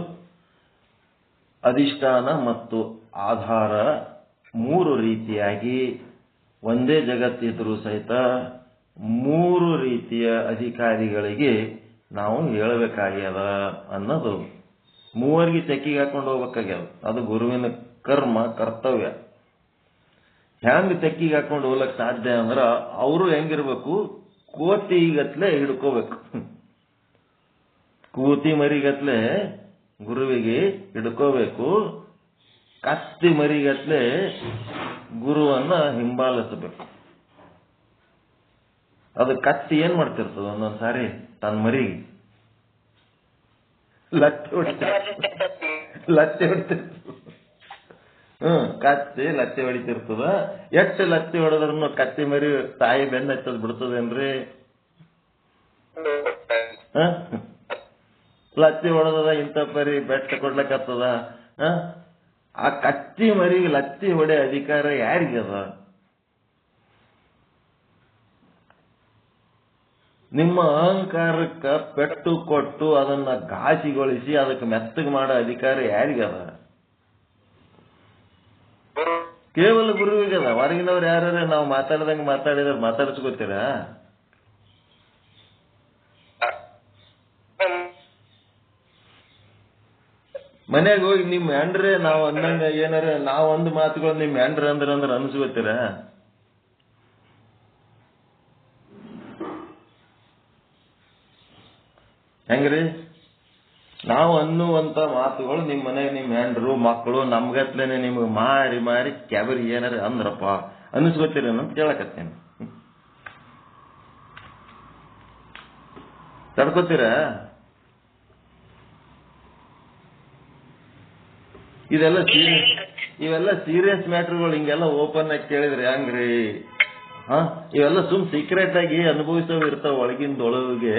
ಅಧಿಷ್ಠಾನ ಮತ್ತು ಆಧಾರ 3 ರೀತಿಯಾಗಿ ಒಂದೇ ಜಗತ್ತಿದ್ರೂ ಸಹಿತ 3 ರೀತಿಯ ಅಧಿಕಾರಿಗಳಿಗೆ ನಾವು ಹೇಳಬೇಕಾಗ್ಯದ ಅನ್ನೋದು ಮೂವರಿಗೆ ತೆಕ್ಕಿಗೆ ಹಾಕೊಂಡು ಹೋಗ್ಬೇಕಾಗ್ಯದ. ಅದು ಗುರುವಿನ ಕರ್ಮ ಕರ್ತವ್ಯ. ಹೆಂಗ್ ತೆಕ್ಕಿಗೆ ಹಾಕೊಂಡು ಹೋಗ್ಲಕ್ ಸಾಧ್ಯ ಅಂದ್ರ ಅವರು ಹೆಂಗಿರ್ಬೇಕು, ಕೋತಿಗತ್ಲೆ ಹಿಡ್ಕೋಬೇಕು. ಕೂತಿ ಮರಿಗತ್ಲೆ ಗುರುವಿಗೆ ಹಿಡ್ಕೋಬೇಕು, ಕತ್ತಿ ಮರಿಗತ್ಲೆ ಗುರುವನ್ನ ಹಿಂಬಾಲಿಸಬೇಕು. ಅದು ಕತ್ತಿ ಏನ್ ಮಾಡ್ತಿರ್ತದ ಒಂದೊಂದ್ಸಾರಿ ತನ್ನ ಮರಿಗೆ ಲತ್ತಿ ಹೊಡಿತಿರ್ತದ. ಕತ್ತಿ ಲತ್ತಿ ಹೊಡಿತಿರ್ತದ. ಎಷ್ಟು ಲತ್ತಿ ಹೊಡೆದ್ರೂ ಕತ್ತಿ ಮರಿ ತಾಯಿ ಬೆನ್ನ ಹಚ್ಚದ್ ಬಿಡ್ತದೇನ್ರಿ? ಲತ್ತಿ ಹೊಡೆದದ ಇಂಥ ಪರಿ ಬೆಟ್ಟ ಕೊಡ್ಲಕ್ಕತ್ತದ. ಆ ಕತ್ತಿ ಮರಿಗೆ ಲತ್ತಿ ಹೊಡೆ ಅಧಿಕಾರ ಯಾರಿಗದ? ನಿಮ್ಮ ಅಹಂಕಾರಕ್ಕ ಪೆಟ್ಟು ಕೊಟ್ಟು ಅದನ್ನ ಘಾಸಿಗೊಳಿಸಿ ಅದಕ್ಕೆ ಮೆತ್ತಗೆ ಮಾಡೋ ಅಧಿಕಾರ ಯಾರಿಗದ? ಕೇವಲ ಗುರುವಿಗದ. ಹೊರಗಿನವ್ರು ಯಾರು ನಾವು ಮಾತಾಡ್ದಂಗೆ ಮಾತಾಡಿದ್ರೆ ಮಾತಾಡಿಸ್ಕೋತೀರಾ? ಮನ್ಯಾಗ ಹೋಗಿ ನಿಮ್ ಹೆಂಡ್ರೆ ನಾವು ಅಂದಂಗ ಏನಾರ ನಾವ್ ಒಂದು ಮಾತುಗಳು ನಿಮ್ ಹೆಂಡ್ರ ಅಂದ್ರೆ ಅನ್ಸ್ಕೋತೀರಾ? ಹೆಂಗ್ರಿ? ನಾವು ಅನ್ನುವಂತ ಮಾತುಗಳು ನಿಮ್ ಮನೆಗೆ ನಿಮ್ ಹೆಂಡ್ರು ಮಕ್ಕಳು ನಮ್ಗತ್ಲೇನೆ ನಿಮ್ಗೆ ಮಾರಿ ಮಾರಿ ಕ್ಯಾಬರಿ ಏನಾರ ಅಂದ್ರಪ್ಪ ಅನ್ಸ್ಕೋತೀರೇನಂತ ಕೇಳಕತ್ತೇನೆ. ತಡ್ಕೋತೀರಾ? ಇವೆಲ್ಲ ಸೀರಿಯಸ್ ಮ್ಯಾಟರ್ಗಳು. ಹಿಂಗೆಲ್ಲ ಓಪನ್ ಆಗಿ ಕೇಳಿದ್ರೆ ಹೆಂಗ್ರಿ? ಇವೆಲ್ಲ ಸುಮ್ ಸೀಕ್ರೆಟ್ ಆಗಿ ಅನುಭವಿಸೋವು ಇರ್ತಾವ ಒಳಗಿಂದೊಳಗೆ.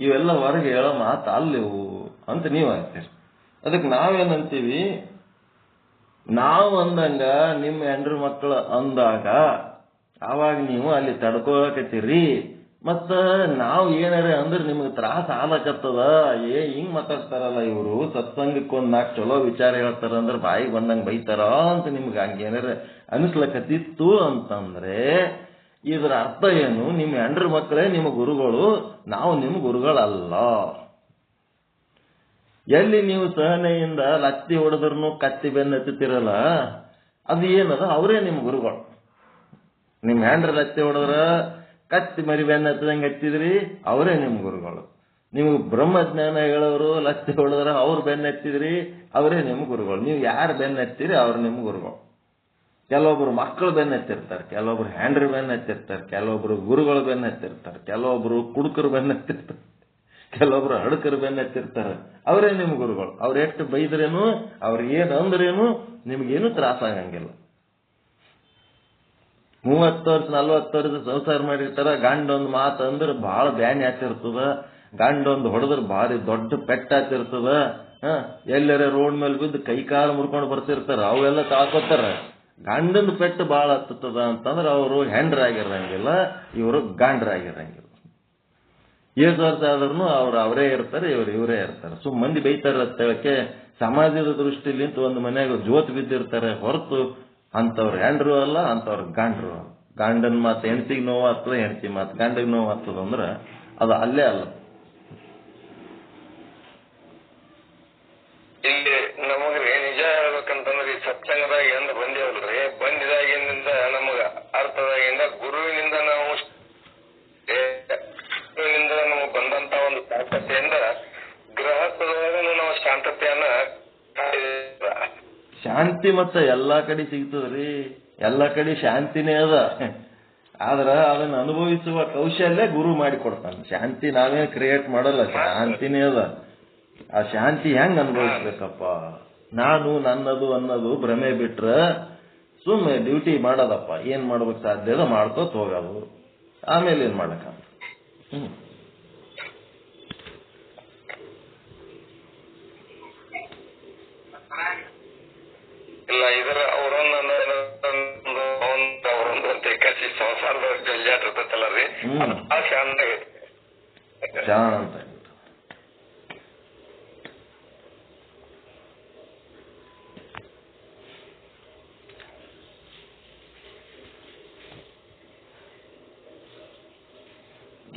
ಇವೆಲ್ಲ ಹೊರಗೆ ಹೇಳೋ ಮಾತು ಅಲ್ಲಿವು ಅಂತ ನೀವು ಅಂತೀರಿ. ಅದಕ್ಕೆ ನಾವೇನಂತೀವಿ, ನಾವು ಅಂದಂಗ ನಿಮ್ಮ ಹೆಂಡ್ರ ಮಕ್ಕಳು ಅಂದಾಗ ಆವಾಗ ನೀವು ಅಲ್ಲಿ ತಡ್ಕೋಕತ್ತೀರಿ. ಮತ್ತ ನಾವು ಏನಾರ ಅಂದ್ರೆ ನಿಮ್ಗೆ ತ್ರಾಸ ಆಲಕತ್ತದ. ಹಿಂಗ್ ಮಾತಾಡ್ತಾರಲ್ಲ ಇವರು, ಸತ್ಸಂಗಕ್ಕೊಂದ್ 4 ಚಲೋ ವಿಚಾರ ಹೇಳ್ತಾರ ಅಂದ್ರೆ ಬಾಯಿಗೆ ಬಂದಂಗ ಬೈತಾರ ಅಂತ ನಿಮ್ಗೆ ಹಂಗೇನಾರ ಅನಿಸ್ಲಕತ್ತಿತ್ತು ಅಂತಂದ್ರೆ ಇದ್ರ ಅರ್ಥ ಏನು? ನಿಮ್ಮ ಹೆಂಡ್ರ ಮಕ್ಕಳೇ ನಿಮ್ಮ ಗುರುಗಳು, ನಾವು ನಿಮ್ಮ ಗುರುಗಳಲ್ಲ. ಎಲ್ಲಿ ನೀವು ಸಹನೆಯಿಂದ ಲತ್ತಿ ಹೊಡೆದ್ರೂ ಕತ್ತಿ ಬೆನ್ನ ಹತ್ತುತ್ತಿರಲ್ಲ, ಅದು ಏನದ? ಅವರೇ ನಿಮ್ಮ ಗುರುಗಳು. ನಿಮ್ಮ ಹೆಂಡ್ರ ಲತ್ತಿ ಹೊಡೆದ್ರ ಕತ್ತಿ ಮರಿ ಬೆನ್ನ ಹತ್ತದಂಗೆ ಹತ್ತಿದ್ರಿ, ಅವರೇ ನಿಮ್ಮ ಗುರುಗಳು. ನಿಮ್ಗೆ ಬ್ರಹ್ಮಜ್ಞಾನ ಹೇಳೋರು ಲತ್ತಿ ಹೊಡೆದ್ರ ಅವ್ರು ಬೆನ್ನ ಹತ್ತಿದ್ರಿ, ಅವರೇ ನಿಮ್ಮ ಗುರುಗಳು. ನೀವು ಯಾರು ಬೆನ್ನ ಹತ್ತೀರಿ ಅವ್ರು ನಿಮ್ಮ ಗುರುಗಳು. ಕೆಲವೊಬ್ರು ಮಕ್ಕಳು ಬೆನ್ನ ಹತ್ತಿರ್ತಾರೆ, ಕೆಲವೊಬ್ರು ಹ್ಯಾಂಡ್ರ್ ಬೆನ್ನ ಹತ್ತಿರ್ತಾರೆ, ಕೆಲವೊಬ್ರು ಗುರುಗಳು ಬೆನ್ನ ಹತ್ತಿರ್ತಾರೆ, ಕೆಲವೊಬ್ರು ಕುಡುಕರು ಬೆನ್ನ ಹತ್ತಿರ್ತಾರೆ, ಕೆಲವೊಬ್ರು ಹಡಕರು ಬೆನ್ನ ಹತ್ತಿರ್ತಾರೆ. ಅವರೇ ನಿಮ್ಮ ಗುರುಗಳು. ಅವ್ರು ಎಷ್ಟು ಬೈದ್ರೇನು, ಅವ್ರಿಗೆ ಏನು ಅಂದ್ರೇನು ನಿಮ್ಗೇನು ತ್ರಾಸ ಆಗಂಗಿಲ್ಲ. 30 ವರ್ಷ 40 ವರ್ಷದ ಸಂಸಾರ ಮಾಡಿರ್ತಾರ. ಗಂಡೊಂದು ಮಾತು ಅಂದ್ರೆ ಬಹಳ ಬ್ಯಾನಿ ಹತ್ತಿರ್ತದ, ಗಂಡೊಂದು ಹೊಡೆದ್ರೆ ಭಾರಿ ದೊಡ್ಡ ಪೆಟ್ಟ ಹತ್ತಿರ್ತದ. ಎಲ್ಲರ ರೋಡ್ ಮೇಲೆ ಬಿದ್ದು ಕೈ ಕಾಲು ಮುರ್ಕೊಂಡು ಬರ್ತಿರ್ತಾರ. ಅವೆಲ್ಲ ತಾಕೋತಾರ. ಗಂಡನ ಪೆಟ್ಟು ಭಾಳ ಹತ್ತದ ಅಂತಂದ್ರೆ ಅವರು ಹೆಂಡ್ರಾಗಿರಂಗಿಲ್ಲ, ಇವರು ಗಂಡ್ರಾಗಿರಂಗಿಲ್ಲ. ಏಳು ವರ್ಷ ಆದ್ರೂ ಅವರೇ ಇರ್ತಾರೆ, ಇವರೇ ಇರ್ತಾರೆ. ಮಂದಿ ಬೈತಾರೆ ಅಂತ ಹೇಳಕ್ಕೆ ಸಮಾಜದ ದೃಷ್ಟಿಲಿಂತ ಒಂದು ಮನೆಯಾಗ ಜೋತ್ ಬಿದ್ದಿರ್ತಾರೆ ಹೊರತು ಅಂತವ್ರು ಹೆಂಡ್ರು ಅಲ್ಲ, ಅಂತವ್ರ ಗಂಡ್ರು ಅಲ್ಲ. ಗಂಡನ ಮಾತು ಹೆಂಡತಿಗೆ ನೋವಾಗ್ತದ, ಹೆಂಡತಿ ಮಾತು ಗಂಡಿಗೆ ನೋವಾಗ್ತದ ಅಂದ್ರೆ ಅದು ಅಲ್ಲೇ ಅಲ್ಲ. ಇಲ್ಲಿ ನಮಗ್ರಿ ನಿಜ ಹೇಳ್ಬೇಕಂತಂದ್ರೆ ಈ ಸತ್ಸಂಗದಾಗ ಎಂದ ಬಂದೇವಲ್ರಿ, ಬಂದಿದಾಗಿನಿಂದ ನಮಗ ಅರ್ಥದಾಗಿಂದ ಗುರುವಿನಿಂದ ನಮಗೆ ಬಂದಂತ ಒಂದು ಶಾಂತತೆಯಿಂದ ಗೃಹಸ್ಥದೊಳಗ ನಾವು ಶಾಂತಿ ಮತ್ತೆ ಎಲ್ಲಾ ಕಡೆ ಸಿಗ್ತದ್ರಿ. ಎಲ್ಲಾ ಕಡೆ ಶಾಂತಿನೇ ಅದ. ಆದ್ರ ಅದನ್ನ ಅನುಭವಿಸುವ ಕೌಶಲ್ಯ ಗುರು ಮಾಡಿಕೊಡ್ತಾನೆ. ಶಾಂತಿ ನಾವೇ ಕ್ರಿಯೇಟ್ ಮಾಡಲ್ಲ, ಶಾಂತಿನೇ ಅದ. ಆ ಶಾಂತಿ ಹೆಂಗ್ ಅನುಭವಿಸ್ಬೇಕಪ್ಪ? ನಾನು ನನ್ನದು ಅನ್ನೋದು ಭ್ರಮೆ ಬಿಟ್ರ ಸುಮ್ಮನೆ ಡ್ಯೂಟಿ ಮಾಡೋದಪ್ಪ. ಏನ್ ಮಾಡ್ಬೇಕು ಸಾಧ್ಯ ಅದ ಮಾಡ್ಕೋತ ಹೋಗೋದು, ಆಮೇಲೆ ಏನ್ ಮಾಡಕ. ಇಲ್ಲ ಇದರ ಅವರೊಂದು ಕಸಿ ಸಂಸಾರದ ಜಂಜಾಟ ಇರ್ತೈತಲ್ಲ ರೀ, ಆ ಶಾಂತ ಶಾಂತ.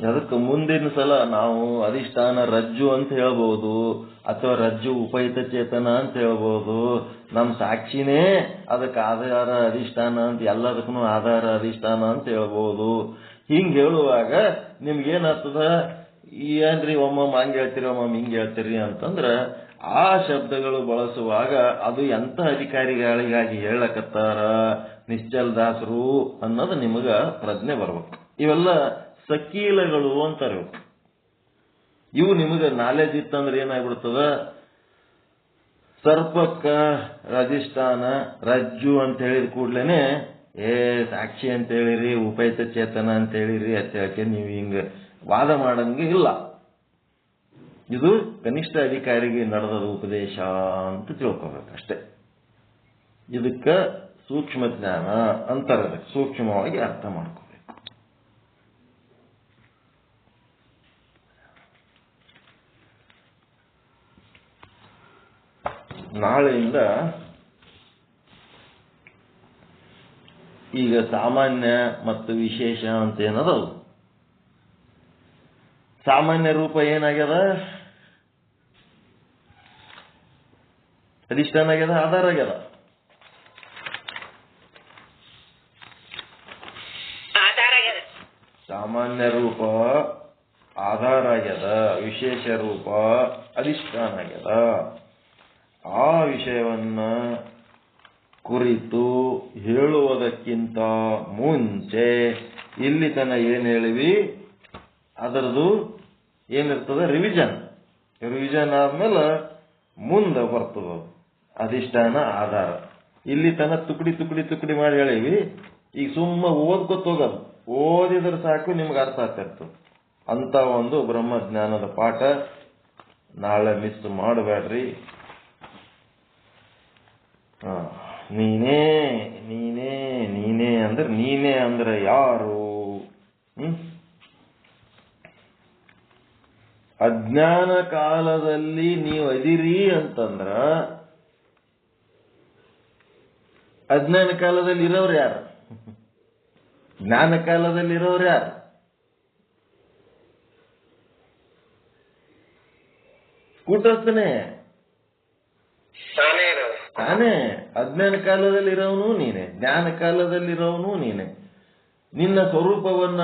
ಅದಕ್ಕೆ ಮುಂದಿನ ಸಲ ನಾವು ಅಧಿಷ್ಠಾನ ರಜ್ಜು ಅಂತ ಹೇಳ್ಬಹುದು, ಅಥವಾ ರಜ್ಜು ಉಪಹಿತ ಚೇತನ ಅಂತ ಹೇಳ್ಬೋದು. ನಮ್ಮ ಸಾಕ್ಷಿನೇ ಅದಕ್ಕೆ ಆಧಾರ ಅಧಿಷ್ಠಾನ ಅಂತ, ಎಲ್ಲದಕ್ಕೂ ಆಧಾರ ಅಧಿಷ್ಠಾನ ಅಂತ ಹೇಳ್ಬೋದು. ಹಿಂಗೆ ಹೇಳುವಾಗ ನಿಮ್ಗೇನಾಗ್ತದ, ಏನ್ರಿ ಒಮ್ಮೊಮ್ಮೆ ಹಂಗೆ ಹೇಳ್ತೀರಿ ಒಮ್ಮೊಮ್ಮೆ ಹಿಂಗೆ ಹೇಳ್ತೀರಿ ಅಂತಂದ್ರೆ ಆ ಶಬ್ದಗಳು ಬಳಸುವಾಗ ಅದು ಎಂಥ ಅಧಿಕಾರಿಗಳಿಗಾಗಿ ಹೇಳಕತ್ತಾರ ನಿಶ್ಚಲ್ ದಾಸರು ಅನ್ನೋದು ನಿಮಗೆ ಪ್ರಜ್ಞೆ ಬರ್ಬೇಕು. ಇವೆಲ್ಲ ಸಕೀಲಗಳು ಅಂತಾರೆ. ಇವು ನಿಮಗೆ ನಾಲೆಜ್ ಇತ್ತಂದ್ರೆ ಏನಾಗ್ಬಿಡ್ತದ, ಸರ್ಪಕ್ಕ ಅಧಿಷ್ಠಾನ ರಜ್ಜು ಅಂತ ಹೇಳಿದ ಕೂಡ್ಲೇನೆ ಸಾಕ್ಷಿ ಅಂತ ಹೇಳಿರಿ, ಉಪಹಿತ ಚೇತನ ಅಂತ ಹೇಳಿರಿ ಅಂತ ಹೇಳಕ್ಕೆ ನೀವು ಹಿಂಗೆ ವಾದ ಮಾಡಂಗೆ ಇಲ್ಲ. ಇದು ಕನಿಷ್ಠ ಅಧಿಕಾರಿಗೆ ನಡೆದ ಉಪದೇಶ ಅಂತ ತಿಳ್ಕೋಬೇಕಷ್ಟೆ. ಇದಕ್ಕೆ ಸೂಕ್ಷ್ಮ ಜ್ಞಾನ ಅಂತಾರೆ, ಸೂಕ್ಷ್ಮವಾಗಿ ಅರ್ಥ ಮಾಡ್ಕೋಬೇಕು. ನಾಳೆಯಿಂದ ಈಗ ಸಾಮಾನ್ಯ ಮತ್ತು ವಿಶೇಷ ಅಂತ ಏನದವು, ಸಾಮಾನ್ಯ ರೂಪ ಏನಾಗ್ಯದ, ಅಧಿಷ್ಠಾನ ಆಗ್ಯದ, ಆಧಾರ ಆಗ್ಯದ. ಸಾಮಾನ್ಯ ರೂಪ ಆಧಾರ ಆಗ್ಯದ, ವಿಶೇಷ ರೂಪ ಅಧಿಷ್ಠಾನ ಆಗ್ಯದ. ಆ ವಿಷಯವನ್ನ ಕುರಿತು ಹೇಳುವುದಕ್ಕಿಂತ ಮುಂಚೆ ಇಲ್ಲಿ ತನ ಏನ್ ಹೇಳಿವಿ ಅದರದು ಏನಿರ್ತದೆ, ರಿವಿಷನ್ ಆದ್ಮೇಲೆ ಮುಂದೆ ಬರ್ತದ ಅಧಿಷ್ಠಾನ ಆಧಾರ. ಇಲ್ಲಿ ತನ ತುಕಡಿ ಮಾಡಿ ಹೇಳಿವಿ. ಈಗ ಸುಮ್ಮ ಓದ್ಕೊತ ಹೋಗೋದು, ಓದಿದ್ರೆ ಸಾಕು ನಿಮ್ಗೆ ಅರ್ಥ ಆಗ್ತಿರ್ತದೆ. ಅಂತ ಒಂದು ಬ್ರಹ್ಮಜ್ಞಾನದ ಪಾಠ ನಾಳೆ ಮಿಸ್ ಮಾಡಬೇಡ್ರಿ. ನೀನೇ ನೀನೇ ನೀನೇ ಅಂದ್ರೆ ನೀನೇ ಅಂದ್ರೆ ಯಾರು? ಅಜ್ಞಾನ ಕಾಲದಲ್ಲಿ ನೀವು ಅದಿರಿ ಅಂತಂದ್ರ ಅಜ್ಞಾನ ಕಾಲದಲ್ಲಿ ಇರೋರು ಯಾರು? ಜ್ಞಾನ ಕಾಲದಲ್ಲಿ ಇರೋರು ಯಾರು? ಕೂಟಸ್ಥನೇ ತಾನೇ. ಅಜ್ಞಾನ ಕಾಲದಲ್ಲಿ ಇರೋವನು ನೀನೆ, ಜ್ಞಾನ ಕಾಲದಲ್ಲಿರೋವನು ನೀನೆ. ನಿನ್ನ ಸ್ವರೂಪವನ್ನ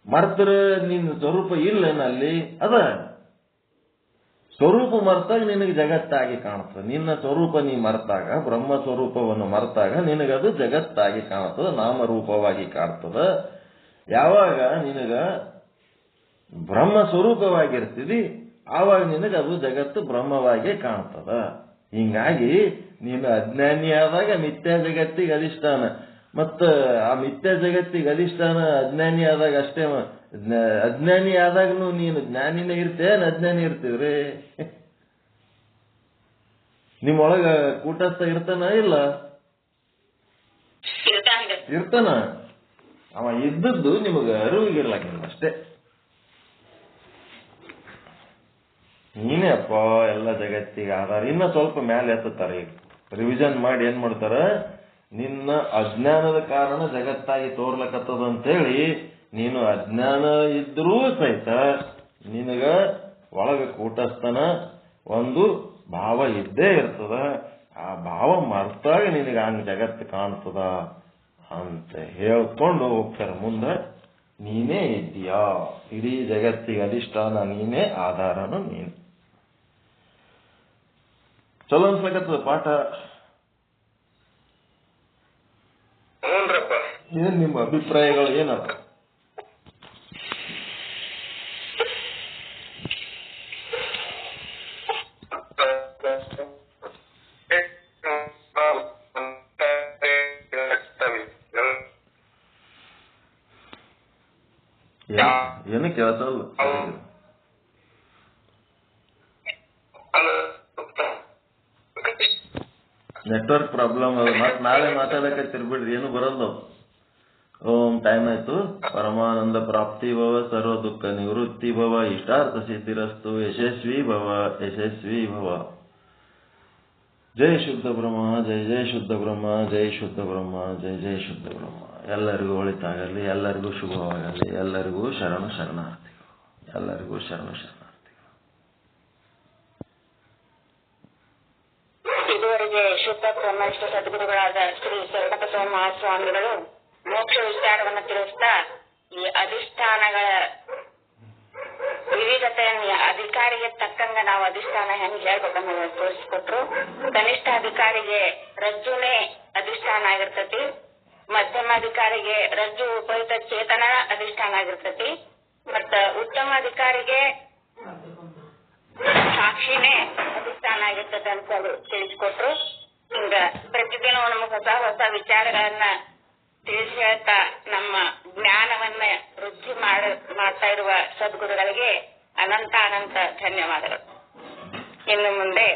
ಮರ್ತರೆ ನಿನ್ನ ಸ್ವರೂಪ ಇಲ್ಲೇನಲ್ಲಿ ಅದ. ಸ್ವರೂಪ ಮರ್ತಾಗ ನಿನಗೆ ಜಗತ್ತಾಗಿ ಕಾಣುತ್ತದೆ. ನಿನ್ನ ಸ್ವರೂಪ ನೀ ಮರ್ತಾಗ, ಬ್ರಹ್ಮ ಸ್ವರೂಪವನ್ನು ಮರ್ತಾಗ ನಿನಗದು ಜಗತ್ತಾಗಿ ಕಾಣುತ್ತದೆ, ನಾಮರೂಪವಾಗಿ ಕಾಣ್ತದ. ಯಾವಾಗ ನಿನಗ ಬ್ರಹ್ಮ ಸ್ವರೂಪವಾಗಿರ್ತೀವಿ ಆವಾಗ ನಿನಗೆ ಅದು ಜಗತ್ತು ಬ್ರಹ್ಮವಾಗಿ ಕಾಣ್ತದ. ಹಿಂಗಾಗಿ ನೀನು ಅಜ್ಞಾನಿ ಆದಾಗ ಮಿಥ್ಯಾ ಜಗತ್ತಿಗೆ ಅಧಿಷ್ಠಾನ, ಮತ್ತ ಆ ಮಿಥ್ಯಾ ಜಗತ್ತಿಗೆ ಅಧಿಷ್ಠಾನ ಅಜ್ಞಾನಿ ಆದಾಗ ಅಷ್ಟೇ. ಅಜ್ಞಾನಿ ಆದಾಗನು ನೀನು ಜ್ಞಾನಿನೇ ಇರ್ತೇನ್ ಅಜ್ಞಾನಿ ಇರ್ತೀವ್ರಿ? ನಿಮ್ಮೊಳಗ ಕೂಟಸ್ಥ ಇರ್ತಾನ ಇಲ್ಲ? ಇರ್ತಾನ. ಅವ ಇದ್ದದ್ದು ನಿಮಗ ಅರಿವಿಗಿರ್ಲಾಕಿಲ್ಲ ಅಷ್ಟೇ. ನೀನೇ ಅಪ್ಪ ಎಲ್ಲ ಜಗತ್ತಿಗೆ ಆಧಾರ. ಇನ್ನ ಸ್ವಲ್ಪ ಮೇಲೆ ಎತ್ತುತ್ತಾರೆ. ಈಗ ರಿವಿಷನ್ ಮಾಡಿ ಏನ್ ಮಾಡ್ತಾರ, ನಿನ್ನ ಅಜ್ಞಾನದ ಕಾರಣ ಜಗತ್ತಾಗಿ ತೋರ್ಲಕತ್ತದ ಅಂತೇಳಿ ನೀನು ಅಜ್ಞಾನ ಇದ್ರೂ ಸಹಿತ ನಿನಗ ಒಳಗ ಕೂಟಸ್ಥನ ಒಂದು ಭಾವ ಇದ್ದೇ ಇರ್ತದ. ಆ ಭಾವ ಮರ್ತಾಗ ನಿನಗ ಹಂಗ ಜಗತ್ತು ಕಾಣ್ತದ ಅಂತ ಹೇಳ್ಕೊಂಡು ಹೋಗ್ತಾರ. ಮುಂದೆ ನೀನೇ ಇದ್ದೀಯಾ, ಇಡೀ ಜಗತ್ತಿಗೆ ಅಧಿಷ್ಠಾನ ನೀನೇ, ಆಧಾರನು ನೀನು. ಚಲೋ ಅನ್ಸ್ಲಕತ್ತದ ಪಾಠ. ಏನ್ ನಿಮ್ಮ ಅಭಿಪ್ರಾಯಗಳು ಏನಪ್ಪ? ಏನು ಕೇಳ್ತಲ್ಲ, ನೆಟ್ವರ್ಕ್ ಪ್ರಾಬ್ಲಮ್ ಅದು. ಮತ್ತೆ ನಾಳೆ ಮಾತಾಡಕ್ಕೆ ತಿರ್ಬಿಡ್ರಿ, ಏನು ಬರಲ್ಲ. ಓಂ ಟೈಮ್ ಆಯ್ತು. ಪರಮಾನಂದ ಪ್ರಾಪ್ತಿ ಭವ, ಸರ್ವ ದುಃಖ ನಿವೃತ್ತಿ ಭವ, ಇಷ್ಟಾರ್ಥ ಸಿದ್ಧಿರಸ್ತು, ಯಶಸ್ವಿ ಭವ, ಯಶಸ್ವಿ ಭವ. ಜೈ ಶುದ್ಧ ಬ್ರಹ್ಮ, ಜೈ ಜೈ ಶುದ್ಧ ಬ್ರಹ್ಮ, ಜೈ ಶುದ್ಧ ಬ್ರಹ್ಮ, ಜೈ ಜೈ ಶುದ್ಧ ಬ್ರಹ್ಮ. ಎಲ್ಲರಿಗೂ ಒಳಿತಾಗಲಿ, ಎಲ್ಲರಿಗೂ ಶುಭವಾಗಲಿ, ಎಲ್ಲರಿಗೂ ಶರಣಾರ್ಥಿಗಳು, ಎಲ್ಲರಿಗೂ ಶರಣಾರ್ಥಿಗಳು. ಇದುವರೆಗೆ ಶುದ್ಧ ಬ್ರಹ್ಮನಿಷ್ಠ ಸದ್ಗುರುಗಳಾದ ಶ್ರೀ ಶರಣಬಸವ ಮಹಾಸ್ವಾಮಿಗಳು ಮೋಕ್ಷ ವಿಚಾರವನ್ನು ತಿಳಿಸ್ತಾ ಈ ಅಧಿಷ್ಠಾನಗಳ ವಿವಿಧತೆಯನ್ನು ಅಧಿಕಾರಿಗೆ ತಕ್ಕಂಗ ನಾವು ಅಧಿಷ್ಠಾನ ಹೆಂಗ್ ಹೇಳ್ಬೇಕನ್ನೋದನ್ನ ತೋರಿಸ್ಕೊಟ್ರು. ಕನಿಷ್ಠ ಅಧಿಕಾರಿಗೆ ರಜ್ಜುನೇ ಅಧಿಷ್ಠಾನ ಆಗಿರ್ತತಿ, ಮಧ್ಯಮ ಅಧಿಕಾರಿಗೆ ರಜ್ಜು ಉಪಯುಕ್ತ ಚೇತನ ಅಧಿಷ್ಠಾನ ಆಗಿರ್ತತಿ, ಮತ್ತ ಉತ್ತಮ ಅಧಿಕಾರಿಗೆ ಸಾಕ್ಷಿನೇ ಅಧಿಷ್ಠಾನ ಆಗಿರ್ತದೆ ಅಂತ ತಿಳಿಸ್ಕೊಟ್ರು. ಹಿಂಗ ಪ್ರತಿದಿನ ನಮಗೆ ಹೊಸ ಹೊಸ ವಿಚಾರಗಳನ್ನ ತಿಳಿಸಿ ಹೇಳ್ತಾ ನಮ್ಮ ಜ್ಞಾನವನ್ನ ವೃದ್ಧಿ ಮಾಡ್ತಾ ಇರುವ ಸದ್ಗುರುಗಳಿಗೆ ಅನಂತ ಧನ್ಯವಾದಗಳು. ಇನ್ನು ಮುಂದೆ